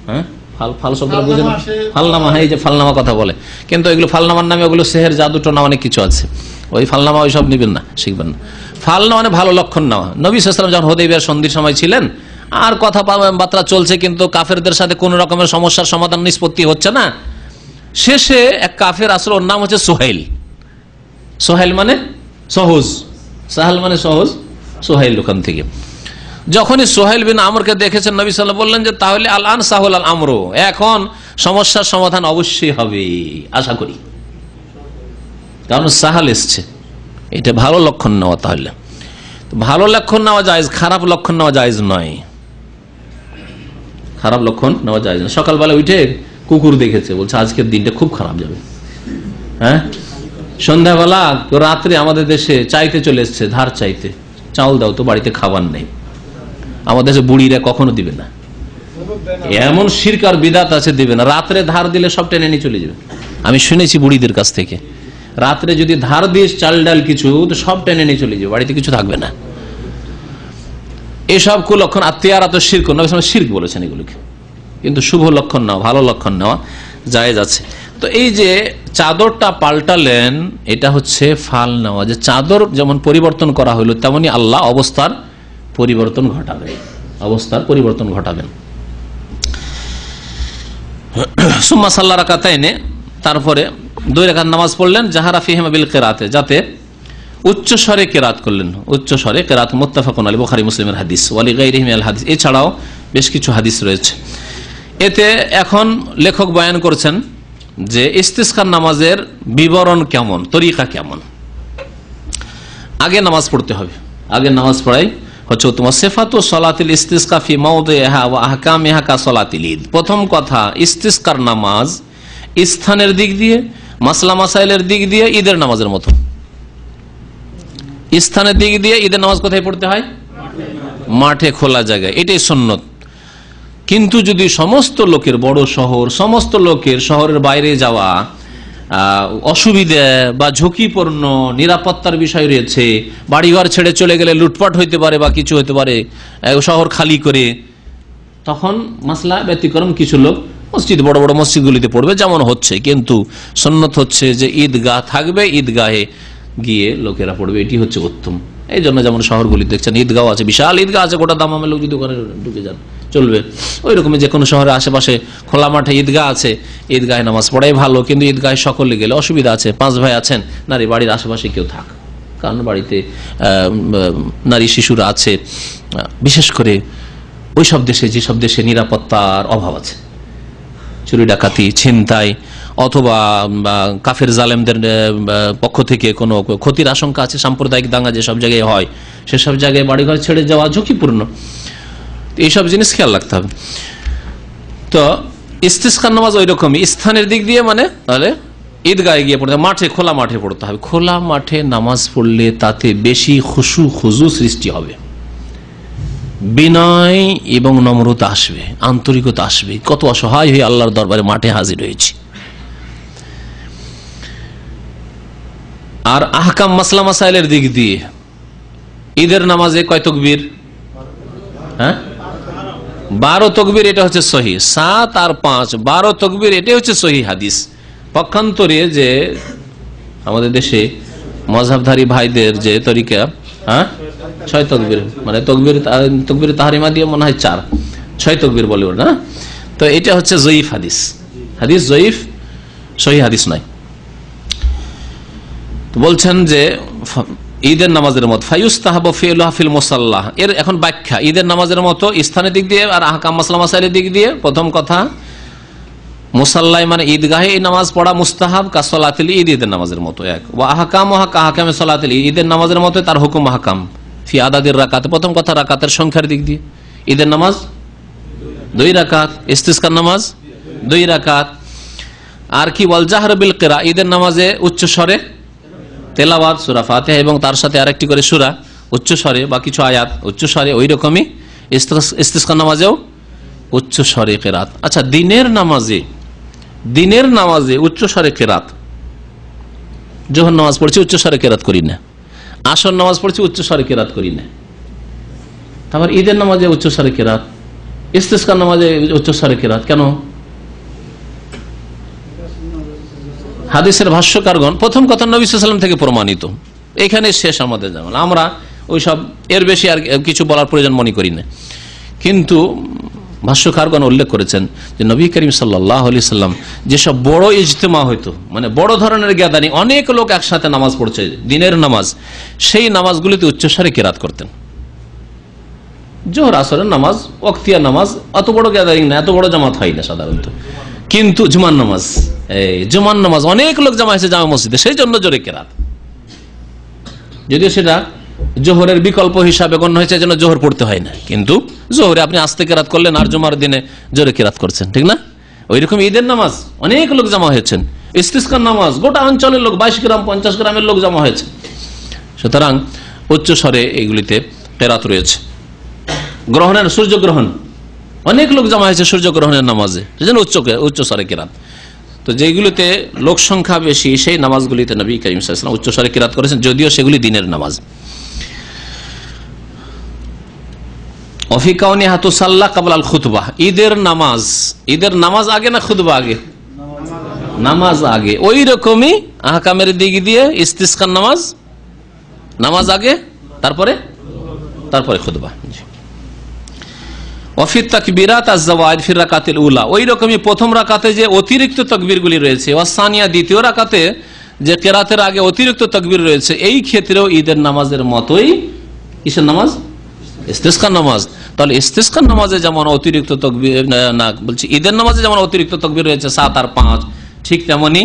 হ্যাঁ, ফাল ফাল শব্দটা বুঝেন? ফালনামা, হ্যাঁ, এই যে ফালনামা কথা বলে, কিন্তু এগুলো ফালনামার নামে ওগুলো সেহের জাদু টোনা অনেক কিছু আছে, ওই ফালনামা ওই সব নিবেন না, শিখবেন না। ফালনা মানে ভালো লক্ষণ নেওয়া। নবী সাল্লাল্লাহু আলাইহি ওয়াসাল্লাম যখন হুদাইবিয়ার সন্ধির সময় ছিলেন, আর কথাবার্তা চলছে, কিন্তু কাফেরদের সাথে কোন রকমের সমস্যার সমাধান নিষ্পত্তি হচ্ছে না। শেষে এক কাফের আসলে, ওর নাম হচ্ছে সোহেল। সোহেল মানে সহজ, সাহাল মানে সহজ, সোহেল ওখান থেকে। যখনই সোহেল বিন আমরকে দেখেছেন, নবী সাল্লাল্লাহু আলাইহি ওয়াসাল্লাম বললেন যে তাহলে আল আন সাহুল আল আমরু, এখন সমস্যার সমাধান অবশ্যই হবে, আশা করি, কারণ সাহাল এসছে। এটা ভালো লক্ষণ নেওয়া। তাহলে ভালো লক্ষণ নেওয়া জায়েজ, খারাপ লক্ষণ নেওয়া জায়েজ নয়। খারাপ লক্ষণ নেওয়া জায়েজ নয়। সকালবেলা উঠে কুকুর দেখেছে, বলছে আজকের দিনটা খুব খারাপ যাবে। হ্যাঁ, সন্ধ্যাবেলা রাত্রে আমাদের দেশে চাইতে চলে এসছে, ধার চাইতে, চাউল দাও তো, বাড়িতে খাবার নেই। আমাদের দেশে বুড়িরা কখনো দিবে না, এমন শিরক আর বিদাত আছে, দিবে না। রাত্রে ধার দিলে সব টেনে নিয়ে চলে যাবে। আমি শুনেছি বুড়িদের কাছ থেকে, রাত্রে যদি ধার দিস চাল ডাল কিছু, তো সব টেনে নিয়ে চলে যাবে, বাড়িতে কিছু থাকবে না। এসব কুলক্ষণ, আত্মীয়ারা শিরক, নবী সাল্লাল্লাহু আলাইহি ওয়াসাল্লাম শিরক বলেছেন এগুলোকে। কিন্তু শুভ লক্ষণ নেওয়া, ভালো লক্ষণ নেওয়া জায়েজ আছে। তো এই যে চাদরটা পাল্টালেন, এটা হচ্ছে ফাল নেওয়া, যে চাদর যেমন পরিবর্তন করা হলো, তেমনি আল্লাহ অবস্থার পরিবর্তন ঘটাবেন, অবস্থার পরিবর্তন ঘটাবেন। সুম্মা সাল্লা রাকাতাইনে, তারপরে 2 রাকাত নামাজ পড়লেন, জাহারা ফিহিমা বিল কিরাতে, যাতে উচ্চ স্বরে কিরাত করলেন, উচ্চ স্বরে কিরাত। মুত্তাফাকুন আলাইহি, বুখারী মুসলিমের হাদিস, ওয়ালি গায়রিহি মিনাল হাদিস, এছাড়াও বেশ কিছু হাদিস রয়েছে। এতে এখন লেখক বয়ান করছেন যে ইস্তিসকার নামাজের বিবরণ কেমন, তরিকা কেমন। আগে নামাজ পড়তে হবে, আগে নামাজ পড়াই হচ্ছে তোমার সিফাতু সালাতিল ইস্তিসকা ফি মাওদিহা ওয়া আহকামিহা কা সালাতিল ঈদ। প্রথম কথা, ইস্তিসকার নামাজ স্থানের দিক দিয়ে, মাসলা মাসাইলের দিক দিয়ে ঈদের নামাজের মতো। স্থানের দিক দিয়ে ঈদের নামাজ কোথায় পড়তে হয়? মাঠে, খোলা জায়গায়, এটাই সুন্নত। কিন্তু যদি সমস্ত লোকের, বড় শহর, সমস্ত লোকের শহরের বাইরে যাওয়া অসুবিধা বা ঝুঁকিপূর্ণ, নিরাপত্তার বিষয় রয়েছে, বাড়িঘর ছেড়ে চলে গেলে লুটপাট হইতে পারে বা কিছু হতে পারে, শহর খালি করে তখন মাসলা ব্যতিক্রম, কিছু লোক মসজিদ, বড় বড় মসজিদগুলিতে পড়বে যেমন হচ্ছে, কিন্তু সুন্নত হচ্ছে যে ঈদগাহ থাকবে, ঈদগাহে গিয়ে লোকেরা পড়বে, এটি হচ্ছে উত্তম। এই জন্য যেমন শহরগুলি দেখছেন ঈদগাহ আছে, বিশাল ঈদগাহ আছে, গোটা দামামের লোক যদি ওখানে ঢুকে যান চলবে। ওই রকমই যে কোনো শহরের আশেপাশে খোলা মাঠে ঈদগাহ আছে, ঈদগাহে নামাজ পড়াই ভালো, কিন্তু ঈদগাহে সকলে গেলে অসুবিধা আছে। 5 ভাই আছেন, নারী বাড়ির আশেপাশে কেউ থাক, কারণ বাড়িতে নারী শিশুরা আছে, বিশেষ করে ওই সব দেশে, যেসব দেশে নিরাপত্তার অভাব আছে, চুরি ডাকাতি, ছিনতাই অথবা কাফের জালেমদের পক্ষ থেকে কোনো ক্ষতির আশঙ্কা আছে, সাম্প্রদায়িক দাঙ্গা যেসব জায়গায় হয় সেসব জায়গায় বাড়িঘর ছেড়ে যাওয়া ঝুঁকিপূর্ণ, এইসব জিনিস খেয়াল রাখতে হবে। তো ইস্তিসকার নামাজ ওই রকমই স্থানের দিক দিয়ে, মানে তাহলে ঈদগাহে গিয়ে পড়তে, মাঠে, খোলা মাঠে পড়তে হবে। খোলা মাঠে নামাজ পড়লে তাতে বেশি খুশু খুজু সৃষ্টি হবে, বিনয় এবং নম্রতা আসবে, আন্তরিকতা আসবে, কত অসহায় হয়ে আল্লাহর দরবারে মাঠে হাজির হয়েছি। আর আহকাম মাসলা মাসাইলের দিক দিয়ে ঈদের নামাজে কয় তাকবীর? 12 তাকবীর, এটা হচ্ছে সহিহ। 7 আর 5 12 তাকবীর, এটা হচ্ছে সহিহ হাদিস। পক্ষান্তরে যে আমাদের দেশে মাযহাবধারী ভাইদের যে তরিকা, 6 তাকবীর, মানে তাকবীর তাহরিমা দিয়ে মনে হয় 6 তাকবীর বলে ওরা, না? তো এটা হচ্ছে জয়ীফ হাদিস, হাদিস জয়ীফ, সহিহ হাদিস নয়। তো বলছেন যে ঈদের নামাজের মতো ফায়ুস্তাহাবু ফিলুহা ফিল মুসাল্লাহ, এর এখন ব্যাখ্যা। ঈদের নামাজের মতো স্থানের দিক দিয়ে আর আহকাম মাসলা মাসাইলের দিক দিয়ে, প্রথম কথা মুসাল্লায় মানে ঈদগাহে এই নামাজ পড়া মুস্তাহাব, কা সলাতুল ঈদ, ঈদের নামাজের মতো এক। ওয়া আহকামুহা কা আহকামে সলাতুল ঈদ, ঈদের নামাজের মতো তার হুকুম আহকাম। ফি আদাদির রাকাত, প্রথম কথা রাকাতের সংখ্যার দিক দিয়ে ঈদের নামাজ 2 রাকাত, ইস্তিসকার নামাজ 2 রাকাত। আর কি ওয়াল জাহর বিল কিরা, ঈদের নামাজে উচ্চ স্বরে তেলাওয়াত সূরা ফাতিহা এবং তার সাথে আরেকটি করে সূরা উচ্চ স্বরে বা কিছু আয়াত উচ্চ স্বরে, ওই রকমই ইস্তিসকার নামাজেও উচ্চ স্বরে কিরাত। আচ্ছা, দিনের নামাজে উচ্চ স্বরে কিরাত, যোহর নামাজ পড়ছি উচ্চ স্বরে কিরাত করি না, আসর নামাজ পড়ছি উচ্চ স্বরে কিরাত করি না, আবার ঈদের নামাজে উচ্চ স্বরে কিরাত, ইস্তিসকার নামাজে উচ্চ স্বরে কিরাত কেন? হাদিসের ভাষ্যকারগণ, প্রথম কথা নবী সাল্লাল্লাহু আলাইহি ওয়াসাল্লাম থেকে প্রমাণিত, এখানে শেষ আমাদের জামাল। আমরা ওইসব এর বেশি আর কিছু বলার প্রয়োজন মনে করি না, কিন্তু ভাষ্যকারগণ উল্লেখ করেছেন যে নবী করিম সাল্লাল্লাহু আলাইহি সাল্লাম যেসব বড় ইজতেমা হইতো, মানে বড় ধরনের গ্যাদারিং, অনেক লোক একসাথে নামাজ পড়ছে, দিনের নামাজ, সেই নামাজগুলিতে উচ্চস্বরে কিরাত করতেন। জোহর আসরের নামাজ, ওয়াক্তিয়া নামাজ, অত বড় গ্যাদারিং না, এত বড় জামাত হয় না সাধারণত, কিন্তু জুমার নামাজ অনেক লোক জমা হয়েছে জামা মসজিদে, সেই জন্য জোরে কেরাত, যদিও সেটা জোহরের বিকল্প হিসাবে গণ্য হয়েছে, যেন জোহর পড়তে হয় না, কিন্তু জোহরে আপনি আস্তে কেরাত করলেন আর জুমার দিনে জোরে কেরাত করছেন, ঠিক না? ওইরকম ঈদের নামাজ অনেক লোক জমা হয়েছেন, ইস্তিসকার নামাজ গোটা অঞ্চলের লোক, 22 গ্রাম 50 গ্রামের লোক জমা হয়েছে, সুতরাং উচ্চ স্বরে এগুলিতে কেরাত রয়েছে। গ্রহণের সূর্যগ্রহণ, অনেক লোক জমা হয়েছে সূর্যগ্রহণের নামাজে, সেজন্য উচ্চ স্বরে কিরাত। তো যেগুলিতে লোক সংখ্যা বেশি সেই নামাজগুলিতে নবী করিম সাল্লাল্লাহু আলাইহি ওয়াসাল্লাম উচ্চ স্বরে কিরাত করেছেন, যদিও সেগুলি দিনের নামাজ। ওয়াফি কাউনিহা তুসাল্লা ক্বাবলা আল খুতবাহ, ঈদের নামাজ আগে না খুতবা আগে? নামাজ আগে। ওই রকমই আহকামের দিক দিয়ে ইস্তিসকার নামাজ আগে, তারপরে খুতবা। ওয়াফি তাকবীরাত আয-যাওয়াইদ ফি রাকাতিল উলা, ওই রকমই প্রথম রাকাতে যে অতিরিক্ত তাকবীরগুলি রয়েছে, ওয়াসানিয়া দ্বিতীয় রাকাতে যে কিরাতের আগে অতিরিক্ত তাকবীর রয়েছে, এই ক্ষেত্রেও ঈদের নামাজের মতোই কিসের নামাজ? ইস্তিসকার নামাজ। তাহলে ইস্তিসকার নামাজে যেমন অতিরিক্ত তাকবীর, না বলছি ঈদের নামাজে যেমন অতিরিক্ত তাকবীর রয়েছে 7 আর 5, ঠিক তেমনি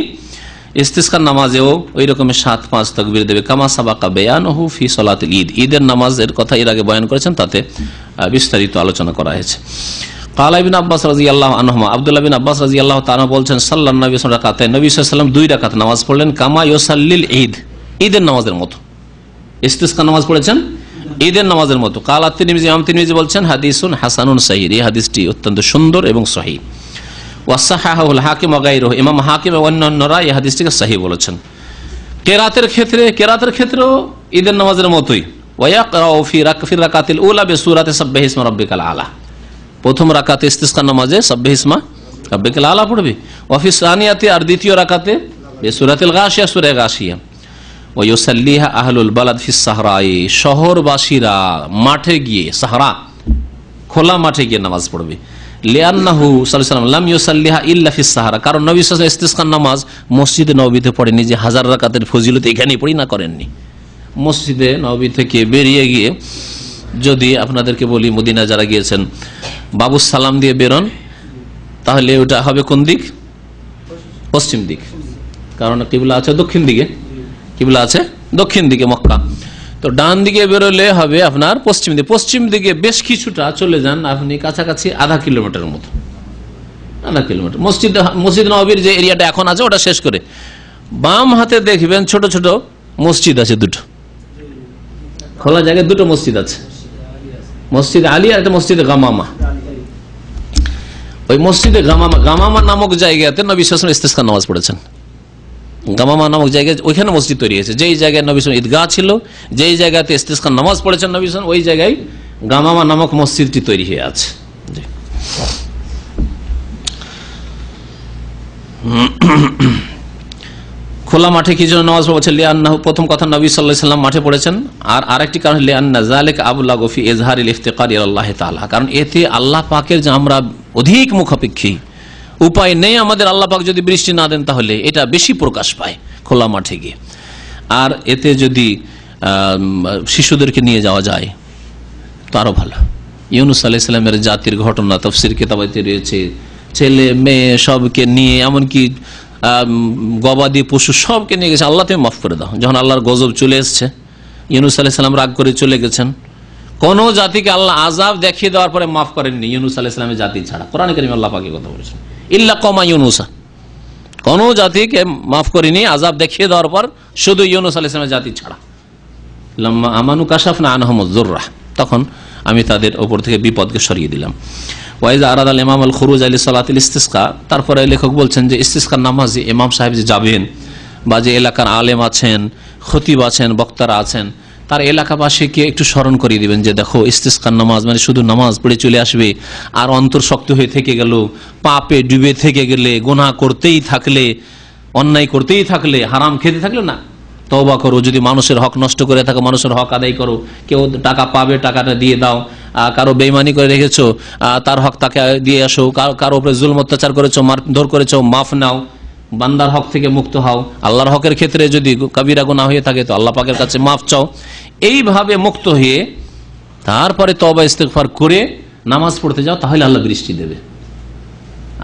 ইস্তিসকার নামাজেও ওই রকমের 7-5 তাকবীর দেবে। কামা সাবাকা বায়ানুহু ফি সালাতিল ঈদ, ঈদের নামাজের কথা এর আগে বয়ান করেছেন, তাতে বিস্তারিত আলোচনা করা হয়েছে। ক্বালা ইবনে আব্বাস রাদিয়াল্লাহু আনহুমা, আব্দুল্লাহ বিন আব্বাস রাদিয়াল্লাহু তাআলা বলছেন, সাল্লাল্লাহু আলাইহি ওয়াসাল্লাম রাকাতাইন, নবী সাল্লাল্লাহু আলাইহি ওয়াসাল্লাম 2 রাকাত নামাজ পড়লেন, কামা ইউসাল্লিল ঈদ, ঈদের নামাজের মতো। ইস্তিসকার নামাজ পড়েছেন ঈদের নামাজের মতো। ক্বালা তিরমিজি, ইমাম তিরমিজি বলছেন হাদিসুন হাসানুন সহিহ, এই হাদিসটি অত্যন্ত সুন্দর এবং সহিহ। ওয়াসাহাহুল হাকিম ওয়া গায়রুহু, ইমাম হাকিম এবং অন্যান্যরা এই হাদিসটিকে সহিহ বলেছেন। কেরাতের ক্ষেত্রেও ঈদের নামাজের মতোই। ওয়ায়াকরাউ ফি রাকাতিল উলা বিসূরাতি সাব্বিহ ইসমা রাব্বিকাল আলা, প্রথম রাকাতে ইস্তিসকার নামাজে সাব্বিহ ইসমা রাব্বিকাল আলা পড়বে, ওয়াফি সানিয়াতে আর দ্বিতীয় রাকাতে সূরাতুল গাশিয়া সূরা গাশিয়া, ওয়া ইউসাল্লিহা আহলুল বালাদ ফিস সাহরাই, শহরবাসীরা মাঠে গিয়ে, সাহরা খোলা মাঠে গিয়ে নামাজ পড়বে। লিআন্নাহু সাল্লাল্লাহু আলাইহি ওয়াসাল্লাম লাম ইউসাল্লিহা ইল্লা ফিস সাহরা, কারণ নবী সাল্লাল্লাহু আলাইহি ওয়াসাল্লাম ইস্তিসকার নামাজ মসজিদে নববীতে পড়েনি যে 1000 রাকাতের ফজিলত এখানেই পড়ি, না করেননি। মসজিদে নববী থেকে বেরিয়ে গিয়ে, যদি আপনাদেরকে বলি মদিনা যারা গিয়েছেন বাবুস সালাম দিয়ে বেরোন, তাহলে ওটা হবে কোন দিক? পশ্চিম দিক, কারণ কিবলা আছে দক্ষিণ দিকে, কিবলা আছে দক্ষিণ দিকে মক্কা। তো ডান দিকে বেরোলে হবে আপনার পশ্চিম দিকে। পশ্চিম দিকে বেশ কিছুটা চলে যান আপনি, কাছাকাছি আধা কিলোমিটারের মতো, আধা কিলোমিটার। মসজিদ নববীর যে এরিয়াটা এখন আছে ওটা শেষ করে বাম হাতে দেখবেন ছোট ছোট মসজিদ আছে দুটো, খোলা জায়গায় দুটো মসজিদ আছে, মসজিদ আলী আর একটা মসজিদে গামামা। ওই মসজিদে গামামা নামক জায়গাতে নবী সাল্লাল্লাহু আলাইহি ওয়াসাল্লাম ইস্তিসকার নামাজ পড়েছেন। গামামা নামক জায়গায় ওইখানে মসজিদ তৈরি হয়েছে, যেই জায়গায় নবী সাল্লাল্লাহু আলাইহি ওয়াসাল্লাম ঈদগাহ ছিল, যেই জায়গাতে ইস্তিসকার নামাজ পড়েছেন নবী সাল্লাল্লাহু আলাইহি ওয়াসাল্লাম, ওই জায়গায় গামামা নামক মসজিদটি তৈরি হয়ে আছে। খোলা মাঠে কি জন্য নামাজ পড়েছেন? লিআন্নাহু, প্রথম কথা নবী সাল্লাল্লাহু আলাইহি ওয়াসাল্লাম মাঠে পড়েছেন, আর আরেকটি কারণ লিআন্না যালিকা আবলাগু ফি ইজহারিল ইফতিকার ইলা আল্লাহ তাআলা, কারণ এতে আল্লাহ পাকের যে আমরা অধিক মুখাপেক্ষী, উপায় নেই আমাদের, আল্লাহ পাক যদি বৃষ্টি না দেন তাহলে এটা বেশি প্রকাশ পায় খোলা মাঠে গিয়ে। আর এতে যদি শিশুদেরকে নিয়ে যাওয়া যায় তো আরো ভালো। ইউনূস আলাইহিস সালামের জাতির ঘটনা তাফসীর কিতাবাতে রয়েছে, ছেলে মেয়ে সবকে নিয়ে, এমনকি গবাদি পশু সবকে নিয়ে গেছে, আল্লাহ তুমি মাফ করে দাও। যখন আল্লাহর গজব চলে এসছে, ইউনূস আলাইহিস সালাম রাগ করে চলে গেছেন, কোন জাতিকে আল্লাহ আযাব দেখিয়ে দেওয়ার পরে মাফ করেননি ইউনূস আলাইহিস সালামের জাতি ছাড়া। কোরআনে কারীমে আল্লাহ পাক এই কথা বলেছেন, ইল্লা কওমা ইউনূসা, কোন জাতিকে মাফ করেনি আযাব দেখিয়ে দেওয়ার পর, শুধু ইউনূস আলাইহিস সালামের জাতি ছাড়া। লাম্মা আমানু কাশাফনা আনহুমুজ যুররা, তখন আমি তাদের উপর থেকে বিপদকে সরিয়ে দিলাম। ওয়াইজা আরাদ আল ইমাম আল খুরুজ আলি সালাতিল ইস্তিসকা, তারপরে লেখক বলছেন যে ইস্তিসকার নামাজে ইমাম সাহেব যে যাবেন, বা যে এলাকার আলেম আছেন, খতিব আছেন, বক্তারা আছেন, তার এলাকাবাসীকে একটু স্মরণ করিয়ে দিবেন যে দেখো ইস্তিসকার নামাজ মানে শুধু নামাজ পড়ে চলে আসবে আর অন্তর শক্ত হয়ে থেকে গেল, পাপে ডুবে থেকে গেলে, গুনাহ করতেই থাকলে, অন্যায় করতেই থাকলে, হারাম খেতে থাকলে না, তওবা করো। যদি মানুষের হক নষ্ট করে থাকো, মানুষের হক আদায় করো। কেউ টাকা পাবে, টাকাটা দিয়ে দাও। কারো বেঈমানি করে রেখেছো, তার হক তাকে দিয়ে আসো। কারো উপরে জুলম অত্যাচার করেছো, মারধর করেছো, মাফ নাও, বান্দার হক থেকে মুক্ত হও। আল্লাহর হকের ক্ষেত্রে যদি কবিরা গুনাহ হয়ে থাকে তো আল্লাহ পাকের কাছে মাফ চাও। এইভাবে মুক্ত হয়ে তারপরে তওবা ইস্তিগফার করে নামাজ পড়তে যাও, তাহলে আল্লাহ বৃষ্টি দেবে।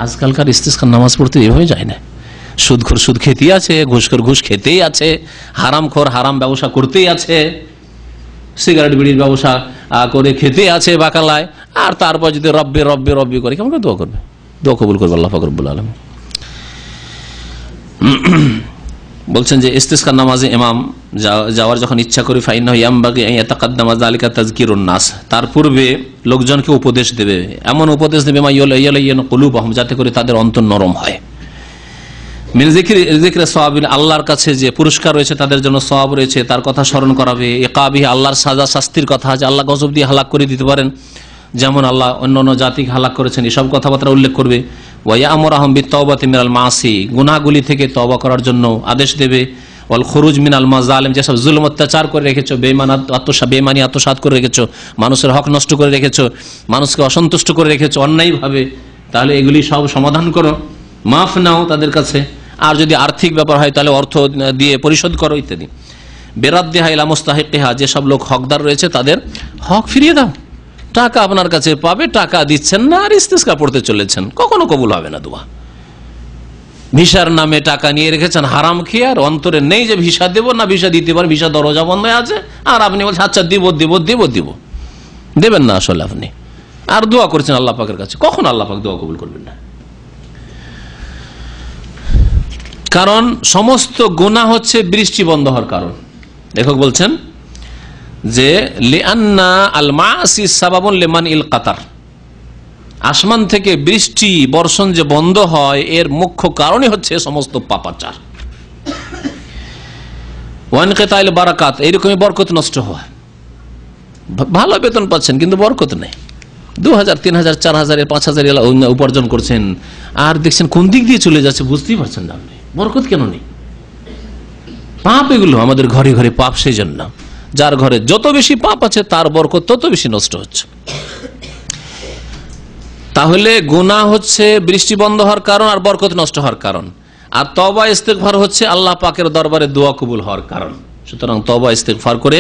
আজকালকার ইস্তিসকার নামাজ পড়তে এভাবে যায় না। সুদখোর সুদ খেতেই আছে, ঘুষখোর ঘুষ খেতেই আছে, হারামখোর হারাম ব্যবসা করতেই আছে, সিগারেট বিড়ির ব্যবসা করে খেতে আছে বাকালায়, আর তারপর যদি রব্বে রব্বে রব্বে করে কেমন করে দোয়া করবে? দোয়া কবুল করবে আল্লাহ পাক রব্বুল আলামিন। বলছেন যে ইস্তিসকার নামাজে ইমাম যাওয়ার যখন ইচ্ছা করি ফাইন্নাহু ইয়ামবাগি আন ইয়াতাকাদ্দামা যালিকা তাযকিরুন নাস, তার পূর্বে লোকজনকে উপদেশ দেবে, এমন উপদেশ দেবে মা ইয়ালাইয়ানু কুলুবহুম, যাতে করে তাদের অন্তর নরম হয়। মিন যিকরি সওয়াবিল, আল্লাহর কাছে যে পুরস্কার রয়েছে, তাদের জন্য সওয়াব রয়েছে, তার কথা স্মরণ করাবে। ইকাবিহি, আল্লাহর সাজা শাস্তির কথা, যে আল্লাহ গজব দিয়ে হালাক করে দিতে পারেন, যেমন আল্লাহ অন্যান্য জাতিকে হালাক করেছেন, এসব কথাবার্তা উল্লেখ করবে। ওয়া ইয়ামুরুহুম বিত-তাওবাতি মিনাল মাসি, গুনাহগুলি থেকে তওবা করার জন্য আদেশ দেবে। ওয়াল খুরুজ মিনাল মাযালিম, যেসব জুলম অত্যাচার করে রেখেছো, বেঈমানি আত্মসাৎ করে রেখেছো, মানুষের হক নষ্ট করে রেখেছো, মানুষকে অসন্তুষ্ট করে রেখেছো অন্যায়ভাবে, তাহলে এগুলি সব সমাধান করো, মাফ নাও তাদের কাছে। আর যদি আর্থিক ব্যাপার হয় তাহলে অর্থ দিয়ে পরিশোধ করো ইত্যাদি। বেরাদ্দিহা ইলা মুস্তাহিকিহা, যেসব লোক হকদার রয়েছে তাদের হক ফিরিয়ে দাও। টাকা আপনার কাছে পাবে, টাকা দিচ্ছেন না, আর ইস্তিসকা পড়তে চলেছেন, কখনো কবুল হবে না দোয়া। ভিসার নামে টাকা নিয়ে রেখেছেন হারাম খেয়ে, আর অন্তরে নেই যে ভিসা দেবো না, ভিসা দিতে পারেন, ভিসা দরজা বন্ধ আছে, আর আপনি বলছেন আচ্ছা দিব দিব দিব দিব, দেবেন না আসলে আপনি, আর দোয়া করছেন আল্লাহ পাকের কাছে, কখন আল্লাহ পাক দোয়া কবুল করবেন না। কারণ সমস্ত গুনাহ হচ্ছে বৃষ্টি বন্ধ হওয়ার কারণ। লেখক বলছেন যে লিআন্না আল মাসি সাবাবুন লিমানিল কাতার, আসমান থেকে বৃষ্টি বর্ষণ যে বন্ধ হয় এর মুখ্য কারণই হচ্ছে সমস্ত পাপাচার। ওয়ানকিতাইল বারাকাত, এইরকমই বরকত নষ্ট হয়। ভালো বেতন পাচ্ছেন কিন্তু বরকত নেই, 2000, 3000, 4000, 5000 উপার্জন করছেন, আর দেখছেন কোন দিক দিয়ে চলে যাচ্ছে বুঝতেই পারছেন না আপনি। বরকত কেন নেই? পাপ, এগুলো আমাদের ঘরে ঘরে পাপ। সেই জন্য যার ঘরে যত বেশি পাপ আছে তার বরকত তত বেশি নষ্ট হচ্ছে। তাহলে গুনাহ হচ্ছে বৃষ্টি বন্ধ হওয়ার কারণ আর বরকত নষ্ট হওয়ার কারণ, আর তওবা ইস্তেগফার হচ্ছে আল্লাহ পাকের দরবারে দোয়া কবুল হওয়ার কারণ। সুতরাং তওবা ইস্তেগফার করে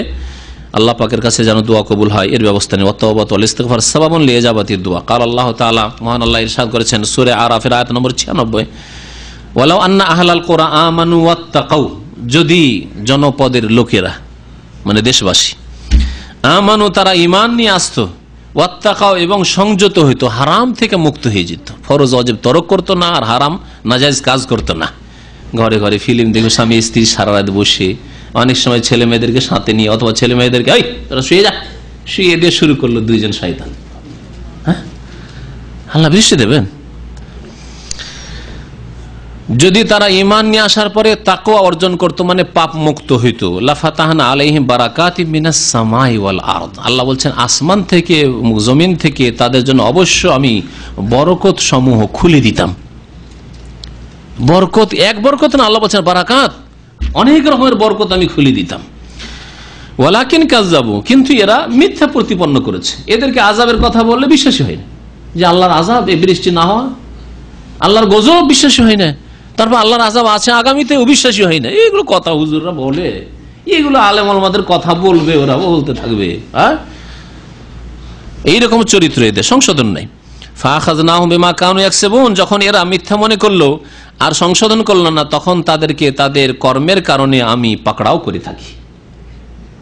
আল্লাহ পাকের কাছে যেন দোয়া কবুল হয় এর ব্যবস্থা নেই। ওয়াত ওয়াল ইস্তিগফার সাবাবুন লিইজাবাতিদ দুআ। কাল আল্লাহ তাআলা, মহান আল্লাহ ইরশাদ করেছেন সূরা আরাফের আয়াত নম্বর 96, ওয়ালাউ আন্না আহলাল কুরআ আমানু ওয়াত্তাকাউ, যদি জনপদের লোকেরা মানে দেশবাসী, আমানু তারা ঈমান নিয়ে আসতো, ওয়াত্তাকাউ এবং সংযত হইতো, হারাম থেকে মুক্ত হয়ে যেত, ফরজ ওয়াজিব তরক করতো না, আর হারাম নাজায়েজ কাজ করতো না। ঘরে ঘরে ফিল্ম দেখে স্বামী স্ত্রী সারা রাত বসে, অনেক সময় ছেলে মেয়েদেরকে সাথে নিয়ে অথবা ছেলে মেয়েদেরকে এই তোরা শুয়ে যা, শুয়ে দিয়ে শুরু করলো দুইজন শয়তান। হ্যাঁ, আল্লাহ বৃষ্টি দেবেন? যদি তারা ঈমান নিয়ে আসার পরে তাকওয়া অর্জন করত, মানে পাপ মুক্ত হইতো, লাফাতাহনা আলাইহিম বারাকাতিম মিনাস সামাই ওয়াল আরদ, আল্লাহ বলছেন আসমান থেকে জমিন থেকে তাদের জন্য অবশ্য আমি বরকত সমূহ খুলে দিতাম। বরকত, এক বরকত না, আল্লাহ বলছেন বারাকাত, অনেক রকমের বরকত আমি খুলে দিতাম। ওয়ালাকিন কাযযাবু, কিন্তু এরা মিথ্যা প্রতিপন্ন করেছে। এদেরকে আযাবের কথা বললে বিশ্বাসী হয় না, যে আল্লাহর আযাব, এই বৃষ্টি না হওয়া, আল্লাহর গজব বিশ্বাসী হয় না, তারপর আল্লাহর আযাব আছে আগামীতে অবিশ্বাসী হয় না। এইগুলো কথা হুজুররা বলে, এইগুলো আলেম ওলামাদের কথা বলবে, ওরা বলতে থাকবে। হ্যাঁ, এইরকম চরিত্র এদের, সংশোধন নাই। ফাআখাযনাহুম বিমা কানু ইয়াকসিবুন, যখন এরা মিথ্যা মনে করলো আর সংশোধন করল না, তখন তাদেরকে তাদের কর্মের কারণে আমি পাকড়াও করে থাকি।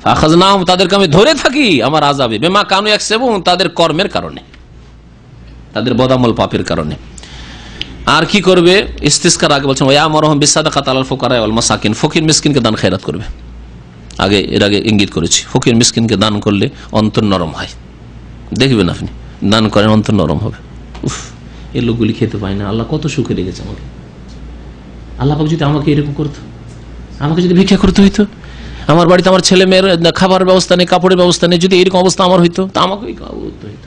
ফাআখাযনাহুম, তাদেরকে আমি ধরে থাকি আমার আযাবে, বিমা কানু ইয়াকসিবুন, তাদের কর্মের কারণে, তাদের বদামল পাপের কারণে। আর কি করবে? ইস্তিসকার আগে বলছেন ওয়া'মুরুহুম বিসসাদাকাতি আলাল ফুকারা ওয়াল মাসাকিন, ফকির মিসকিনকে দান খেরাত করবে। এর আগে ইঙ্গিত করেছি, ফকির মিসকিনকে দান করলে অন্তর নরম হয়। দেখবেন আপনি দান করেন, অন্তর নরম হবে। উফ, এই লোকগুলি খেতে পায় না, আল্লাহ কত সুখে রেখেছে আমাকে। আল্লাহ পাক যদি আমাকে এরকম করতো, আমাকে যদি ভিক্ষা করতে হইতো, আমার বাড়িতে আমার ছেলে মেয়ের খাবার ব্যবস্থা নেই, কাপড়ের ব্যবস্থা নেই, যদি এরকম অবস্থা আমার হইতো তা আমাকেই করতে হইতো।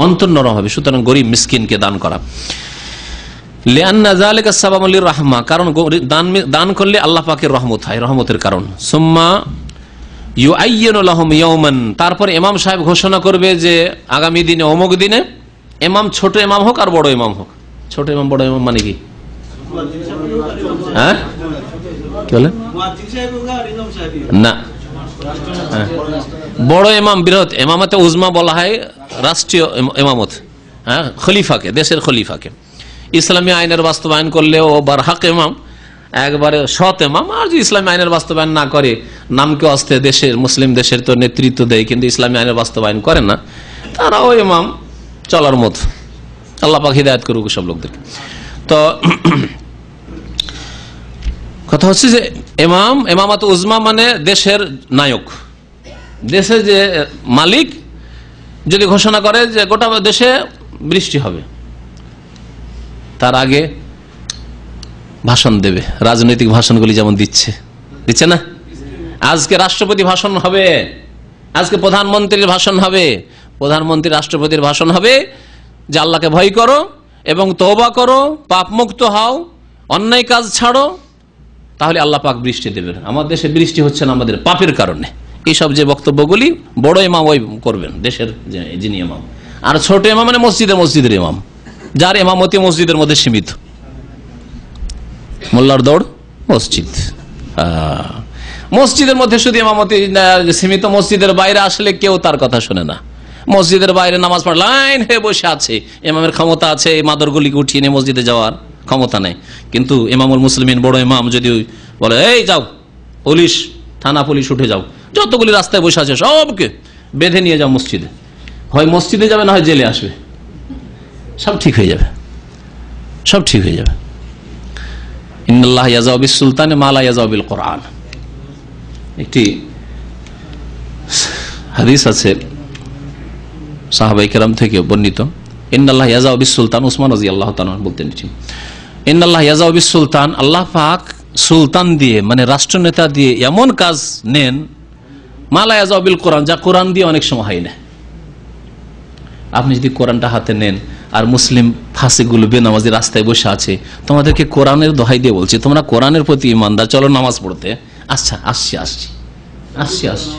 অন্তর নরম হবে। সুতরাং গরিব মিসকিনকে দান করা, লিআন্না যালিকা সাবাবুল লিররাহমা, কারণ দান করলে আল্লাহ পাকের রহমত হয়, রহমতের কারণ। সুম্মা ইউআইয়িনু লাহুম ইয়াওমান, তারপর ইমাম সাহেব ঘোষণা করবে যে আগামী দিনে অমুক দিনে, ইমাম ছোট ইমাম হোক আর বড় ইমাম হোক। ছোট ইমাম বড় ইমাম মানে কি? হ্যাঁ, কি বলে না, বড় ইমাম, বৃহৎ ইমামতে উজমা বলা হয় রাষ্ট্রীয় ইমামত, হ্যাঁ, খলিফাকে, দেশের খলিফাকে। ইসলামী আইনের বাস্তবায়ন করলে ও বারহাক ইমাম, একবারে সৎ ইমাম। আর যদি ইসলামী আইনের বাস্তবায়ন না করে, নামকে অস্তে দেশের মুসলিম দেশের তো নেতৃত্ব দেয়, কিন্তু ইসলামী আইনের বাস্তবায়ন করে না, তারাও ইমাম চলার মত। আল্লাহ পাক হিদায়াত করুক সব লোকদেরকে। তো কথা হচ্ছে যে ইমামাত উজমা মানে দেশের নায়ক, দেশের যে মালিক যদি ঘোষণা করে যে গোটা দেশে বৃষ্টি হবে, তার আগে ভাষণ দেবে। রাজনৈতিক ভাষণগুলি যেমন দিচ্ছে না, আজকে রাষ্ট্রপতি ভাষণ হবে, আজকে প্রধানমন্ত্রীর ভাষণ হবে, প্রধানমন্ত্রী রাষ্ট্রপতির ভাষণ হবে যে আল্লাহকে ভয় করো এবং তওবা করো, পাপ মুক্ত হও, অন্যায় কাজ ছাড়ো, তাহলে আল্লাহ পাক বৃষ্টি দেবেন। আমাদের দেশে বৃষ্টি হচ্ছে না আমাদের পাপের কারণে। এইসব যে বক্তব্যগুলি বড় ইমাম ওই করবেন, দেশের যিনি ইমাম। আর ছোট ইমাম মানে মসজিদের ইমাম, যার ইমামতি মসজিদের মধ্যে সীমিত। মোল্লার দৌড় মসজিদ, মসজিদের মধ্যে শুধু ইমামতি সীমিত, মসজিদের বাইরে আসলে কেউ তার কথা শোনে না। মসজিদের বাইরে নামাজ পড়া লাইন হয়ে বসে আছে, ইমামের ক্ষমতা আছে এই মাদরগুলিকে উঠিয়ে নিয়ে মসজিদে যাওয়ার ক্ষমতা নেই। কিন্তু ইমামুল মুসলিমিন, বড় ইমাম যদি বলে এই যাও পুলিশ, থানা পুলিশ উঠে যাও, যতগুলি রাস্তায় বসে আছে সবকে বেঁধে নিয়ে যাও মসজিদে, হয় মসজিদে যাবে না হয় জেলে আসবে, সব ঠিক হয়ে যাবে, সব ঠিক হয়ে যাবে। ইন্নাল্লাহ ইয়াজাউ বিস সুলতানি মা লা ইয়াজাউ বিল কোরআন। একটি হাদিস আছে সাহাবায়ে কেরাম থেকে বর্ণিত, ইন্নাল্লাহ ইয়াজাউ বিস সুলতান, উসমান রাদিয়াল্লাহু তাআলা বলতেন, ইন্নাল্লাহ ইয়াজাউ বিস সুলতান, আল্লাহ পাক সুলতান দিয়ে মানে রাষ্ট্রনেতা দিয়ে এমন কাজ নেন, মা লা ইয়াজাউ বিল কোরআন, যা কোরআন দিয়ে অনেক সময় হয় না। আপনি যদি কোরআনটা হাতে নেন আর মুসলিম ফাসিকগুলো বেনামাজি রাস্তায় বসে আছে, তোমাদেরকে কোরআনের দোহাই দিয়ে বলছি, তোমরা কোরআনের প্রতি ইমানদার, চলো নামাজ পড়তে। আচ্ছা আসছি আসছি আসছি আসছি,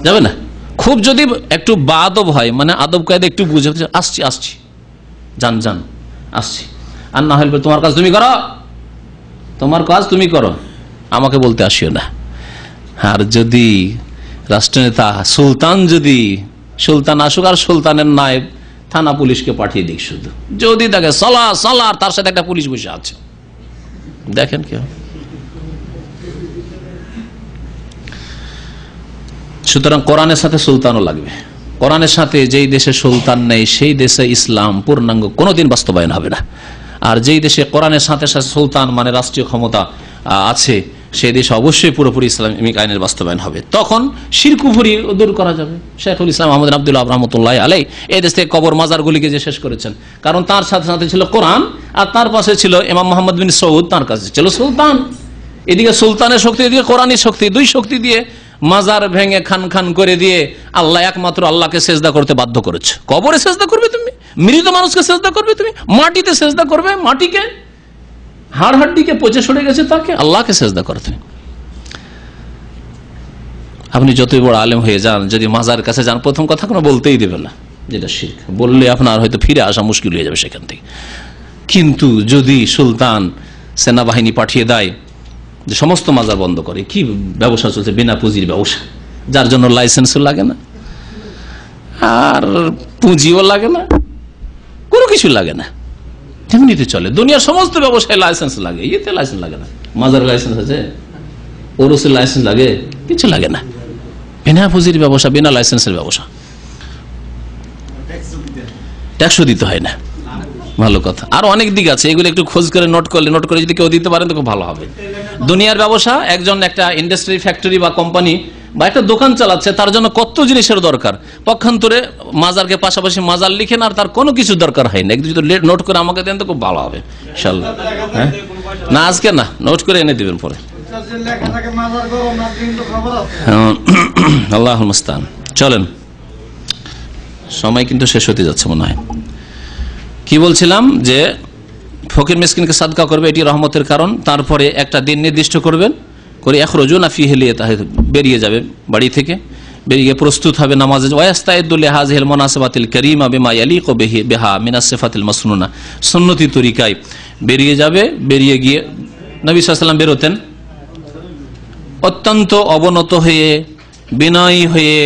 যাবে না? খুব যদি একটু বাদব হয়, মানে আদব কায়দা একটু বুঝে, আসছি আসছি, যান যান আসছি। আর না হলে তোমার কাজ তুমি করো, তোমার কাজ তুমি করো, আমাকে বলতে আসিও না। আর যদি রাষ্ট্রনেতা সুলতান, যদি সুলতান আসুক আর সুলতানের নায়েব থানা পুলিশকে পাঠিয়ে দিক, শুধু যদি দেখে সালা সালা আর তার সাথে একটা পুলিশ বসে আছে, দেখেন কি। সুতরাং কোরআনের সাথে সুলতানও লাগবে। কোরআনের সাথে যেই দেশে সুলতান নেই সেই দেশে ইসলাম পূর্ণাঙ্গ কোনোদিন বাস্তবায়ন হবে না। আর যেই দেশে কোরআনের সাথে সাথে সুলতান মানে রাষ্ট্রীয় ক্ষমতা আছে, সেই দেশে অবশ্যই পুরোপুরি ইসলামিক আইনের বাস্তবায়ন হবে। তখন শিরকুফরি দূর করা যাবে। শেখুল ইসলাম আহমদ আব্দুল্লাহ রহমতুল্লাহ আলাই এই দেশ থেকে কবর মাজারগুলিকে যে শেষ করেছেন, কারণ তার সাথে সাথে ছিল কোরআন আর তার পাশে ছিল ইমাম মোহাম্মদ বিন সৌদ, তার কাছে ছিল সুলতান। এদিকে সুলতানের শক্তি, এদিকে কোরআনের শক্তি, দুই শক্তি দিয়ে মাজার ভেঙে খান খান করে দিয়ে আল্লাহ একমাত্র আল্লাহকে সেজদা করতে বাধ্য করেছে। কবরে সেজদা করবে তুমি, মৃত মানুষকে সেজদা করবে তুমি, মাটিতে সেজদা করবে, মাটিকে, হাড় হাড্ডিকে পচে সরে গেছে তাকে, আল্লাহকে সেজদা করতে। আপনি যতই বড় আলেম হয়ে যান, যদি মাজার কাছে যান, প্রথম কথা কোনো বলতেই দেবে না, যেটা শিরক। বললে আপনার হয়তো ফিরে আসা মুশকিল হয়ে যাবে সেখান থেকে। কিন্তু যদি সুলতান সেনাবাহিনী পাঠিয়ে দেয় যে সমস্ত মাজার বন্ধ করে, কি ব্যবসা চলছে, বিনা পুঁজির ব্যবসা, যার জন্য লাইসেন্সও লাগে না আর পুঁজিও লাগে না, কোনো কিছু লাগে না, এমনিতে চলে। দুনিয়ার সমস্ত ব্যবসায় লাইসেন্স লাগে, ইয়েতে লাইসেন্স লাগে না। মাজার লাইসেন্স আছে, ওরসের লাইসেন্স লাগে, কিছু লাগে না। বিনা পুঁজির ব্যবসা, বিনা লাইসেন্সের ব্যবসা, ট্যাক্সও দিতে হয় না। ভালো কথা। আর অনেক দিক আছে, এগুলো একটু খোঁজ করে নোট করে যদি কেউ দিতে পারেন তো খুব ভালো হবে। দুনিয়ার ব্যবসা, একজন একটা ইন্ডাস্ট্রি, ফ্যাক্টরি বা কোম্পানি বা একটা দোকান চালাচ্ছে, তার জন্য কত জিনিসের দরকার। পক্ষান্তরে মাজারকে পাশাপাশি মাজার লিখেন আর তার কোনো কিছু দরকার হয় না। একটু যদি নোট করে আমাকে দেন তো খুব ভালো হবে ইনশাআল্লাহ। হ্যাঁ, না আজকে না, নোট করে এনে দিবেন পরে। আল্লাহুল মুস্তাআন। চলেন, সময় কিন্তু শেষ হতে যাচ্ছে মনে হয়। কি বলছিলাম যে ফকির মিসকিনকে সাদকা করবে, এটি রহমতের কারণ। তারপরে একটা দিন নির্দিষ্ট করবেন, করে ইয়াখরুজুনা ফীহি লিয়াতাহিদ, বেরিয়ে যাবে বাড়ি থেকে, বেরিয়ে প্রস্তুত হবে নামাজে। ওয়াস্তাইদু লিহাযিহিল মুনাসাবাতিল কারীমা বিমা ইয়ালিকু বিহা মিনাস সিফাতিল মাসনুনা, সুন্নতি তরিকায় বেরিয়ে যাবে। বেরিয়ে গিয়ে নবী সাল্লাল্লাহু আলাইহি ওয়াসাল্লাম বেরোতেন অত্যন্ত অবনত হয়ে, বিনয়ী হয়ে,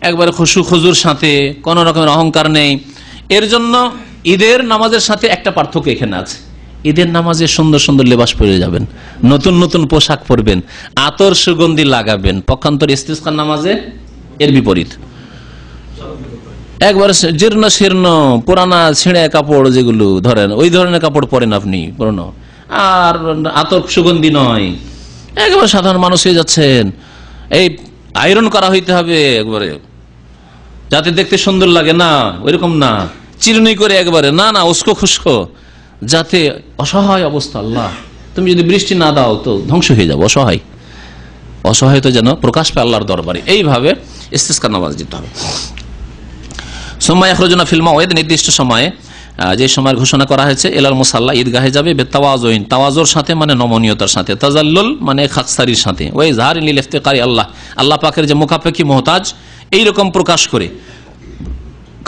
একবারে খুশু খুজুর সাথে, কোনো রকমের অহংকার নেই। এর জন্য ঈদের নামাজের সাথে একটা পার্থক্য এখানে আছে। ঈদের নামাজে সুন্দর সুন্দর লেবাস পরে যাবেন, নতুন নতুন পোশাক পরবেন, আতর সুগন্ধি লাগাবেন। পক্ষান্তর ইস্তিসকার নামাজে এর বিপরীত, একবার জীর্ণ শীর্ণ পুরানা ছিঁড়ে কাপড় যেগুলো ধরেন, ওই ধরনের কাপড় পরেন আপনি পুরনো, আর আতর সুগন্ধি নয়, একবার সাধারণ মানুষ হয়ে যাচ্ছেন। এই আয়রন করা হইতে হবে একবারে, যাতে দেখতে সুন্দর লাগে, না ওইরকম না চিরুনি করে একবারে, না না উস্কো খুস্কো, যাতে অসহায় অবস্থা। আল্লাহ, তুমি যদি বৃষ্টি না দাও তো ধ্বংস হয়ে যাবে। অসহায়, অসহায় তো যেন প্রকাশ পায় আল্লাহর দরবারে। এইভাবে ইস্তিসকার নামাজ দিতে হবে। সুম্মা ইয়াখরুজুনা ফিল মাওয়াইদ, নির্দিষ্ট সময়ে, যে সময়ের ঘোষণা করা হয়েছে, এলাল মুসাল্লা, ঈদগাহে যাবে। বেতাওয়াজুইন, তাওয়াজুর সাথে মানে নমনীয়তার সাথে, তাজাল্লুল মানে খাকসারির সাথে, ওই ইজহার লিল ইফতিকারি আল্লাহ, আল্লাহ পাকের যে মুখাপেক্ষী মুহতাজ, এইরকম প্রকাশ করে।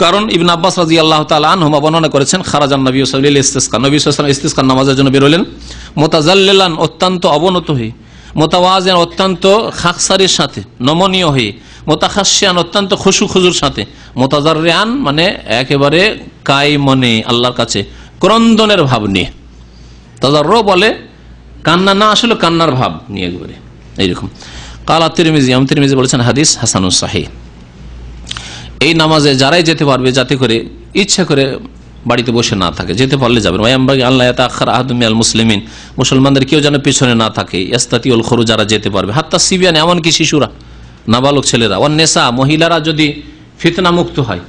কারণ ইবনে আব্বাস রাদিয়াল্লাহু তাআলা আনহুমা বর্ণনা করেছেন, খারাজান নবী সাল্লাল্লাহু আলাইহি ওয়াসাল্লাম, নবী সাল্লাল্লাহু আলাইহি ওয়াসাল্লাম ইস্তিসকার নামাজের জন্য বেরোলেন। মুতাজাল্লিলান, অত্যন্ত অবনত হয়ে, মুতাওয়াজিন, অত্যন্ত খাকসারির সাথে, নমনীয় হয়ে, মুতাখাশশিয়ান, অত্যন্ত খুশু খুজুর সাথে, মুতাজাররিয়ান মানে একেবারে কাই মনে আল্লাহর কাছে ক্রন্দনের ভাব নিয়ে। তাজাররু বলে কান্না না, আসলে কান্নার ভাব নিয়ে একবারে এইরকম। কালা তিরমিজি, তিরমিজি বলেছেন হাদিস হাসানুস সাহিহ। এই নামাজে যারাই যেতে পারবে, যাতে করে ইচ্ছা করে বাড়িতে বসে না থাকে, যেতে পারলে যাবেন। ওয়ায়ামবাগি আল্লাহ ইয়াতাআখার আহাদুম মিনাল মুসলিমিন, মুসলমানদের কেউ যেন পিছনে না থাকে। ইয়াস্তাতিউল খুরুজ, যারা যেতে পারবে। হাত্তা সিবিয়ান, এমনকি শিশুরা, নাবালক ছেলেরা। ওয়ান নেসা, মহিলারা যদি ফিতনা মুক্ত হয়।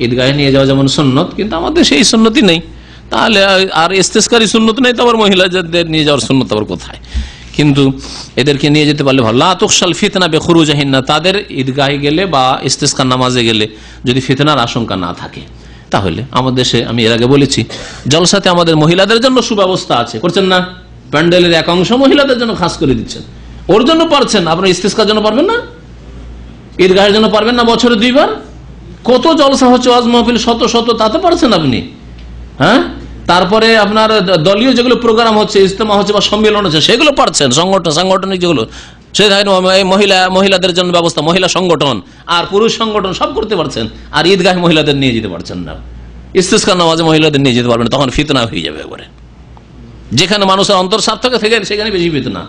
ঈদগাহে নিয়ে যাওয়া যেমন সুন্নত, কিন্তু আমাদের সেই সুন্নতি নেই, তাহলে আর ইস্তিসকারী সুন্নত নেই, তো আবার মহিলাদের নিয়ে যাওয়ার সুন্নত আবার কোথায়? কিন্তু এদেরকে নিয়ে যেতে পারলে ভালো। লা তুখশাল ফিতনা বিখুরুজিহিন্না, তাদের ঈদগাহে গেলে বা ইস্তিসকার নামাজে গেলে যদি ফিতনার আশঙ্কা না থাকে, তাহলে আমাদের দেশে আমি এর আগে বলেছি জলসাতে আমাদের মহিলাদের জন্য সুব্যবস্থা আছে, করছেন না? প্যান্ডেলের এক অংশ মহিলাদের জন্য খাস করে দিচ্ছেন, ওর জন্য পারছেন, আপনার ইস্তিসকার জন্য পারবেন না? ঈদগাহের জন্য পারবেন না? বছরে 2 বার কত জলসা হচ্ছে, ওয়াজ মাহফিল শত শত, তাতে পারছেন আপনি? হ্যাঁ, তারপরে আপনার দলীয় যেগুলো প্রোগ্রাম হচ্ছে, ইজতেমা হচ্ছে বা সম্মেলন হচ্ছে, সেগুলো পারছেন। সাংগঠনিক যেগুলো, সে মহিলাদের জন্য ব্যবস্থা, মহিলা সংগঠন আর পুরুষ সংগঠন সব করতে পারছেন, আর ঈদগাহে মহিলাদের নিয়ে যেতে পারছেন না। ইস্তিসকার নামাজে মহিলাদের নিয়ে যেতে পারবেন, তখন ফিতনা হয়ে যাবে একবারে। যেখানে মানুষের অন্তর সাপ থাকে সেখানে বেশি ফিতনা,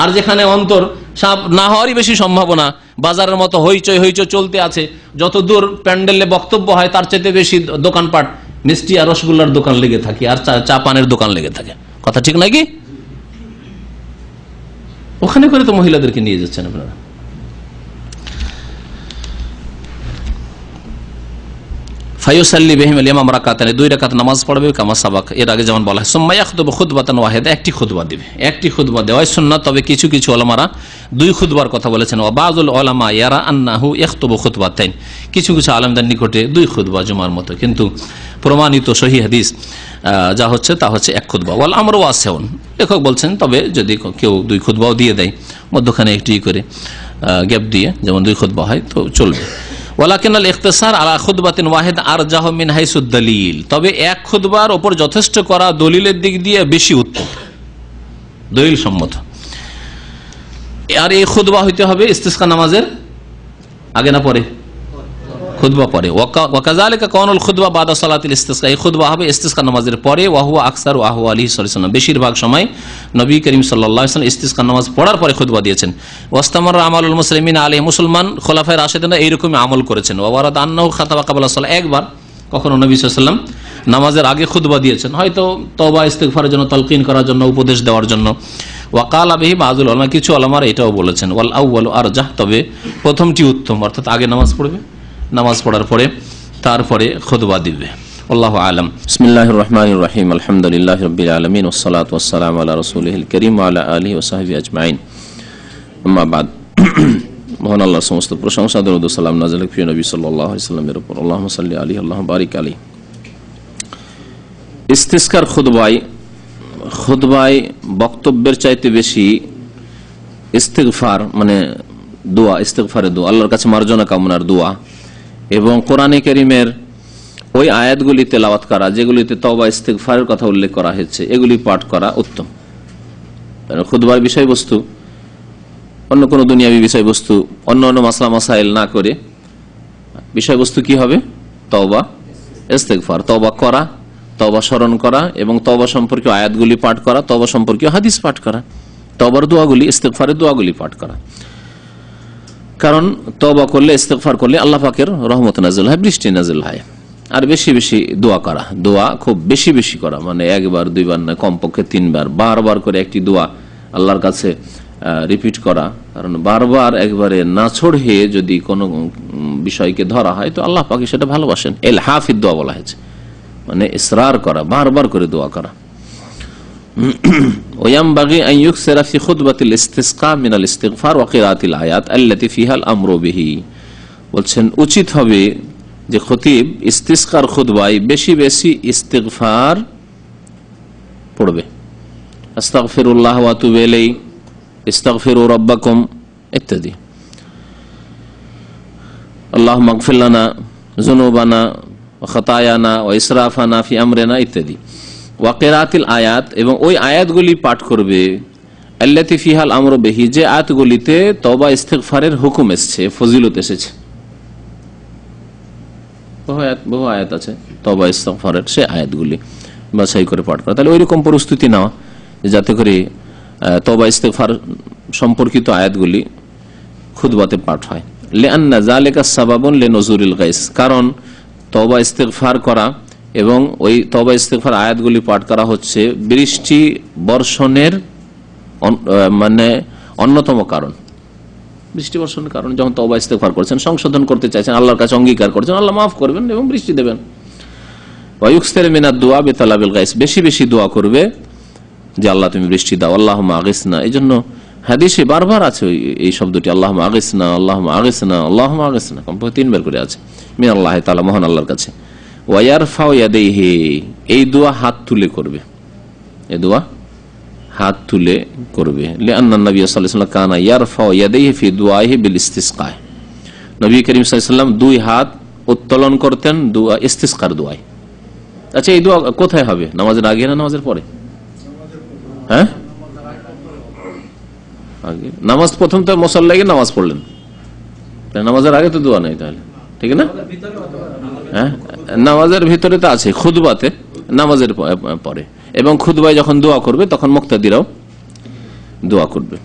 আর যেখানে অন্তর সাপ না হওয়ারই বেশি সম্ভাবনা, বাজারের মতো হইচই চলতে আছে, যত দূর প্যান্ডেলে বক্তব্য হয় তার চাইতে বেশি দোকানপাট, মিষ্টি আর রসগোল্লার দোকান লেগে থাকে, আর চা পানের দোকান লেগে থাকে। কথা ঠিক নাকি? ওখানে করে তো মহিলাদেরকে নিয়ে যাচ্ছেন আপনারা। ফায়ুসাল্লি বিহিম ইমাম রাকাতান, 2 রাকাত নামাজ পড়বে, কামা সাবাক, এর আগে যেমন বলা হয়। সুম্মা ইয়াখতুবু খুতবাতান ওয়াহিদা, একটি খুতবা দিবে, একটি খুতবা দেওয়াই সুন্নাত। তবে কিছু কিছু উলামারা 2 খুতবার কথা বলেছেন। ওয়া বাযুল উলামা ইয়ারা আন্নাহু ইয়াখতুবু খুতবাতাইন, কিছু কিছু আলেমদের নিকটে 2 খুতবা জুমার মতো, কিন্তু প্রমাণিত সহিহ হাদিস যা হচ্ছে তা হচ্ছে 1 খুতবা। ওয়াল আমরু ওয়াসিউন, লেখক বলছেন তবে যদি কেউ 2 খুতবাও দিয়ে দেয়, মধ্যখানে একটি করে গ্যাপ দিয়ে যেমন 2 খুতবা হয় তো চলবে। ওয়ালাকিনাল ইখতিসার আলা খুতবাতিন ওয়াহিদ আরজাহু মিন হাইসুদ দলিল, তবে 1 খুতবার উপর যথেষ্ট করা দলিলের দিক দিয়ে বেশি উত্তম, দলিল সম্মত। আর এই খুতবা হইতে হবে ইস্তিসকা নামাজের আগে না পরে? খুতবা পরে। ওয়াকাযালিকা কাউনুল খুতবা বাদা সালাতিল ইস্তিসকা, এই খুতবা হবে ইস্তিসকা নামাজের পরে। ওয়া হুয়া আকসারু আহওয়ালিহি সাল্লাল্লাহু আলাইহি ওয়াসাল্লাম, বেশিরভাগ সময় নবী করিম সাল্লাল্লাহু আলাইহি ওয়াসাল্লাম ইস্তিসকা নামাজ পড়ার পরে খুতবা দিয়েছেন। ওয়াস্তামার আমালুল মুসলিমিন আলাইহি, মুসলমান খোলাফায়ে রাশিদিনরা এইরকমই আমল করেছেন। ওয়া ওয়ারাদ আন্নাহু খাতাবা ক্বাবলা সালাহ, একবার কখনো নবী সাল্লাল্লাহু আলাইহি ওয়াসাল্লাম নামাজের আগে খুতবা দিয়েছেন, হয়তো তওবা ইস্তিগফারের জন্য, তালকিন করার জন্য, উপদেশ দেওয়ার জন্য। ওয়াকাল বিহি বাযুল উলামা, কিছু উলামারা এটাও বলেছেন। ওয়াল আউয়ালু আরজাহ, তবে প্রথমটি উত্তম, অর্থাৎ আগে নামাজ পড়বে, নামাজ পড়ার পরে তারপরে খুতবা দিবে। আল্লাহু আলাম। বিসমিল্লাহির রহমানির রহিম, আলহামদুলিল্লাহি রাব্বিল আলামিন, ওয়াসসালাতু ওয়াসসালামু আলা রাসূলিহিল কারীম ওয়া আলা আলিহি ওয়া সাহবিহি আজমাইন, আম্মা বাদ। মহান আল্লাহর সমস্ত প্রশংসা, দরুদ ও সালাম নাযিল হোক প্রিয় নবী সাল্লাল্লাহু আলাইহি ওয়াসাল্লামের উপর। আল্লাহুম্মা সাল্লি আলাইহি, আল্লাহুম্মা বারিক আলাইহি। ইস্তিসকার খুতবায় বক্তব্যের চাইতে বেশি ইস্তিগফার, মানে দোয়া, ইস্তিগফারের দোয়া, আল্লাহর কাছে মার্জনা কামনার দোয়া, এবং কোরআনে কারীমের ওই আয়াতগুলি তেলাওয়াত করা যেগুলিতে তওবা ইস্তিগফারের কথা উল্লেখ করা হয়েছে, এগুলি পাঠ করা উত্তম। খুতবার বিষয়বস্তু অন্য কোনো দুনিয়াবী বিষয়বস্তু, অন্য মাসলা মাসাইল না করে বিষয়বস্তু কি হবে? তওবা ইস্তিগফার, তওবা করা, তওবা স্মরণ করা, এবং তওবা সম্পর্কীয় আয়াতগুলি পাঠ করা, তওবা সম্পর্কীয় হাদিস পাঠ করা, তওবার দোয়াগুলি, ইস্তিগফারের দোয়াগুলি পাঠ করা। কারণ তওবা করলে, ইস্তিগফার করলে আল্লাহ পাকের রহমত নাজিল হয়, বৃষ্টি নাজিল হয়। আর বেশি বেশি দোয়া করা, দোয়া খুব বেশি বেশি করা, মানে 1 বার 2 বার নয়, কমপক্ষে 3 বার, বারবার করে একটি দোয়া আল্লাহর কাছে রিপিট করা। কারণ বারবার একবারে নাছড় হয়ে যদি কোনো বিষয়কে ধরা হয় তো আল্লাহ পাক সেটা ভালোবাসেন। এল হাফিদ দোয়া বলা হয়েছে, মানে ইসরার করা, বারবার করে দোয়া করা। ওয়ায়ামবাগি আন ইউকসিরা ফি খুতবাতিল ইস্তিসকা মিনাল ইস্তিগফার ওয়া কিরাআতিল আয়াত আল্লাতী ফিহাল আমরু বিহি, বলছেন উচিত হবে যে খতিব ইস্তিসকার খুতবায় বেশি বেশি ইস্তিগফার পড়বে। আস্তাগফিরুল্লাহ ওয়া আতুবু ইলাইহি, ইস্তাগফিরু রাব্বাকুম ইত্যাদি। আল্লাহুম্মা ইগফির লানা যুনুবানা ওয়া খাতায়ানা ওয়া ইসরাফানা ফি আমরিনা ইত্যাদি। ওয়া কিরাআতিল আয়াত, এবং ওই আয়াতগুলি পাঠ করবে আল্লাতী ফিহাল আমরু বিহি, যে আয়াতগুলিতে তওবা ইস্তিগফারের হুকুম এসেছে, ফজিলত এসেছে। বহু আয়াত আছে তওবা ইস্তিগফারের, সে আয়াতগুলি বাছাই করে পাঠ করা। তাহলে ওইরকম প্রস্তুতি নেওয়া যাতে করে তওবা ইস্তিগফার সম্পর্কিত আয়াতগুলি খুতবাতে পাঠ হয়। লিআন্না যালিকা সাবাবুন লিনুজুরিল গায়স, কারণ তওবা ইস্তিগফার করা এবং ওই তওবা ইস্তিগফার আয়াতগুলি পাঠ করা হচ্ছে বৃষ্টি বর্ষণের মানে অন্যতম কারণ। বৃষ্টি বর্ষণের কারণ, যখন তওবা ইস্তিগফার করছেন, সংশোধন করতে চাইছেন, আল্লাহর কাছে অঙ্গীকার করছেন, আল্লাহ মাফ করবেন এবং বৃষ্টি দেবেন। ওয়া ইউকসিরু মিনাদ দুআ বিতালাবিল গায়স, বেশি বেশি দোয়া করবে যে আল্লাহ তুমি বৃষ্টি দাও, আল্লাহুম্মা আগিসনা। এই জন্য হাদিসে বারবার আছে এই শব্দটি, আল্লাহুম্মা আগিসনা, আল্লাহুম্মা আগিসনা, আল্লাহুম্মা আগিসনা, কমপক্ষে 3 বার করে আছে, মিন আল্লাহ তাআলা, মহান আল্লাহর কাছে। ওয়া ইয়ারফাউ ইয়াদাইহি, এই দোয়া হাত তুলে করবে, এই দোয়া হাত তুলে করবে। লিআন্না নবী সাল্লাল্লাহু আলাইহি ওয়াসাল্লাম কানা ইয়ারফাউ ইয়াদাইহি ফি দুআইহি বিল ইসতিসকা, নবী করিম সাল্লাল্লাহু আলাইহি ওয়াসাল্লাম 2 হাত উত্তোলন করতেন দোয়া, ইস্তিসকার দোয়ায়। আচ্ছা, এই দোয়া কোথায় হবে? নামাজের আগে না নামাজের পরে? হ্যাঁ, আগে। নামাজ প্রথম তো মুসাল্লায় গিয়ে নামাজ পড়লেন, নামাজের আগে তো দোয়া নেই তাহলে, ঠিক না? হ্যাঁ, নামাজের ভিতরে তো আছে, খুতবাতে, নামাজের পরে, এবং খুতবায় যখন দোয়া করবে তখন মুক্তাদিরাও দোয়া করবে।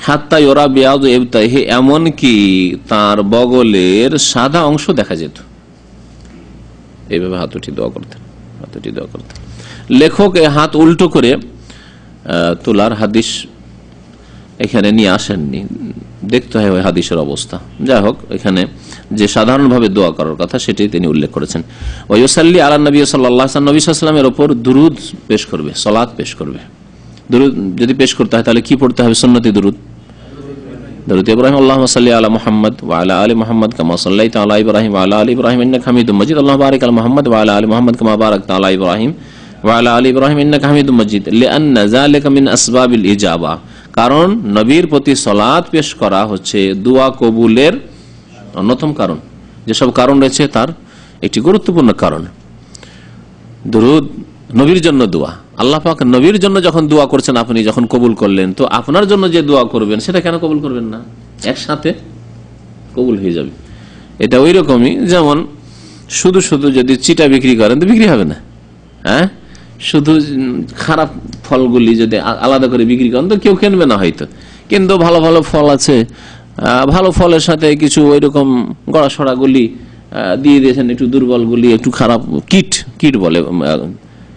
হাত্তা ইউরা বিয়াদু ইবতাহি, এমন কি তার বগলের সাদা অংশ দেখা যেত। এইভাবে হাতটি দোয়া করতেন, হাতটি দোয়া করতেন। লেখক হাত উল্টো করে তোলার হাদিস এখানে নিয়ে আসেননি, দেখতে হয় ওই হাদিসের অবস্থা। যাই হোক, এখানে যে সাধারণভাবে দোয়া করার কথা সেটি তিনি উল্লেখ করেছেন। ওয়ায়ুসাল্লি আলা নবী সাল্লাল্লাহু আলাইহি ওয়াসাল্লাম, নবী সাল্লাল্লাহু আলাইহি ওয়াসাল্লামের উপর দুরুদ পেশ করবে, সালাত পেশ করবে। দুরুদ যদি পেশ করতে হয় তাহলে কি পড়তে হবে? সুন্নতি দুরুদ, দরুদ ইব্রাহিম, আল্লাহুম্মা সাল্লি আলা মুহাম্মদ ওয়া আলা আলি মুহাম্মদ কামা সাল্লাইতা আলা ইব্রাহিম ওয়া আলা আলি ইব্রাহিম ইন্নাকা হামিদুম মাজিদ, আল্লাহুম্মা বারিক আলা মুহাম্মদ ওয়া আলা আলি মুহাম্মদ কামা বারাকতা আলা ইব্রাহিম ওয়া আলা আলি ইব্রাহিম ইন্নাকা হামিদুম মাজিদ। লিআন্না যালিকা মিন আসবাবিল ইজাবা, কারণ নবীর প্রতি সালাত পেশ করা হচ্ছে দোয়া কবুলের অন্যতম কারণ। যেসব কারণ রয়েছে তার একটি গুরুত্বপূর্ণ কারণ দরুদ, নবীর জন্য দোয়া। আল্লাহ পাক নবীর জন্য যখন দোয়া করছেন, আপনি যখন কবুল করলেন, তো আপনার জন্য যে দোয়া করবেন সেটা কেন কবুল করবেন না? একসাথে কবুল হয়ে যাবে। এটা ওই রকমই যেমন শুধু শুধু যদি চিটা বিক্রি করেন তো বিক্রি হবে না। হ্যাঁ, শুধু খারাপ ফলগুলি যদি আলাদা করে বিক্রি করেন তো কেউ কিনবে না হয়তো, কিন্তু ভালো ভালো ফল আছে, ভালো ফলের সাথে কিছু ওই রকম গড়াসড়া গুলি দিয়ে দিয়েছেন, একটু দুর্বল গুলি, একটু খারাপ কিট বলে,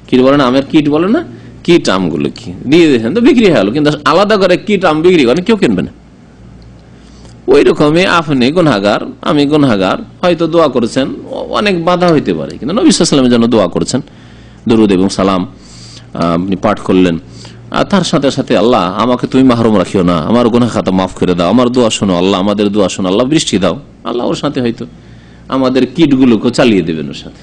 কিট বলে না, আমের কিট বলে না, কিট আমগুলো কি দিয়ে দিয়েছেন তো বিক্রি হয়ে গেল, কিন্তু আলাদা করে কিট আম বিক্রি করেন কেউ কিনবে না। ওই রকমই আপনি গুনাহগার, আমি গুনাহগার, হয়তো দোয়া করেছেন, অনেক বাধা হইতে পারে, কিন্তু নবী সাল্লাল্লাহু আলাইহি ওয়াসাল্লামের জন্য দোয়া করেছেন, দরুদ এবং সালাম আপনি পাঠ করলেন, আর তার সাথে সাথে আল্লাহ আমাকে তুমি মাহরুম রাখিও না, আমার গুনাহ খাতা মাফ করে দাও, আমার দোয়া শোনো আল্লাহ, আমাদের দোয়া শোনো আল্লাহ, বৃষ্টি দাও আল্লাহ, ওর সাথে হয়তো আমাদের কিটগুলোকে চালিয়ে দেবেন ওর সাথে।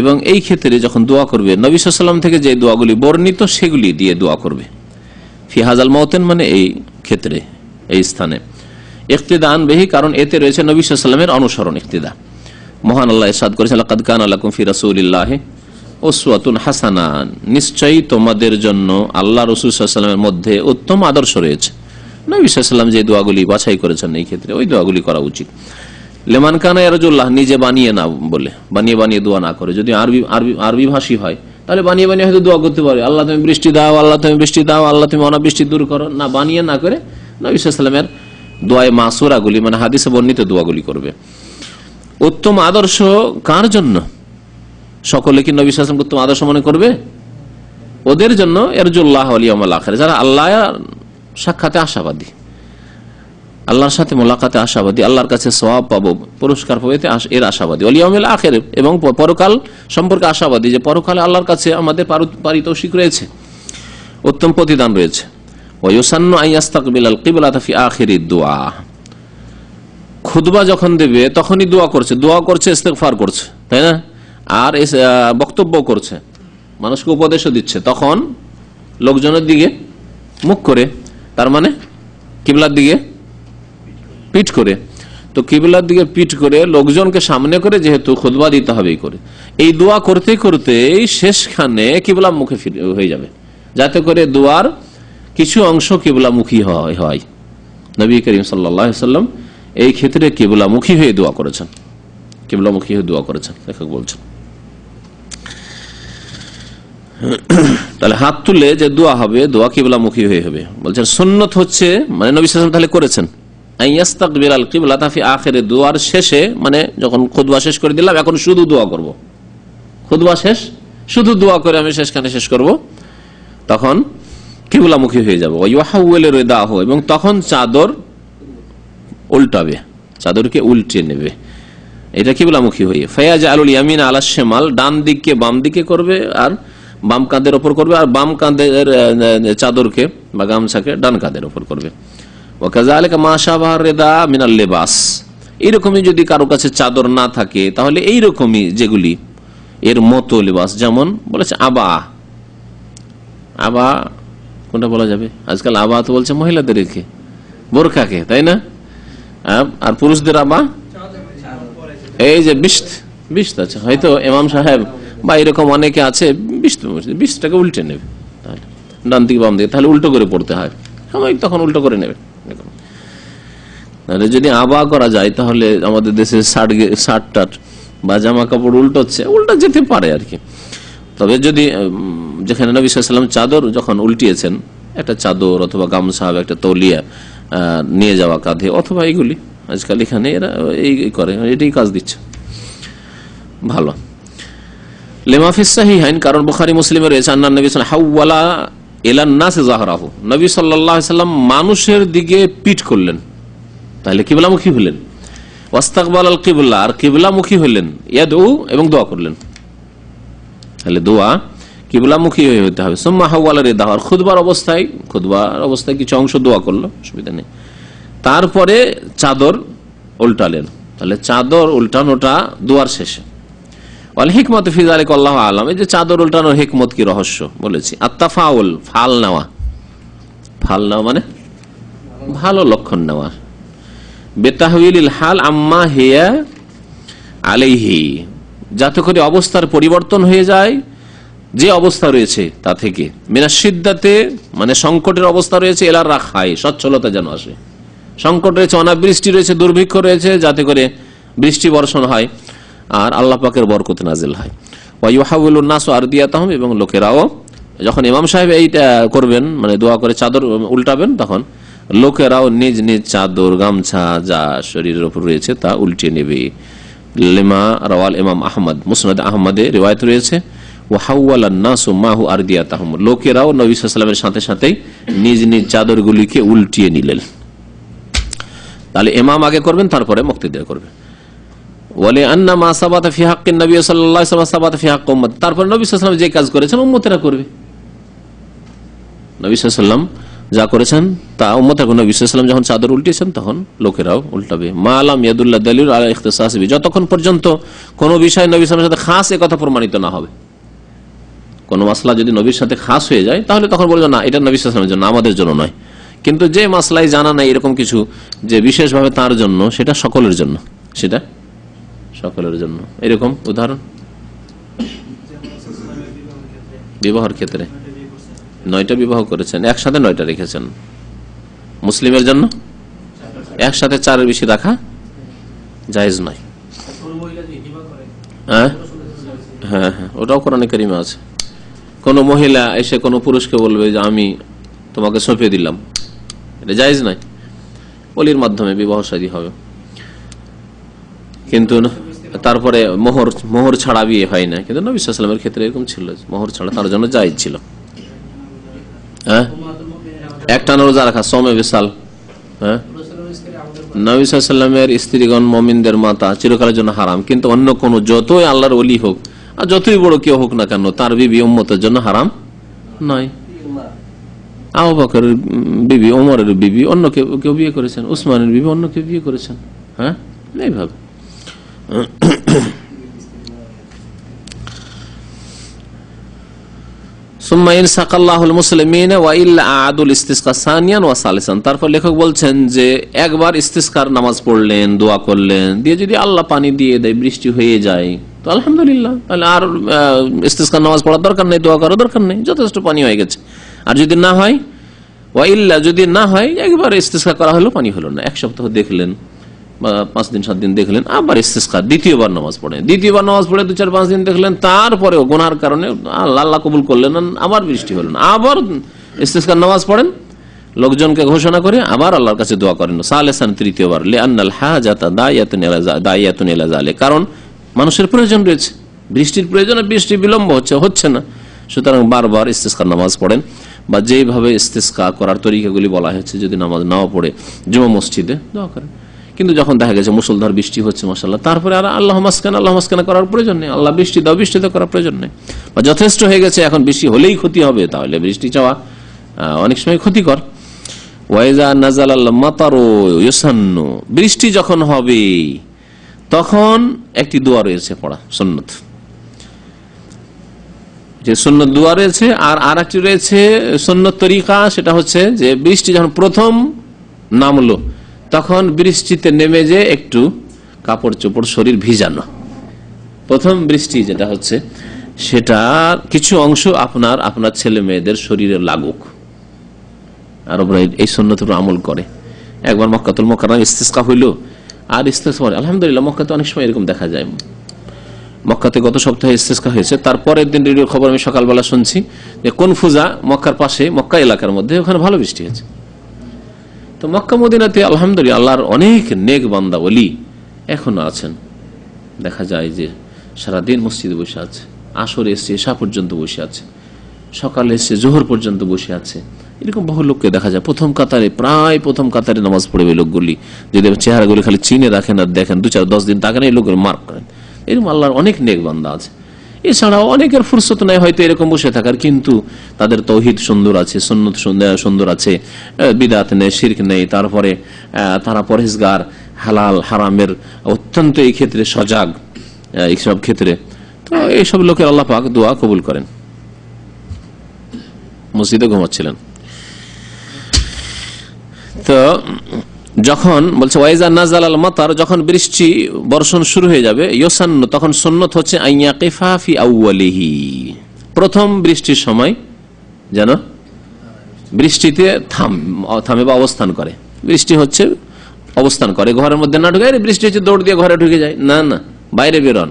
এবং এই ক্ষেত্রে যখন দোয়া করবে, নবী সাল্লাল্লাহু আলাইহি ওয়াসাল্লাম থেকে যে দোয়াগুলি বর্ণিত সেগুলি দিয়ে দোয়া করবে। ফি হাযাল মাওতিন মানে এই ক্ষেত্রে, এই স্থানে। ইক্তিদান বিহি, কারণ এতে রয়েছে নবী সাল্লাল্লাহু আলাইহি ওয়াসাল্লামের অনুসরণ, ইক্তিদা। মহান আল্লাহ ইরশাদ করেছেন, লাকাদ কানা লাকুম ফি রাসূলিল্লাহি উসওয়াতুন হাসানা, নিশ্চয়ই তোমাদের জন্য আল্লাহ রাসূল সাল্লাল্লাহু আলাইহি ওয়াসাল্লামের মধ্যে উত্তম আদর্শ রয়েছে। নবী সাল্লাল্লাহু আলাইহি ওয়াসাল্লাম যে দোয়াগুলি বাছাই করেছেন এই ক্ষেত্রে ওই দোয়াগুলি করা উচিত। লেমান কানা ইয়ারজুল্লাহ, নিজে বানিয়ে না বলে, বানিয়ে বানিয়ে দোয়া না করে, যদি আরবি ভাষী হয় তাহলে বানিয়ে বানিয়ে হয়তো দোয়া করতে পারে, আল্লাহ তুমি বৃষ্টি দাও, আল্লাহ তুমি বৃষ্টি দাও, আল্লাহ তুমি অনাবৃষ্টি দূর করো, না বানিয়ে না করে নবী সাল্লাল্লাহু আলাইহি ওয়াসাল্লামের দোয়ায়ে মাসুরাগুলি মানে হাদিসে বর্ণিত দোয়াগুলি করবে। উত্তম আদর্শ কার জন্য? সকলে কি নবী সাল্লাল্লাহু আলাইহি ওয়াসাল্লামকে উত্তম আদর্শ মনে করবে? ওদের জন্য ইয়ারজুল্লাহ ওয়াল ইয়াউমাল আখির, যারা আল্লাহ সাক্ষাতে আশাবাদী, আল্লাহর সাথে মোলাকাতে আশাবাদী, আল্লাহর কাছে সওয়াব পাবো, পুরস্কার পাবো, এর আশাবাদী। ওয়াল ইয়াউমিল আখির, এবং পরকাল সম্পর্কে আশাবাদী, যে পরকালে আল্লাহর কাছে আমাদের পারিতোষিক রয়েছে, উত্তম প্রতিদান রয়েছে। ওয়ায়ুসান্নু আন ইস্তাকবিলাল কিবলাতা ফি আখিরিদ দুআ, খুতবা যখন দেবে তখনই দোয়া করছে, ইস্তেগফার করছে, তাই না? আর বক্তব্য করছে, মানুষকে উপদেশও দিচ্ছে, তখন লোকজনের দিকে মুখ করে, তার মানে কিবলার দিকে পিঠ করে। তো কিবলার দিকে পিঠ করে লোকজনকে সামনে করে যেহেতু খুতবা দিতে হবে করে, এই দোয়া করতে করতে শেষখানে কিবলা মুখে হয়ে যাবে, যাতে করে দোয়ার কিছু অংশ কিবলামুখী হয়। নবী করিম সাল্লাল্লাহু আলাইহি ওয়াসাল্লাম এই ক্ষেত্রে কিবলামুখী হয়ে দোয়া করেছেন, কিবলামুখী হয়ে দোয়া করেছেন, লেখক বলছেন। তাহলে হাত তুলে যে দোয়া হবে, দোয়া কিবলামুখী হয়ে হবে। বলছেন সুন্নত হচ্ছে, মানে নবী সাল্লাল্লাহু আলাইহি ওয়াসাল্লাম তাহলে করেছেন, আইয়াস্তাকবিলাল কিবলাতা ফি আখিরে, দোয়ার শেষে, মানে যখন খুতবা শেষ করে দিলাম এখন শুধু দোয়া করব, খুতবা শেষ শুধু দোয়া করে আমি শেষখানে শেষ করব, তখন কিবলামুখী হয়ে যাব। ওয়াহাউল রিদাহু, এবং তখন চাদর উল্টাবে, চাদরকে উল্টে নেবে, এটা কিবলামুখী হয়ে। ফায়াজ আলুল ইয়ামিন আলা শিমাল, ডান দিককে বাম দিকে করবে আর বাম কাঁধের ওপর করবে, আর বাম কাঁধের চাদরকে বা গামছাকে ডান কাঁধের ওপর করবে। ওয়াকাযালিকা মা শাবাহা রিদা মিনাল লিবাস, এইরকমই যদি কারো কাছে চাদর না থাকে তাহলে এইরকমই যেগুলি এর মতো লিবাস, যেমন বলেছে আবা, আবা কোনটা বলা যাবে আজকাল? আবা তো বলছে মহিলাদেরকে, বোরখাকে, তাই না? আর পুরুষদের আবা এই যে বিশত আছে, হয়তো ইমাম সাহেব বা এরকম অনেকে আছে বিশটাকে উল্টে নেবে, তাহলে ডান দিকে বাম দিকে, তাহলে উল্টো করে পড়তে হয়, সাময়িক তখন উল্টো করে নেবে। তাহলে যদি আবা করা যায় তাহলে আমাদের দেশে শার্ট টাট বা জামা কাপড় উল্টা যেতে পারে আর কি। তবে যদি যেখানে নবী সাল্লাল্লাহু আলাইহি ওয়াসাল্লাম চাদর যখন উল্টিয়েছেন, একটা চাদর অথবা গামছা, একটা তৌলিয়া নিয়ে যাওয়া কাঁধে, অথবা এইগুলি আজকাল এখানে এরা এই করে, এটাই কাজ দিচ্ছে, ভালো। লিমা ফিস সাহিহাইন, কারণ বুখারী মুসলিমে রয়েছে আন্না নবী সাল্লাল্লাহু আলাইহি ওয়াসাল্লাম হাওয়ালা ইলান নাস যাহরাহু, নবী সাল্লাল্লাহু আলাইহি ওয়াসাল্লাম মানুষের দিকে পিঠ করলেন, তাহলে কিবলামুখী হলেন। ওয়াস্তাকবাল আল কিবলা, আর কিবলামুখী হলেন। ইয়াদউ, এবং দোয়া করলেন, তাহলে দোয়া কিবলামুখী হতে হবে। সুম্মা হাওয়ালা রিদাহু, আর খুতবার অবস্থায় কিছু অংশ দোয়া করলো, অসুবিধা নেই। তারপরে চাদর উল্টালেন, তাহলে চাদর উল্টানোটা দোয়ার শেষে। ওয়াল হিকমাতু ফি যালিকা আল্লাহু আ'লাম, এই যে চাদর উল্টানোর হিকমত কি, রহস্য বলেছি। আত-তাফাউল, ফাল নেওয়া মানে ভালো লক্ষণ নেওয়া। বেতাহউইলিল হাল আম্মা হিয়া আলাইহি, যাতে করে অবস্থার পরিবর্তন হয়ে যায়, যে অবস্থা রয়েছে তা থেকে। মিনাশ শিদ্দাতে, মানে সংকটের অবস্থা রয়েছে, এলার রাখাই, সচ্ছলতা যেন আসে। সংকট রয়েছে, অনাবৃষ্টি রয়েছে, দুর্ভিক্ষ রয়েছে, যাতে করে বৃষ্টি বর্ষণ হয় আর আল্লাহ পাকের বরকত নাজিল হয়। ওয়া ইউহাউইলুন নাসু আরদিয়াতাহুম, এবং লোকেরাও যখন ইমাম সাহেব এইটা করবেন, মানে দোয়া করে চাদর উল্টাবেন, তখন লোকেরাও নিজ নিজ চাদর গামছা যা শরীরের উপর রয়েছে তা উল্টে নেবে। লিমা রাওয়াল ইমাম আহমদ, মুসনাদ আহমদে রিওয়ায়াত রয়েছে, ওয়া হাওয়ালান নাসু মাহু আরদিয়াতাহুম, লোকেরাও নবী সাল্লাল্লাহু আলাইহি ওয়াসাল্লামের সাথে সাথেই নিজ নিজ চাদরগুলিকে উল্টিয়ে নিলেন। তাহলে ইমাম আগে করবেন, তারপরে মুক্তাদিরা করবে। ওয়ালি আন্না মা সাবাতা ফি হাক্কিন নবী সাল্লাল্লাহু আলাইহি ওয়াসাল্লাম সাবাতা ফি হাক্কি উম্মত, তারপর নবী সাল্লাল্লাহু আলাইহি ওয়াসাল্লাম যে কাজ করেছেন উম্মতেরা করবে। নবী সাল্লাল্লাহু আলাইহি ওয়াসাল্লাম যা করেছেন তা উম্মতেরা করবে। নবী সাল্লাল্লাহু আলাইহি ওয়াসাল্লাম যখন চাদর উল্টিয়েছেন তখন লোকেরাও উল্টাবে। মা লাম ইয়াদুল্লাহ দালিল আলা ইখতিসাস বি, যতক্ষণ পর্যন্ত কোন বিষয় নবী সাল্লাল্লাহু আলাইহি ওয়াসাল্লামের সাথে খাস এ কথা প্রমাণিত না হবে। কোন মাসলা যদি নবীর সাথে খাস হয়ে যায় তাহলে তখন বলবে না, এটা নবী সাল্লাল্লাহু আলাইহি ওয়াসাল্লামের জন্য, আমাদের জন্য নয়। কিন্তু যে মাসলাই জানা নাই এরকম কিছু যে বিশেষভাবে তার জন্য, সেটা সকলের জন্য, সেটা সকলের জন্য। এরকম উদাহরণ বিবাহের ক্ষেত্রে 9টা বিবাহ করেছেন, একসাথে 9টা রেখেছেন। মুসলিমের জন্য একসাথে 4-এর বেশি রাখা জায়েজ নয়। হ্যাঁ হ্যাঁ হ্যাঁ, ওটাও কোরআনে কারিমে আছে। কোন মহিলা এসে কোন পুরুষকে বলবে যে আমি তোমাকে সঁপে দিলাম, এটা জায়েজ নয়। ওলির মাধ্যমে বিবাহ শাদী হবে, কিন্তু তারপরে মোহর ছাড়া বিয়ে হয় না। কিন্তু নবী সাল্লাল্লাহু আলাইহি ওয়াসাল্লামের ক্ষেত্রে এরকম ছিল, মোহর ছাড়া তার জন্য জায়েজ ছিল। হ্যাঁ, একটানা রোজা রাখা, সওমে বিসাল। হ্যাঁ, নবী সাল্লাল্লাহু আলাইহি ওয়াসাল্লামের স্ত্রীগণ মুমিনদের মাতা, চিরকালের জন্য হারাম। কিন্তু অন্য কোন যতই আল্লাহর ওলি হোক আর যতই বড় কেউ হোক না কেন, তার বিবি উম্মতের জন্য হারাম নয়। আবু বকরের বিবি, ওমরের বিবি অন্য কেউ বিয়ে করেছেন, উসমানের বিবি অন্য কেউ বিয়ে করেছেন। হ্যাঁ, এইভাবে। তারপর লেখক বলছেন যে একবার ইস্তিসকার নামাজ পড়লেন, দোয়া করলেন, দিয়ে যদি আল্লাহ পানি দিয়ে দেয়, বৃষ্টি হয়ে যায়, তো আলহামদুলিল্লাহ, তাহলে আর ইস্তিসকার নামাজ পড়ার দরকার নেই, দোয়া করার দরকার নেই, যথেষ্ট পানি হয়ে গেছে। আর যদি না হয়, ওয়াইল্লা যদি না হয়, একবার ইস্তিসকা করা হলো, পানি হলো না, 1 সপ্তাহ দেখলেন বা 5 দিন 7 দিন দেখলেন, আবার ইস্তিসকা দ্বিতীয়বার নামাজ পড়ে, 2-4-5 দিন দেখলেন, তারপরেও গুনার কারণে আল্লাহ কবুল করলেন, আবার বৃষ্টি হলো না, আবার ইস্তিসকার নামাজ পড়েন, লোকজনকে ঘোষণা করে আবার আল্লাহর কাছে দোয়া করেন সালেসান, তৃতীয়বার। লিআন্নাল হাজাতা দাইয়াতুন ইলা যালিক, কারণ মানুষের প্রয়োজন রয়েছে, বৃষ্টির প্রয়োজন, বৃষ্টি বিলম্ব হচ্ছে না, সুতরাং বারবার ইস্তিসকার নামাজ পড়েন। বা যেভাবে ইস্তিসকা করার তরিকাগুলি বলা হয়েছে, যদি নামাজ নাও পড়ে জুমা মসজিদে দোয়া করেন। কিন্তু যখন দেখা গেছে মুষলধার বৃষ্টি হচ্ছে মাশাআল্লাহ, তারপরে আর আল্লাহ মাসকানা করার প্রয়োজন নেই, আল্লাহ বৃষ্টি দাও বৃষ্টি দাও করার প্রয়োজন নেই, বা যথেষ্ট হয়ে গেছে এখন বৃষ্টি হলেই ক্ষতি হবে, তাহলে বৃষ্টি চাওয়া অনেক সময় ক্ষতিকর। ওয়াইজা নাজালাল মাতারু ইউসান্নু, বৃষ্টি যখন হবে তখন একটি দোয়া রয়েছে পড়া সুন্নত, যে সুন্নত দোয়া রয়েছে। আর একটি রয়েছে সুন্নত তরিকা, সেটা হচ্ছে যে বৃষ্টি যখন প্রথম নামলো তখন বৃষ্টিতে নেমে যে একটু কাপড় চোপড় শরীর ভিজানো, প্রথম বৃষ্টি যেটা হচ্ছে সেটার কিছু অংশ আপনার ছেলে মেয়েদের শরীরে লাগুক, আরবরা এই সুন্নতের উপর আমল করে। একবার মক্কাতুল মুকাররমা ইস্তিসকা হইল, আর ইস্তিসকা আলহামদুলিল্লাহ মক্কাতে অনেক সময় এরকম দেখা যায়। মক্কাতে গত সপ্তাহে ইস্তিসকা হয়েছে, তারপরের দিন রেডিওর খবর আমি সকালবেলা শুনছি যে কনফুজা, মক্কার পাশে, মক্কা এলাকার মধ্যে, ওখানে ভালো বৃষ্টি হয়েছে। তো মক্কা মদিনাতে আলহামদুলিল্লাহ আল্লাহর অনেক নেক বান্দা ওলি এখনো আছেন, দেখা যায় যে সারাদিন মসজিদে বসে আছে, আসরে এসছে এশা পর্যন্ত বসে আছে, সকালে এসছে জোহর পর্যন্ত বসে আছে, এরকম বহু লোককে দেখা যায় প্রথম কাতারে, প্রায় প্রথম কাতারে নামাজ পড়বে লোকগুলি। যদি চেহারাগুলি খালি চিনে রাখেন আর দেখেন, 2-4-10 দিন তাকে এই লোকের মার্ক করেন, এরকম আল্লাহর অনেক নেক বান্দা আছে। এছাড়াও অনেকের ফুরসত নাই হয়তো এরকম বসে থাকার, কিন্তু তাদের তৌহিদ সুন্দর আছে, সুন্নত সুন্দর আছে, বিদাত নেই, শিরক নেই, তারপরে তারা পরহেজগার, হালাল হারামের অত্যন্ত এই ক্ষেত্রে সজাগ, এইসব ক্ষেত্রে। তো এইসব লোকের আল্লাহ পাক দোয়া কবুল করেন। মসজিদে ঘুমাচ্ছিলেন তো যখন বলছে ওয়াইজা নাজালাল মাতার, যখন বৃষ্টি বর্ষণ শুরু হয়ে যাবে, ইউসান্নু, তখন সুন্নত হচ্ছে আইয়াকিফা ফি আউয়ালিহি, প্রথম বৃষ্টির সময় যেন বৃষ্টিতে থামে বা অবস্থান করে। বৃষ্টি হচ্ছে অবস্থান করে, ঘরের মধ্যে না ঢুকে বৃষ্টি হচ্ছে দৌড় দিয়ে ঘরে ঢুকে যায়, না না, বাইরে বেরোন,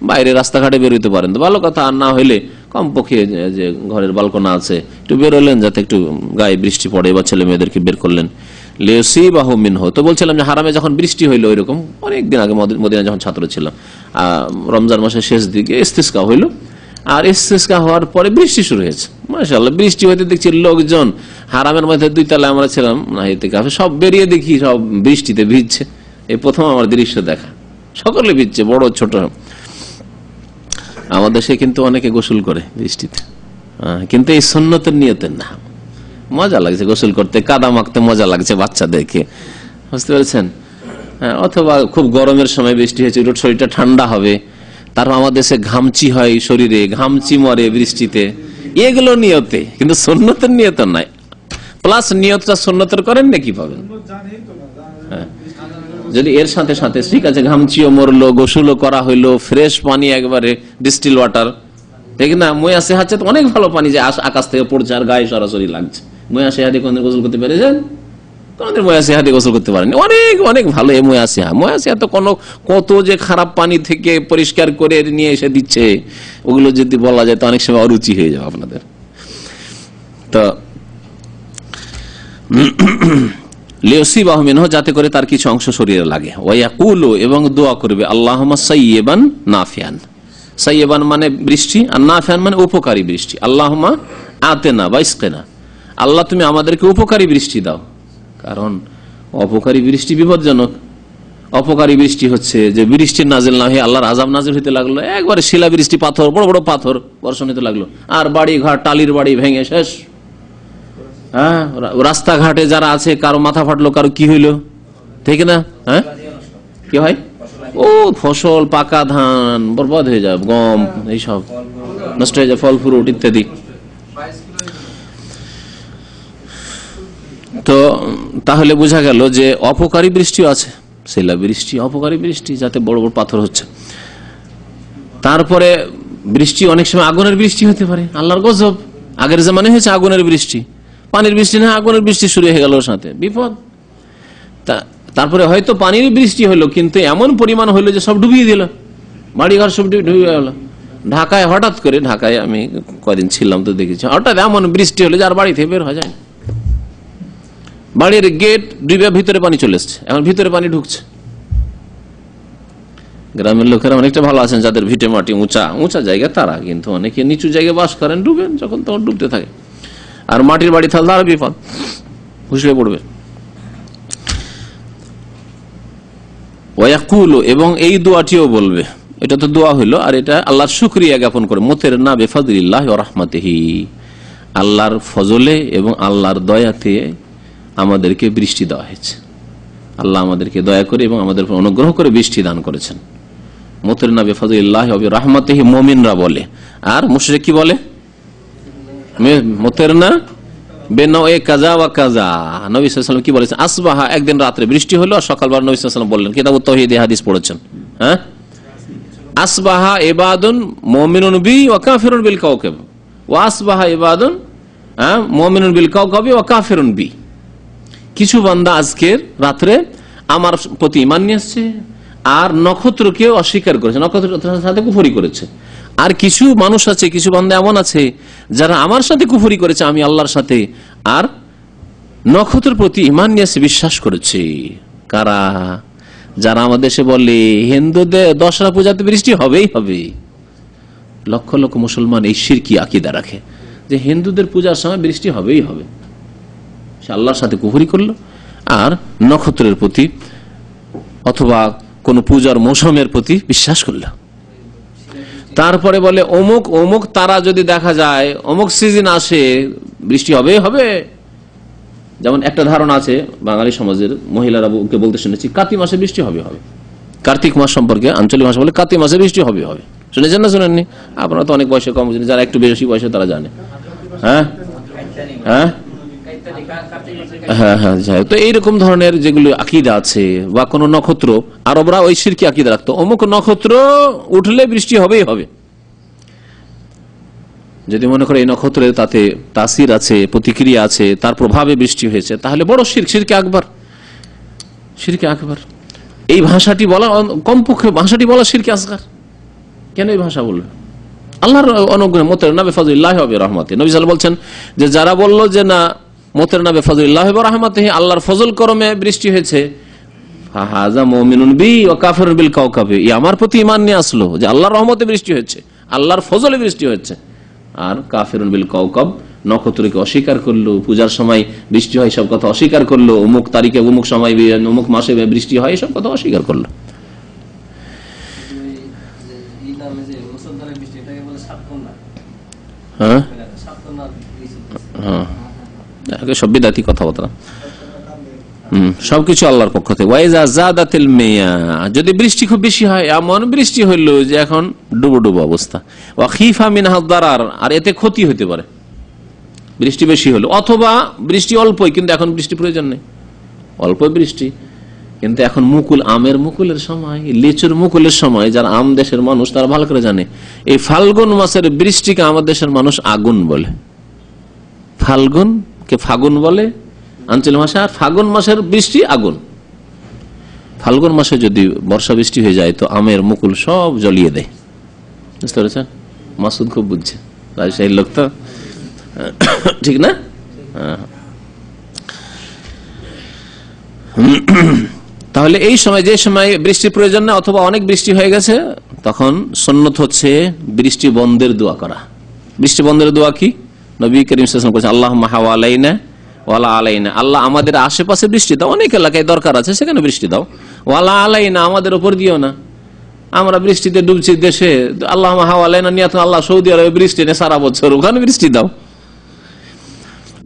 বাইরে রাস্তাঘাটে বেরোতে পারেন তো ভালো কথা, আর না হইলে কমপক্ষে যে ঘরের বালকোনা আছে একটু বেরোলেন, যাতে একটু গায়ে বৃষ্টি পড়ে, বা ছেলে মেয়েদেরকে বের করলেন। লিউসিবাহু মিনহু, তো বলছিলাম যে হারামে যখন বৃষ্টি হইলো, ওইরকম অনেকদিন আগে মদিনা যখন ছাত্র ছিলাম, রমজান মাসের শেষ দিকে ইস্তিসকা হইলো, আর ইস্তিসকা হওয়ার পরে বৃষ্টি শুরু হয়েছে। মাশাআল্লাহ, বৃষ্টি হইতে দেখছি লোকজন হারামের মধ্যে 2 তলায় আমরা ছিলাম না, এতে কাফে সব বেরিয়ে দেখি সব বৃষ্টিতে ভিজছে। এই প্রথম আমার দৃশ্য দেখা, সকলে ভিজছে, বড় ছোট। আমাদের দেশে কিন্তু অনেকে গোসল করে বৃষ্টিতে, কিন্তু এই সুন্নতের নিয়তের না। মজা লাগছে গোসল করতে, কাদা মাখতে মজা লাগছে বাচ্চাদেরকে, বুঝতে পেরেছেন। অথবা খুব গরমের সময় বৃষ্টি হয়েছে, শরীরটা ঠান্ডা হবে, তারপর আমাদের দেশে ঘামচি হয়, শরীরে ঘামচি মরে বৃষ্টিতে, এগুলো নিয়তে, কিন্তু সুন্নতের নিয়ত নাই। প্লাস নিয়তটা সুন্নতের করেন না, কি পাবেন? যদি এর সাথে সাথে ঠিক আছে, ঘামচিও মরলো, গোসলও করা হইলো, ফ্রেশ পানি, একবারে ডিস্টিল ওয়াটার, ঠিক না, ময়া সেহাচ্ছে তো অনেক ভালো পানি, যে আকাশ থেকে পড়ছে আর গায়ে সরাসরি লাগছে। ময়া সেহাদি কোনদিন গোসল করতে পেরেছেন? কোনদিন ময়া সেহাদি গোসল করতে পারেনি, অনেক অনেক ভালো এই ময়া সেহা তো কত যে খারাপ পানি থেকে পরিষ্কার করে নিয়ে এসে দিচ্ছে, ওগুলো যদি বলা যায় তো অনেক সময় অরুচি হয়ে যাবে আপনাদের। তো লিউসিবাহু মিনহু, যাতে করে তার কিছু অংশ শরীরে লাগে। ওয়ায়াকুলু, এবং দোয়া করবে, আল্লাহুম্মা সাইয়্যিবান নাফিয়ান। সাইয়্যিবান মানে বৃষ্টি, আর নাফিয়ান মানে উপকারী বৃষ্টি। আল্লাহুম্মা আতেনা বা ইসকিনা, আল্লাহ তুমি আমাদেরকে উপকারী বৃষ্টি দাও, কারণ অপকারী বৃষ্টি বিপজ্জনক। অপকারী বৃষ্টি হচ্ছে যে বৃষ্টির নাজিল না হয়ে আল্লাহর আযাব নাজিল হতে লাগলো, একবারে শিলা বৃষ্টি, পাথর, বড় বড় পাথর বর্ষণ হতে লাগলো, আর বাড়ি ঘর, টালির বাড়ি ভেঙে শেষ। হ্যাঁ, রাস্তাঘাটে যারা আছে, কারো মাথা ফাটলো, কারো কি হইলো, ঠিক না? হ্যাঁ, কি হয়? ও ফসল, পাকা ধান বরবাদ হয়ে যায়, গম এইসব নষ্ট হয়ে যায়, ফল ফ্রুট ইত্যাদি। তো তাহলে বোঝা গেল যে অপকারী বৃষ্টিও আছে, শিলা বৃষ্টি অপকারী বৃষ্টি, যাতে বড় বড় পাথর হচ্ছে। তারপরে বৃষ্টি অনেক সময় আগুনের বৃষ্টি হতে পারে, আল্লাহর গজব। আগের জামানে হয়েছে আগুনের বৃষ্টি, পানির বৃষ্টি না, আগুনের বৃষ্টি শুরু হয়ে গেল, ওর সাথে বিপদ। তারপরে হয়তো পানির বৃষ্টি হলো, কিন্তু এমন পরিমাণ হইলো যে সব ডুবিয়ে দিল, বাড়িঘর সব ডুবিয়ে গেল। ঢাকায় হঠাৎ করে, ঢাকায় আমি কদিন ছিলাম তো দেখেছি, হঠাৎ এমন বৃষ্টি হলো যার বাড়ি থেকে বের হয়ে যায়, বাড়ির গেট ডুবে ভিতরে পানি চলে এসছে, এখন ভিতরে পানি ঢুকছে। গ্রামের লোকেরা অনেকটা ভালো আছেন, যাদের ভিটে মাটি উঁচা উঁচা জায়গা, তারা কিন্তু অনেকে নিচু জায়গায় বাস করেন, ডুবেন যখন তখন ডুবতে থাকে। আর মাটির বাড়ি থাকলে আরো বিপদ, হুঁশিয়ে পড়বে। ওয়াকুলু, এবং এই দোয়াটিও বলবে, এটা তো দোয়া হইলো, আর এটা আল্লাহর শুকরিয়া জ্ঞাপন করে, মুতিরনা বিফাদলিল্লাহ ওয়া রাহমাতিহি, আল্লাহর ফজলে এবং আল্লাহর দয়াতে আমাদেরকে বৃষ্টি দেওয়া হয়েছে। আল্লাহ আমাদেরকে দয়া করে এবং আমাদের উপর অনুগ্রহ করে বৃষ্টি দান করেছেন। মুতিরনা বিফাদলিল্লাহ ওয়া রাহমাতিহি মুমিনরা বলে, আর মুশরিক কি বলে? মুতিরনা বেনওয়ে কাজা ওয়া কাজা। নবী সাল্লাল্লাহু আলাইহি ওয়াসাল্লাম কি বলেছেন? আসবাহা, একদিন রাত্রে বৃষ্টি হলো, আর সকালবেলা নবী সাল্লাল্লাহু আলাইহি ওয়াসাল্লাম বললেন, কিতাবুত তাওহীদে হাদিস পড়েছেন, হ্যাঁ, আসবাহা ইবাদুন মুমিনুন বি ওয়া কাফিরুন বিল কাওকাব, ওয়া আসবাহা ইবাদুন মুমিনুন বিল কাওকাবি ওয়া কাফিরুন বি। কিছু বান্দা আজকের রাত্রে আমার প্রতি ঈমান নিয়ে আসছে, আর নক্ষত্রকে অস্বীকার করেছে, নক্ষত্রের সাথে কুফরি করেছে। আর কিছু মানুষ আছে, কিছু বান্দা এমন আছে যারা আমার সাথে কুফরি করেছে, আমি আল্লাহর সাথে, আর নক্ষত্রের প্রতি ঈমান নিয়ে এসে বিশ্বাস করেছে। কারা? যারা আমাদের দেশে বলে হিন্দুদের দশরা পূজাতে বৃষ্টি হবেই হবে। লক্ষ লক্ষ মুসলমান এই শিরকি আকীদা রাখে যে হিন্দুদের পূজার সময় বৃষ্টি হবেই হবে। সে আল্লাহর সাথে কুফরি করলো, আর নক্ষত্রের প্রতি অথবা কোন পূজার মৌসুমের প্রতি বিশ্বাস করলো। তারপরে বলে অমুক অমুক তারা যদি দেখা যায়, অমুক সিজন আসে, বৃষ্টি হবেই হবে। যেমন একটা ধারণা আছে বাঙালি সমাজের, মহিলারা বলতে শুনেছি কার্তিক মাসে বৃষ্টি হবে হবে। কার্তিক মাস সম্পর্কে আঞ্চলিক ভাষা বলে কার্তিক মাসে বৃষ্টি হবে হবে। শুনেছেন না শুনেননি? আপনারা তো অনেক বয়সে কম, যারা একটু বেশি বয়সে তারা জানে। হ্যাঁ হ্যাঁ হ্যাঁ হ্যাঁ। তো এইরকম ধরনের যেগুলো আকীদা আছে, বা কোন নক্ষত্র, আরবরা ওই শিরকি আকীদা রাখতো, অমুক নক্ষত্র উঠলে বৃষ্টি হবেই হবে। যদি মনে করে এই নক্ষত্রের তাতে তাসির আছে, প্রতিক্রিয়া আছে, তার প্রভাবে বৃষ্টি হয়েছে, তাহলে বড় শিরক, শিরকে আকবার, শিরকে আকবার। এই ভাষাটি বলা, কমপক্ষে ভাষাটি বলা শিরকে আসগার। কেন এই ভাষা বলবে? আল্লাহর অনুগ্রহ, মুতিরনা বিফাদলিল্লাহ ওয়া রাহমাতিহি। নবী সাল্লাল্লাহু আলাইহি ওয়াসাল্লাম বলছেন যে যারা বলল যে না মুতিরনা বিফাদলিল্লাহ ওয়া রাহমাতিহি, আল্লাহর ফজল করমে বৃষ্টি হয়েছে, ফাহাযা মুমিনুন বি ওয়া কাফিরুন বিল কাওকাবি, এই আমার প্রতি ঈমান নিয়ে আসলো যে আল্লাহর রহমতে বৃষ্টি হয়েছে, আল্লাহর ফজলে বৃষ্টি হয়েছে, আর কাফিরুন বিল কাওকাব, নক্ষত্রকে অস্বীকার করলো, পূজার সময় বৃষ্টি হয় সব কথা অস্বীকার করলো, অমুক তারিখে অমুক সময় অমুক মাসে বৃষ্টি হয় সব কথা অস্বীকার করলো। হ্যাঁ হ্যাঁ, সব বিদাতি কথাবার্তা, সবকিছু আল্লাহর পক্ষ থেকে। ওয়াইজা জাদাতিল মিয়া, যদি বৃষ্টি খুব বেশি হয়, এমন বৃষ্টি হইল যে এখন ডুবো ডুবো অবস্থা, ওয়া খিফা মিনহা দারার, আর এতে ক্ষতি হতে পারে বৃষ্টি বেশি হলো, অথবা বৃষ্টি অল্পই কিন্তু এখন বৃষ্টি প্রয়োজন নেই, অল্প বৃষ্টি কিন্তু এখন মুকুল, আমের মুকুলের সময়, লিচুর মুকুলের সময়, যারা আম দেশের মানুষ তারা ভালো করে জানে, এই ফাল্গুন মাসের বৃষ্টিকে আমাদের দেশের মানুষ আগুন বলে। ফাল্গুন কে ফাগুন বলে আঞ্চলিক ভাষা, আর ফাগুন মাসের বৃষ্টি আগুন। ফাল্গুন মাসে যদি বর্ষা বৃষ্টি হয়ে যায় তো আমের মুকুল সব জ্বলিয়ে দেয়। বুঝতে পেরেছেন? মাসুদ খুব বুঝছে, রাজশাহীর লোক তো, ঠিক না? তাহলে এই সময়, যে সময় বৃষ্টির প্রয়োজন না অথবা অনেক বৃষ্টি হয়ে গেছে, তখন সুন্নত হচ্ছে বৃষ্টি বন্ধের দোয়া করা। বৃষ্টি বন্ধের দোয়া কি? নবী করিম সাল্লাল্লাহু আলাইহি ওয়াসাল্লাম বলেছেন, আল্লাহুম্মা হাওয়ালাইনা ওয়ালা আলাইনা, আল্লাহ আমাদের আশেপাশে বৃষ্টি দাও, অনেক এলাকায় দরকার আছে সেখানে বৃষ্টি দাও, ওয়ালা আলাইনা, আমাদের উপর দিও না, আমরা বৃষ্টিতে ডুবছি দেশে, আল্লাহুম্মা হাওয়ালাইনা নিয়াত, আল্লাহ সৌদি আরবে বৃষ্টি নেই সারা বছর, ওখানে বৃষ্টি দাও।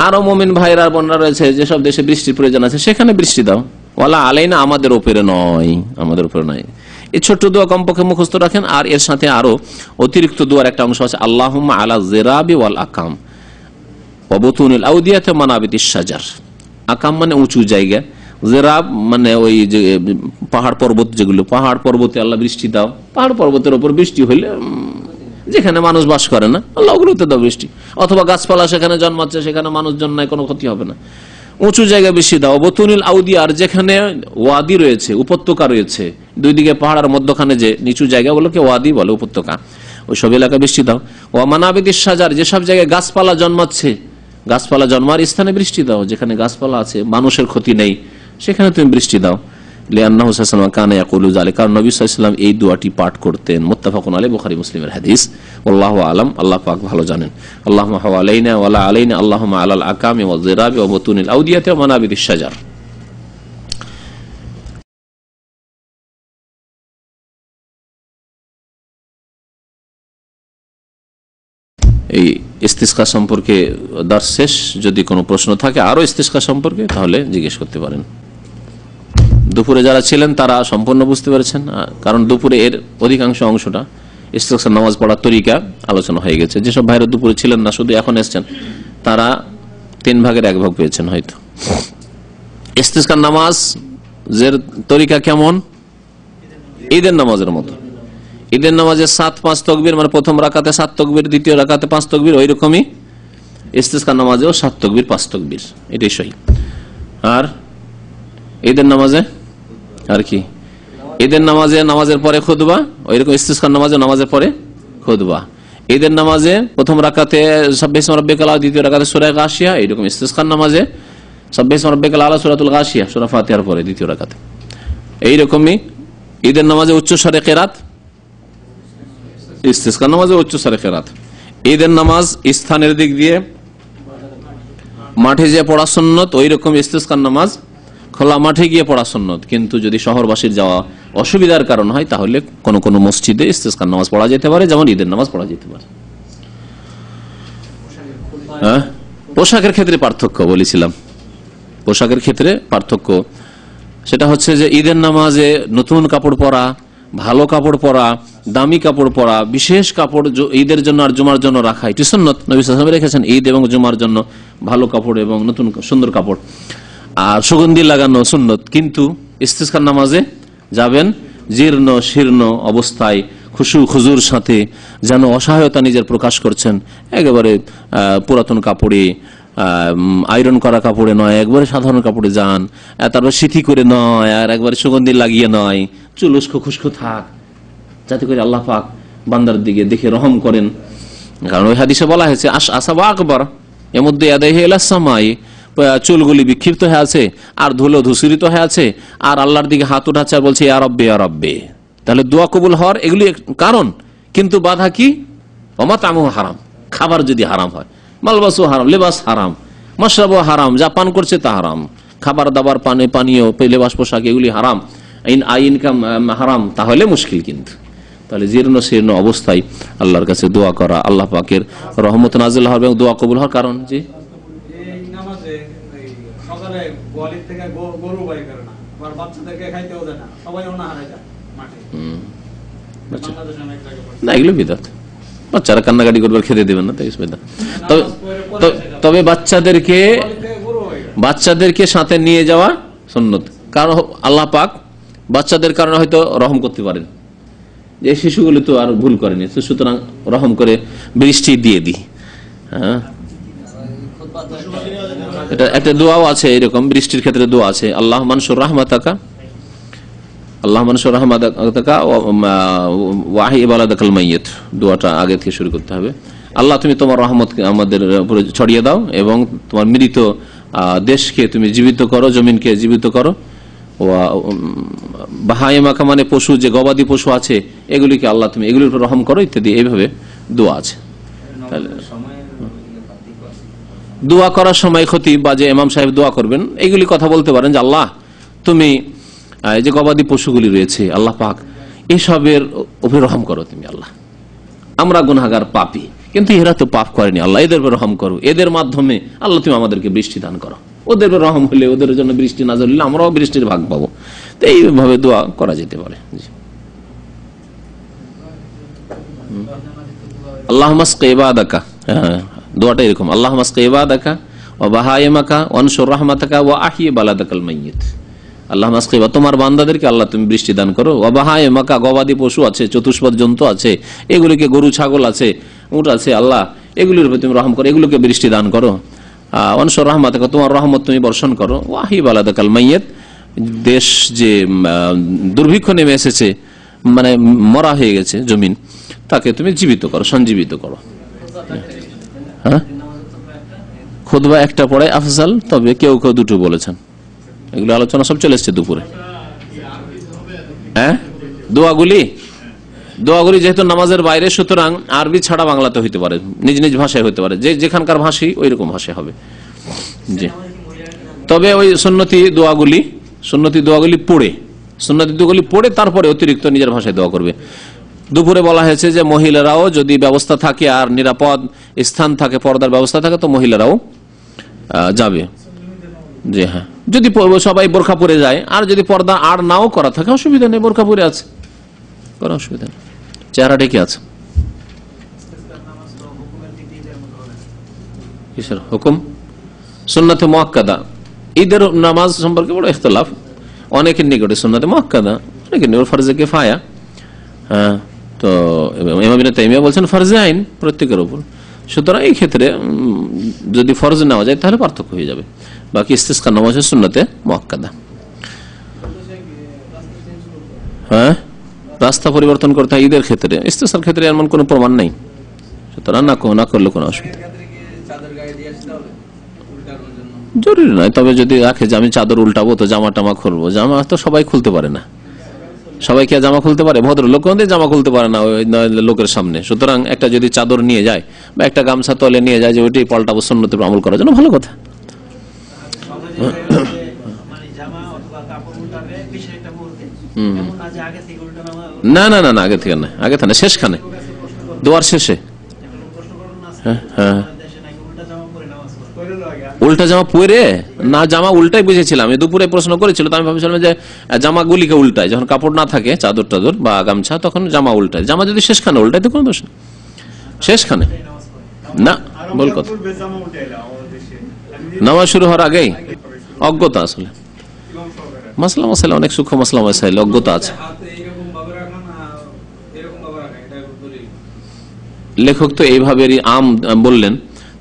আরো মুমিন ভাইরা বোনরা রয়েছে যেসব দেশে বৃষ্টির প্রয়োজন আছে সেখানে বৃষ্টি দাও, ওয়ালা আলাইনা, আমাদের উপরে নয়, আমাদের উপরে নয়। এই ছোট্ট দোয়া কমপক্ষে মুখস্থ রাখেন। আর এর সাথে আরো অতিরিক্ত দোয়ার একটা অংশ আছে, আল্লাহুম্মা আলা জিরাবি ওয়াল আকাম ওয়া বুতুনিল আউদিয়াতি মানাবিতিশ শাজার। আকাম মানে উঁচু জায়গা, জিরাব মানে ওই যে পাহাড় পর্বত, যেগুলো পাহাড় পর্বতে আল্লাহ বৃষ্টি দাও, পাহাড় পর্বতের উপর বৃষ্টি হইলে যেখানে মানুষ বাস করে না আল্লাহ ওগুলোতে দাও বৃষ্টি, অথবা গাছপালা সেখানে জন্মাচ্ছে সেখানে মানুষ জন্মায়, কোনো ক্ষতি হবে না, উঁচু জায়গায় বৃষ্টি দাও। বতুনিল আউদিয়া, আর যেখানে ওয়াদি রয়েছে, উপত্যকা রয়েছে, দুই দিকে পাহাড়ের মধ্যখানে যে নিচু জায়গা বলোকে ওয়াদি বলে, উপত্যকা, ওই সব এলাকায় বৃষ্টি দাও। ওয়া মানাবিতিশ শাজার, যেসব জায়গায় গাছপালা জন্মাচ্ছে, গাছপালা জন্মার স্থানে বৃষ্টি দাও, যেখানে গাছপালা আছে মানুষের ক্ষতি নেই সেখানে তুমি বৃষ্টি দাও। লিআন্নাহু সাল্লাল্লাহু আলাইহি ওয়াসাল্লাম কানা ইয়াকুলু যালিকা, কারণ নবী সাল্লাল্লাহু আলাইহি ওয়াসাল্লাম এই দোয়াটি পাঠ করতেন। মুত্তাফাকুন আলাইহি, বুখারী মুসলিমের হাদিস। আল্লাহু আলাম, আল্লাহ পাক ভালো জানেন। আল্লাহুম্মা হাওয়ালাইনা ওয়ালা আলাইনা, আল্লাহুম্মা আলাল আকামি ওয়াজ জিরাবি ওয়া বুতুনিল আউদিয়াতি ওয়া মানাবিতিশ শাজার। এই ইস্তিসকা সম্পর্কে দার্স শেষ। যদি কোনো প্রশ্ন থাকে আরো ইস্তিসকা সম্পর্কে তাহলে জিজ্ঞেস করতে পারেন। দুপুরে যারা ছিলেন তারা সম্পূর্ণ বুঝতে পেরেছেন, কারণ দুপুরে এর অধিকাংশ অংশটা ইস্তিসকার নামাজ পড়ার তরিকা আলোচনা হয়ে গেছে। যেসব ভাইরা দুপুরে ছিলেন না, শুধু এখন এসছেন, তারা 3 ভাগের 1 ভাগ পেয়েছেন হয়তো। ইস্তিসকার নামাজের তরিকা কেমন? ঈদের নামাজের মতো। ঈদের নামাজে 7-5 তাকবীর, মানে প্রথম রাকাতে 7 তাকবীর, দ্বিতীয় রাকাতে 5 তাকবীর, ওই রকমই ইস্তিসকার নামাজেও 7 তাকবীর 5 তাকবীর, এটাই সহি। আর ঈদের নামাজে আর কি? ঈদের নামাজে নামাজের পরে খুতবা, ওইরকম ইস্তিসকার নামাজে নামাজের পরে খুতবা। ঈদের নামাজে প্রথম রাকাতে সাব্বিহ ইসমা রাব্বিকাল আ'লা, দ্বিতীয় রাকাতে সূরা গাশিয়া, এইরকম ইস্তিসকার নামাজে সাব্বিহ ইসমা রাব্বিকাল আ'লা, সূরাতুল গাশিয়া, সূরা ফাতিহার পরে দ্বিতীয় রাকাতে। এইরকমই ঈদের নামাজে উচ্চস্বরে কিরাত, ইস্তিসকার নামাজে উচ্চস্বরে কিরাত। ঈদের নামাজ স্থানের দিক দিয়ে মাঠে যে পড়া সুন্নত, ওই রকম ইস্তিসকার নামাজ খোলা মাঠে গিয়ে পড়া সুন্নত। কিন্তু যদি শহরবাসীর যাওয়া অসুবিধার কারণ হয় তাহলে কোন কোন মসজিদে ইস্তিসকার নামাজ পড়া যেতে পারে, যেমন ঈদের নামাজ পড়া যেতে পারে। পোশাকের ক্ষেত্রে পার্থক্য বলেছিলাম, পোশাকের ক্ষেত্রে পার্থক্য সেটা হচ্ছে যে ঈদের নামাজে নতুন কাপড় পরা, ভালো কাপড় পরা, দামি কাপড় পরা, বিশেষ কাপড় ঈদের জন্য আর জুমার জন্য রাখা, এটি সুন্নত। নবী সাল্লাল্লাহু আলাইহি ওয়াসাল্লাম রেখেছেন ঈদ এবং জুমার জন্য ভালো কাপড় এবং নতুন সুন্দর কাপড় আর সুগন্ধি লাগানো সুন্নত। কিন্তু ইস্তিসকার নামাজে যাবেন জীর্ণ শীর্ণ অবস্থায়, খুশু খুজুর সাথে, যেন অসহায়তা নিজের প্রকাশ করছেন, একেবারে পুরাতন কাপড়ে, আয়রন করা কাপড়ে নয়, একবারে সাধারণ কাপড়ে যান, তারপর সিথি করে নয়, আর একবারে সুগন্ধি লাগিয়ে নয়, চুল উস্কো খুস্কো থাক, যাতে করে আল্লাহ পাক বান্দার দিকে দেখে রহম করেন। কারণ ওই হাদিসে বলা হয়েছে আসাবা আকবর এর মধ্যে ইয়াদাইহি ইলা সামাই, চুলগুলি বিক্ষিপ্ত হয়ে আছে আর ধুলো ধূসরিত হয়ে আছে, আর আল্লাহর দিকে হাত উঠাচ্ছে আর বলছে ইয়া রব্বে ইয়া রব্বে। তাহলে দোয়া কবুল হওয়ার এগুলি কারণ, কিন্তু বাধা কি? ওমা তামু হারাম, খাবার যদি হারাম হয়, মালবাসও হারাম, লেবাস হারাম, মাশরাবও হারাম, যা পান করছে তা হারাম, খাবার দাবার পানীয় লেবাস পোশাক এগুলি হারাম, ইনকাম হারাম, তাহলে মুশকিল। কিন্তু তাহলে জীর্ণ শীর্ণ অবস্থায় আল্লাহর কাছে দোয়া করা, আল্লাহ পাকের রহমত নাজিল হওয়ার এবং দোয়া কবুল হওয়ার কারণ। যে না, এগুলো বিদআত। বাচ্চারা কান্নাকাটি করবে, খেতে দেবেন না, তাই বিদআত। তবে বাচ্চাদেরকে সাথে নিয়ে যাওয়া সুন্নত, কারণ আল্লাহ পাক বাচ্চাদের কারণে হয়তো রহম করতে পারেন, যে শিশুগুলো তো আর ভুল করেনি, সুতরাং রহম করে বৃষ্টি দিয়ে দিই। হ্যাঁ, এটা একটা দোয়াও আছে, এরকম বৃষ্টির ক্ষেত্রে দোয়া আছে, আল্লাহ মানসুর রাহমাতাকা, আল্লাহ মানসুর রাহমাতাকা ওয়াহি বালাদাকাল মাইয়িত, দোয়াটা আগে থেকে শুরু করতে হবে। আল্লাহ তুমি তোমার রহমত আমাদের উপরে ছড়িয়ে দাও এবং তোমার মৃত দেশকে তুমি জীবিত করো, জমিনকে জীবিত করো। বাহাইমাকা মানে পশু, যে গবাদি পশু আছে এগুলিকে আল্লাহ তুমি এগুলির উপর রহম করো ইত্যাদি, এইভাবে দোয়া আছে। দোয়া করার সময় খতিব বা যে ইমাম সাহেব দোয়া করবেন এইগুলি কথা বলতে পারেন যে আল্লাহ তুমি এই যে গবাদি পশুগুলি রয়েছে আল্লাহ পাক এসবের উপর রহম করো তুমি, আল্লাহ আমরা গুনাহগার পাপী, কিন্তু এরা তো পাপ করেনি, আল্লাহ এদের উপর রহম করো, এদের মাধ্যমে আল্লাহ তুমি আমাদেরকে বৃষ্টি দান করো, ওদের উপর রহম হলে, ওদের জন্য বৃষ্টি নাযিল হলে আমরাও বৃষ্টির ভাগ পাবো। তো এইভাবে দোয়া করা যেতে পারে। আল্লাহুম্মা আসকি ইবাদাকা, দোয়াটা এরকম, আল্লাহুম্মা আসকি ইবাদাকা ওয়া বাহাইমাকা ওয়ানসুর রাহমাতাকা ওয়া আহয়ি বালাদাকাল মাইয়িত। আল্লাহুম্মা আসকি, তোমার বান্দাদেরকে আল্লাহ তুমি বৃষ্টি দান করো, ওয়া বাহাইমাকা, গবাদি পশু আছে, চতুষ্পদ জন্তু আছে, এগুলিকে গরু ছাগল আছে, উট আছে, আল্লাহ এগুলির উপর তুমি রহম করো, এগুলোকে বৃষ্টি দান করো। ওয়ানসুর রাহমাতাকা, তোমার রহমত তুমি বর্ষণ করো, ওয়া আহয়ি বালাদাকাল মাইয়িত, দেশ যে দুর্ভিক্ষ নেমে এসেছে, মানে মরা হয়ে গেছে জমিন, তাকে তুমি জীবিত করো, সঞ্জীবিত করো। হ্যাঁ, খুতবা একটা পড়ে আফজাল, তবে কেউ কেউ দুটো বলেছেন, এগুলো আলোচনা সব চলে এসছে দুপুরে। হ্যাঁ, দোয়াগুলি যেহেতু নামাজের বাইরে, সুতরাং আরবি ছাড়া বাংলাতে হইতে পারে, নিজ নিজ ভাষায় হইতে পারে, যে যেখানকার ভাষী ওই রকম ভাষায় হবে। জি, তবে ওই সুন্নতি দোয়াগুলি পড়ে তারপরে অতিরিক্ত নিজের ভাষায় দোয়া করবে। দুপুরে বলা হয়েছে যে মহিলারাও যদি ব্যবস্থা থাকে আর নিরাপদ স্থান থাকে, পর্দার ব্যবস্থা থাকে, তো মহিলারাও যাবে। জি হ্যাঁ, যদি সবাই বোরখা পরে যায়, আর যদি পর্দা আর নাও করা থাকে অসুবিধা নেই, বোরখা পরে আছে, কোনো অসুবিধা নেই, চেহারা ঢেকে আছে। কিসের হুকুম? সুন্নাতে মুআক্কাদা, ঈদের নামাজ সম্পর্কে বড় ইখতিলাফ, অনেকের নিকটে সুন্নাতে মুআক্কাদা, অনেকের নিকট ফরজে কিফায়া। হ্যাঁ, তো ইমাম ইবনে তাইমিয়া বলছেন ফরজে আইন প্রত্যেকের উপর। সুতরাং এই ক্ষেত্রে যদি ফরজ নেওয়া যায় তাহলে পার্থক্য হয়ে যাবে। বাকি ইস্তিসকা নামাজ সুন্নাতে মুআক্কাদা। হ্যাঁ, রাস্তা পরিবর্তন করতে হয় ঈদের ক্ষেত্রে, ইস্তিসকার ক্ষেত্রে এমন কোনো প্রমাণ নেই, সুতরাং না করলে কোনো অসুবিধা জরুরি নয়। তবে যদি রাখে যে আমি চাদর উল্টাবো তো জামা টামা খুলবো, জামা তো সবাই খুলতে পারে না, সবাই কি জামা খুলতে পারে? ভদ্রলোক জামা খুলতে পারে না লোকের সামনে। সুতরাং একটা যদি চাদর নিয়ে যায় বা একটা গামছা তলে নিয়ে যায় যে ওইটাই পাল্টাবো সুন্নতে আমল করার জন্য, ভালো কথা। না না না, আগে থেকে না, আগে থেকে না, শেষখানে দোয়ার শেষে। হ্যাঁ হ্যাঁ, উল্টা জামা পরে না, জামা উল্টাই বুঝেছিলাম, আমি দুপুরে প্রশ্ন করেছিল, তো আমি ভাবছিলাম যে জামা গুলিকে উল্টায়, যখন কাপড় না থাকে চাদর টাদর বা গামছা তখন জামা উল্টায়। জামা যদি শেষখানে উল্টায় তো কোনো দোষ নেই, শেষখানে না, বল কথা। নামাজ শুরু হওয়ার আগেই অজ্ঞতা, আসলে মাসলা মশাইল অনেক সূক্ষ্ম মাসলা মশাইল, অজ্ঞতা আছে। লেখক তো এইভাবেই আম বললেন,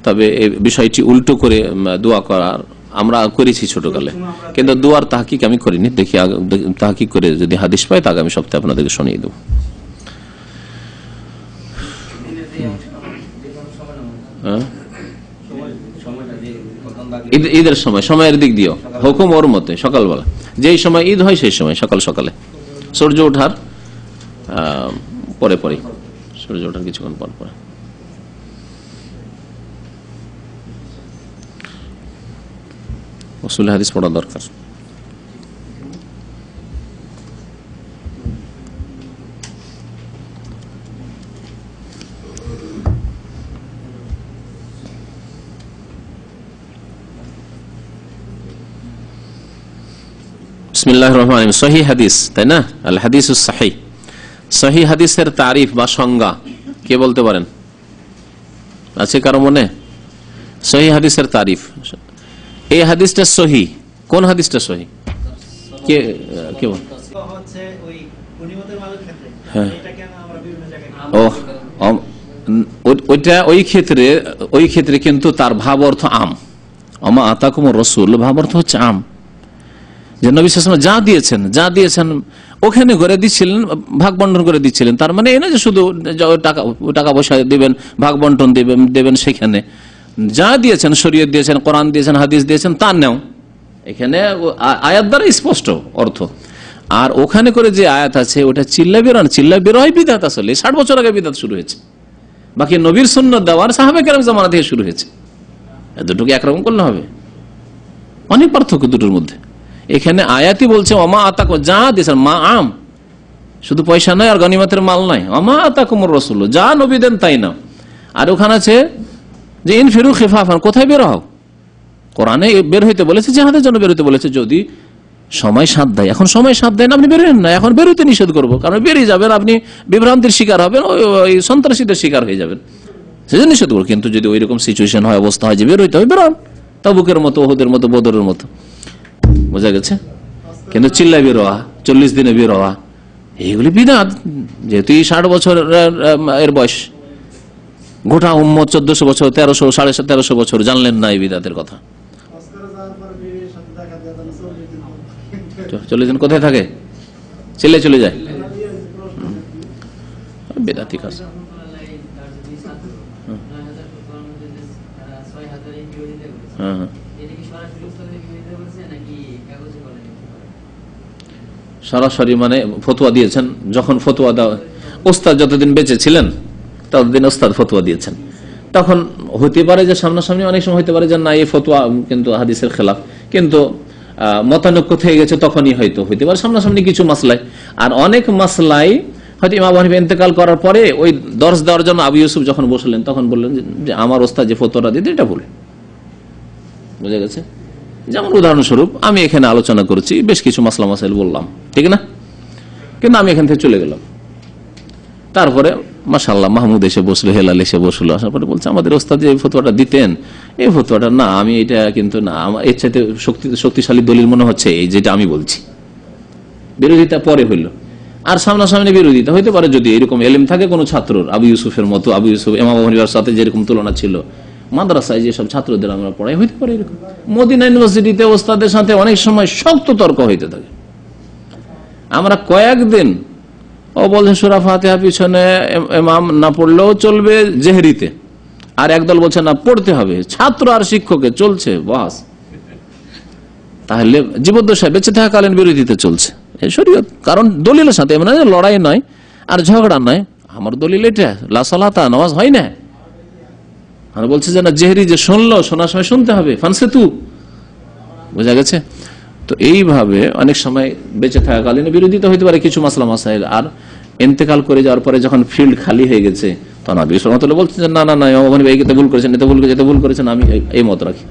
তবে এই বিষয়টি উল্টো করে দোয়া করার আমরা করেছি ছোটকালে, কিন্তু দোয়ার তাহকিক আমি করিনি। দেখি তাহকিক করে যদি হাদিস পাই তা আগামী সপ্তাহে আপনাদেরকে শুনিয়ে দেব। ঈদের সময়, সময়ের দিক দিও হুকুম ওর মতে, সকালবেলা যেই সময় ঈদ হয় সেই সময় সকাল সকালে, সূর্য ওঠার পরে পরে, সূর্য ওঠার কিছুক্ষণ পর পরে। উসুল হাদিস পড়া দরকার। বিসমিল্লাহির রহমানির রহিম। সহিহ হাদিস, তাই না? আল হাদিসুস সহিহ। সহিহ হাদিসের তারিফ বা সংজ্ঞা কে বলতে পারেন? আছে কারো মনে? সহিহ হাদিসের তারিফ, এই হাদিসটা সহি, কোন হাদিসটা সহি? কে কে বল? হ্যাঁ, ওই ক্ষেত্রে কিন্তু তার ভাব অর্থ আম। আমা আতাকুমুর রাসূল, ভাব অর্থ হচ্ছে আম, যে নবী সাল্লাল্লাহু আলাইহি ওয়াসাল্লাম যা দিয়েছেন ওখানে করে দিচ্ছিলেন, ভাগ বন্টন করে দিচ্ছিলেন। তার মানে এই না যে শুধু টাকা পয়সা দিবেন, ভাগ বন্টন দেবেন, সেখানে যা দিয়েছেন, শরীয়ত দিয়েছেন, কোরআন দিয়েছেন, হাদিস দিয়েছেন, তা নেও। এখানে আয়াত দ্বারা স্পষ্ট অর্থ। আর ওখানে করে যে আয়াত আছে ওটা চিল্লা বেরোয় বিদআত, আসলে 60 বছর আগে বিদআত শুরু হয়েছে। বাকি নবীর সুন্নাত দেওয়ার সাহাবা কেরাম জামানা থেকে শুরু হয়েছে। দুটোকে একরকম করলে হবে? অনেক পার্থক্য দুটোর মধ্যে। এখানে আয়াতই বলছে ওমা আতাকুম, যা দিয়েছেন, মা আম, শুধু পয়সা নয় আর গনিমতের মাল নাই, ওমা আতাকুমুর রাসূল, যা নবী দেন তাই নাও। আর ওখানে আছে যে ইনফিরু খিফাফান, কোথায় বের হও? কোরআনে বের হইতে বলেছে, জিহাদের জন্য বের হইতে বলেছে, যদি সময় সাথ দেয়। এখন সময় সাথ দেয় না, আপনি বেরোবেন না, এখন বেরোতে নিষেধ করবো, কারণ বেরিয়ে যাবেন আপনি বিভ্রান্তির শিকার হবেন, ওই সন্ত্রাসীদের শিকার হয়ে যাবেন, সেজন্য নিষেধ করবো। কিন্তু যদি ওই রকম সিচুয়েশন হয়, অবস্থা হয় যে বের হইতে হবে, বেরোন, তাবুকের মতো, ওহুদের মতো, বদরের মতো, বোঝা গেছে? কিন্তু চিল্লা বের হওয়া, 40 দিনে বের হওয়া, এইগুলি বিদআত। যেহেতু 60 বছর এর বয়স, গোটা উম্মত 1400 বছর, 1300, 1350 বছর জানলেন না এই বিদআতের কথা। 40 দিন কোথায় থাকে? চিল্লে চলে যায়, বিদআতি কাজ। হ্যাঁ, সরাসরি মানে ফতোয়া দিয়েছেন, যখন ফতোয়া দেওয়া, ওস্তাদ যতদিন বেঁচে ছিলেন ততদিন ওস্তাদ ফতোয়া দিয়েছেন, তখন হতে পারে যে সামনাসামনি, অনেক সময় হতে পারে যে না এই ফতোয়া কিন্তু হাদিসের খেলাফ, কিন্তু মতানৈক্য থেকে গেছে, তখনই হয়তো হইতে পারে সামনাসামনি কিছু মাসলায়। আর অনেক মাসলায় হয়তো ইমাম আবু হানিফা ইন্তেকাল করার পরে ওই দর্শ দেওয়ার জন্য আবু ইউসুফ যখন বসলেন তখন বললেন যে আমার ওস্তাদ যে ফতোয়াটা দিতে এটা ভুল। বুঝা গেছে? যেমন উদাহরণস্বরূপ আমি এখানে আলোচনা করছি, বেশ কিছু মাসলা মাসাইল বললাম, ঠিক না? কিন্তু আমি এখান থেকে চলে গেলাম, তারপরে মাশাআল্লাহ মাহমুদ এসে বসলো, হেলাল এসে বসলো, আসার পরে বলছে আমাদের ওস্তাদ যে ফতোয়াটা দিতেন এই ফতোয়াটা না, আমি এটা কিন্তু না, আমার এর চাইতে শক্তিশালী দলিল মনে হচ্ছে এই যেটা আমি বলছি। বিরোধিতা পরে হইল, আর সামনাসামনি বিরোধিতা হইতে পারে যদি এরকম এলেম থাকে কোনো ছাত্রর, আবু ইউসুফের মতো। আবু ইউসুফ ইমাম আবু হানিফার সাথে যেরকম তুলনা ছিল, মাদ্রাসায় যেসব ছাত্রদের আমরা পড়াই, হইতে পারে এরকম। মদিনা ইউনিভার্সিটিতে ওস্তাদের সাথে অনেক সময় শক্ত তর্ক হইতে থাকে। আমরা কয়েকদিন ও বলছেন সূরা ফাতিহা পিছনে ইমাম না পড়লেও চলবে জেহরিতে, আর একদল বলছে না পড়তে হবে, ছাত্র আর শিক্ষকে চলছে বাস। তাহলে জীবদ্দশায় বেঁচে থাকাকালীন বিরোধিতা চলছে এই শরীয়ত, কারণ দলিলের সাথে এমন লড়াই নয় আর ঝগড়া নয়। আমার দলিল এটা, লা সালাতা, নামাজ হয় না। আর বলছে যে না জেহরি যে শুনলো, শোনার সময় শুনতে হবে, ফানসেতু। বোঝা গেছে? তো এইভাবে অনেক সময় বেঁচে থাকাকালীন বিরোধিতা হইতে পারে কিছু মাসলা মাসাইল, আর ইন্তেকাল করে যাওয়ার পরে যখন ফিল্ড খালি হয়ে গেছে তখন আবু ইউসুফ রাহমাতুল্লাহ বলছেন যে না না না এইটা ভুল করেছেন, এতে ভুল করেছেন, এতে ভুল করেছেন, আমি এই মত রাখি।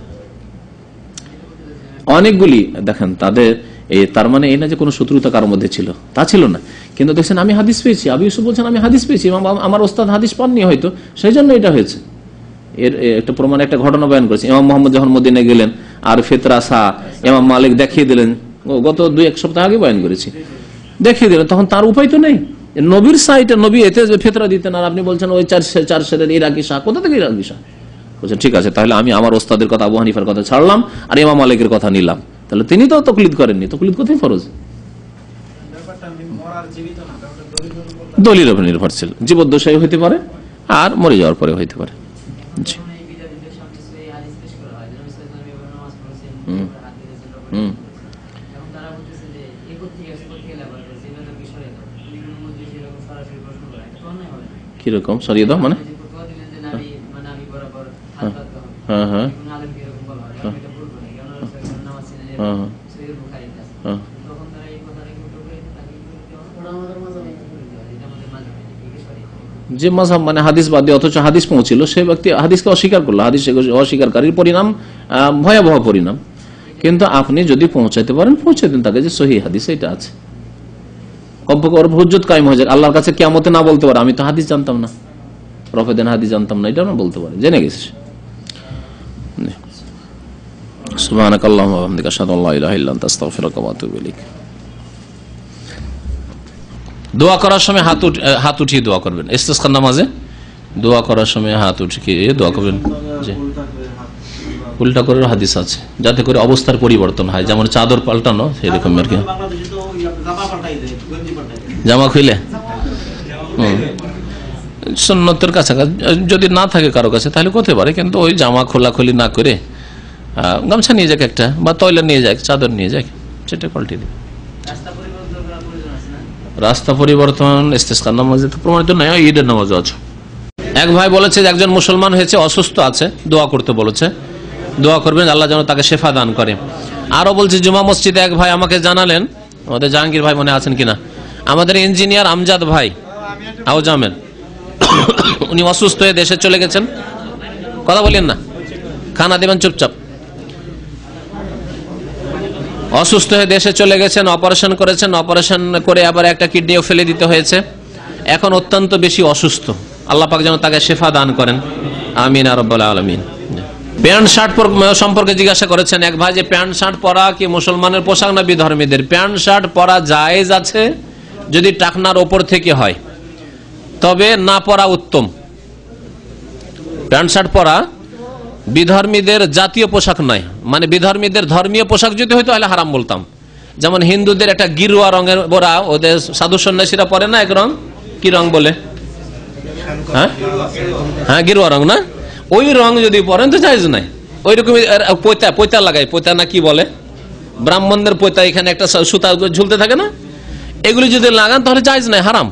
অনেকগুলি দেখেন তাদের তার মানে এই না যে কোনো শত্রুতা কারোর মধ্যে ছিল, তা ছিল না। কিন্তু দেখছেন আমি হাদিস পেয়েছি, আবু ইউসুফ বলছেন আমি হাদিস পেয়েছি, আমার ওস্তাদ হাদিস পাননি হয়তো, সেই জন্য এটা হয়েছে। এর একটা প্রমাণ, একটা ঘটনা বয়ান করেছে। ইমাম মোহাম্মদ যখন মদিনায় গেলেন আর ফিতরা সা ইমাম মালিক দেখিয়ে দিলেন, গত 2-1 সপ্তাহ আগে বয়ান করেছি, দেখিয়ে দিলেন, তখন তার উপায় তো নেই। নবীর সা, এটা নবী এতে ফিতরা দিতেন, আর আপনি বলছেন ওই 4 সেরের ইরাকি শাহ, কোথা থেকে ইরাকি শাহ? বলছেন ঠিক আছে, তাহলে আমি আমার ওস্তাদের কথা আবু হানিফার কথা ছাড়লাম আর ইমাম মালিকের কথা নিলাম। তাহলে তিনি তো তকলিদ করেননি, তকলিদ কোথায় ফরজ? দলিলের উপর নির্ভরশীল, জীবদ্দশায় হইতে পারে আর মরে যাওয়ার পরে হইতে পারে। জি। কিরকম সরিয়ে দাও মানে? হ্যাঁ হ্যাঁ যে মাযহাব মানে হাদিস বাদী অথচ হাদিস পৌঁছিল, সে ব্যক্তি হাদিসকে অস্বীকার করলো, হাদিস অস্বীকারীর পরিণাম ভয়াবহ পরিণাম। কিন্তু আপনি যদি পৌঁছাইতে পারেন, পৌঁছে দিন তাকে যে সহিহ হাদিস এটা আছে, কমপক্ষে হুজ্জত কায়েম হয়ে যায়। আল্লাহর কাছে কিয়ামতে না বলতে পারে আমি তো হাদিস জানতাম না, রফেদান হাদিস জানতাম না, এটা না বলতে পারে, জেনে গেছে। সুবহানাকাল্লাহুম্মা ওয়া বিহামদিকা আশহাদু আল্লা ইলাহা ইল্লা আনতা আস্তাগফিরুকা ওয়া আতুবু ইলাইক। দোয়া করার সময় হাত উঠিয়ে দোয়া করবেন। ইস্তিসকার নামাজে দোয়া করার সময় হাত উঠিয়ে দোয়া করবেন, যে উল্টা করে হাদিস আছে, যাতে করে অবস্থার পরিবর্তন হয়, যেমন চাদর পাল্টানো সেরকম আর কি, জামা খুইলে সুন্নতের কাছাকাছি যদি না থাকে কারো কাছে তাহলে করতে পারে, কিন্তু ওই জামা খোলাখুলি না করে গামছা নিয়ে যাক একটা, বা তয়লা নিয়ে যাক, চাদর নিয়ে যাক, সেটা পাল্টে দিবে। রাস্তা পরিবর্তন ইস্তিসকার নামাজে তো প্রমাণিত নয়, ঈদের নামাজও আছে। এক ভাই বলেছে যে একজন মুসলমান হয়েছে, অসুস্থ আছে, দোয়া করতে বলেছে, দোয়া করবেন আল্লাহ যেন তাকে শেফা দান করে। আরো বলছে জুমা মসজিদে এক ভাই আমাকে জানালেন, আমাদের জাহাঙ্গীর ভাই মনে আছেন কিনা, আমাদের ইঞ্জিনিয়ার আমজাদ ভাই আউজামের, উনি অসুস্থ হয়ে দেশে চলে গেছেন। কথা বলেন না, খানা দেবেন চুপচাপ। অসুস্থ হয়ে দেশে চলে গেছেন, অপারেশন করেছেন, অপারেশন করে আবার একটা কিডনিও ফেলে দিতে হয়েছে, এখন অত্যন্ত বেশি অসুস্থ। আল্লাহ পাক যেন তাকে শেফা দান করেন, আমিন আর রাব্বুল আলামিন। প্যান্ট শার্ট সম্পর্কে জিজ্ঞাসা করেছেন এক ভাই, যে প্যান্ট শার্ট পরা কি মুসলমানের পোশাক না বিধর্মীদের? প্যান্ট শার্ট পরা জায়েজ আছে যদি টাকনার ওপর থেকে হয়, তবে না পরা উত্তম। প্যান্ট শার্ট পরা বিধর্মীদের জাতীয় পোশাক নয়, মানে বিধর্মীদের ধর্মীয় পোশাক যদি হয়তো তাহলে হারাম বলতাম। যেমন হিন্দুদের একটা গিরুয়া রঙের ওরা, ওদের সাধু সন্ন্যাসীরা পরে না এক রং, কি রং বলে? হ্যাঁ হ্যাঁ গিরুয়া রং না, ওই রং যদি পরেন তো জায়েজ নাই। ওই রকম পৈতা লাগায়, পৈতা না কি বলে, ব্রাহ্মণদের পৈতা, এখানে একটা সুতা ঝুলতে থাকে না, এগুলি যদি লাগান তাহলে জায়েজ নাই, হারাম।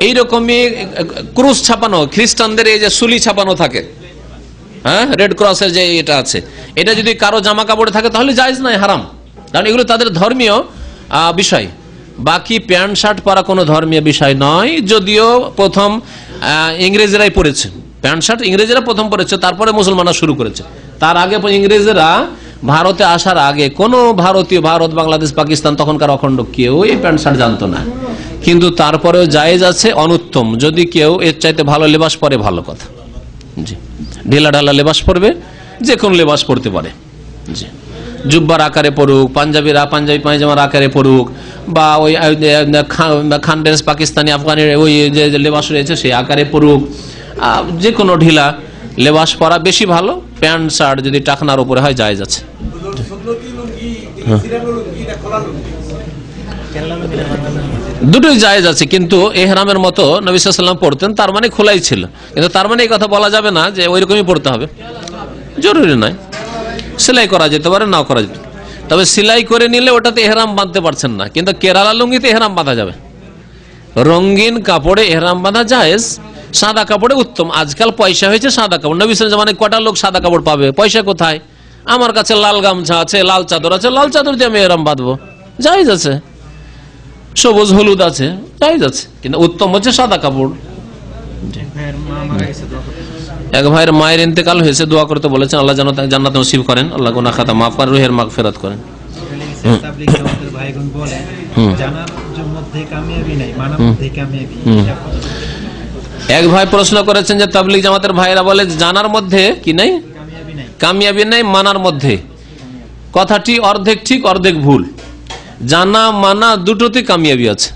এইরকমই ক্রুশ ছাপানো, খ্রিস্টানদের এই যে সুলি ছাপানো থাকে, হ্যাঁ রেড ক্রসের যে এটা আছে, এটা যদি কারো জামা কাপড়ে থাকে তাহলে জায়েজ নাই, হারাম, কারণ এগুলো তাদের ধর্মীয় বিষয়। বাকি প্যান্ট শার্ট পরা কোনো ধর্মীয় বিষয় নয়, যদিও প্রথম ইংরেজরাই পরেছে প্যান্ট শার্ট, ইংরেজরা প্রথম পরেছে, তারপরে মুসলমানরা শুরু করেছে। তার আগে ইংরেজরা ভারতে আসার আগে কোন ভারতীয়, ভারত, বাংলাদেশ, পাকিস্তান তখনকার অখণ্ড কেউ এই প্যান্ট শার্ট জানতো না। কিন্তু তারপরেও জায়েজ আছে, অনুত্তম। যদি কেউ এর চাইতে ভালো লেবাস পরে ভালো কথা, জি, ঢিলা ঢালা লেবাস পরবে, যে কোনো লেবাস পরতে পারে, জি, জুব্বার আকারে পড়ুক, পাঞ্জাবি পায়জামার আকারে পড়ুক, বা ওই খান ড্রেস, পাকিস্তানি, আফগানি ওই যে লেবাস রয়েছে সেই আকারে পড়ুক, যে কোনো ঢিলা লেবাস পরা বেশি ভালো। প্যান্ট শার্ট যদি টাকনার উপরে হয় জায়েজ আছে। দুটোই জায়েজ আছে, কিন্তু এহরামের মতো নবী সাল্লাল্লাহু আলাইহি ওয়াসাল্লাম পড়তেন, তার মানে খোলাই ছিল। কিন্তু তার মানে এই কথা বলা যাবে না যে ওই রকমই পড়তে হবে, জরুরি নয়। সেলাই করা যেতে পারে, নাও করা যেতে, তবে সেলাই করে নিলে ওটাতে এহরাম বাঁধতে পারছেন না। কিন্তু কেরালা লুঙ্গিতে এহরাম বাঁধা যাবে, রঙিন কাপড়ে এহরাম বাঁধা জায়েজ, সাদা কাপড়ে উত্তম। আজকাল পয়সা হয়েছে সাদা কাপড়, নবী সাল্লাল্লাহু আলাইহি ওয়াসাল্লাম কটা লোক সাদা কাপড় পাবে? পয়সা কোথায়? আমার কাছে লাল গামছা আছে, লাল চাদর আছে, লাল চাদর দিয়ে আমি এহরাম বাঁধবো, জায়েজ আছে। সবুজ হলুদ আছে, জায়েজ আছে, কিন্তু উত্তম হচ্ছে সাদা কাপড়। এক ভাইয়ের মায়ের ইন্তেকাল হয়েছে, দোয়া করতে বলেছেন, আল্লাহ যেন জান্নাত নসিব করেন, আল্লাহ গুনাহ খাতা মাফ করেন, রুহের মাগফিরাত করেন। এক ভাই প্রশ্ন করেছেন যে তাবলীগ জামাতের ভাইরা বলে জানার মধ্যে কি নাই, কামিয়াবি নাই, মানার মধ্যে। কথাটি অর্ধেক ঠিক অর্ধেক ভুল। জানা মানা দুটোতে কামিয়াবি আছে।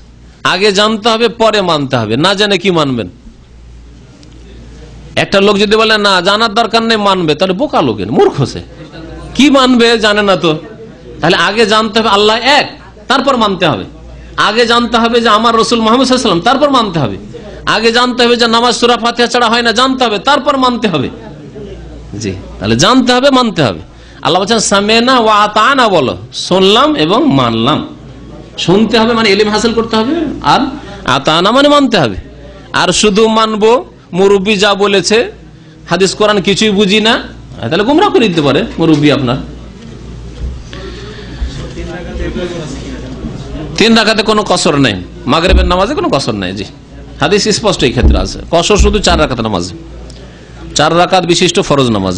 আগে জানতে হবে, পরে মানতে হবে। না জানে কি মানবেন? একটা লোক যদি বলে না জানার দরকার নেই, মানবে, তাহলে বোকা লোকের, মূর্খ সে। কি মানবে? জানে না তো। তাহলে আগে জানতে হবে আল্লাহ এক, তারপর মানতে হবে। আগে জানতে হবে যে আমার রাসূল মুহাম্মদ সাল্লাল্লাহু আলাইহি ওয়াসাল্লাম, তারপর মানতে হবে। আগে জানতে হবে যে নামাজ সূরা ফাতিহা ছাড়া হয় না, জানতে হবে, তারপর মানতে হবে। জি, তাহলে জানতে হবে, মানতে হবে। আল্লাহ বলছেন সামিনা ওয়া আতানা, বলো শুনলাম এবং মানলাম। শুনতে হবে মানে ইলম হাসিল করতে হবে, আর আতানা মানে মানতে হবে। আর শুধু মানবো, মুরব্বী যা বলেছে, হাদিস কোরআন কিছুই বুঝি না, তাহলে গুমরাহ করে দিতে পারে মুরব্বী আপনার। 3 রাকাতে কোনো কসর নাই, মাগরিবের নামাজে কোনো কসর নাই। জি, হাদিস স্পষ্ট এই ক্ষেত্রে আছে। কসর শুধু 4 রাকাত নামাজ, 4 রাকাত বিশিষ্ট ফরজ নামাজ।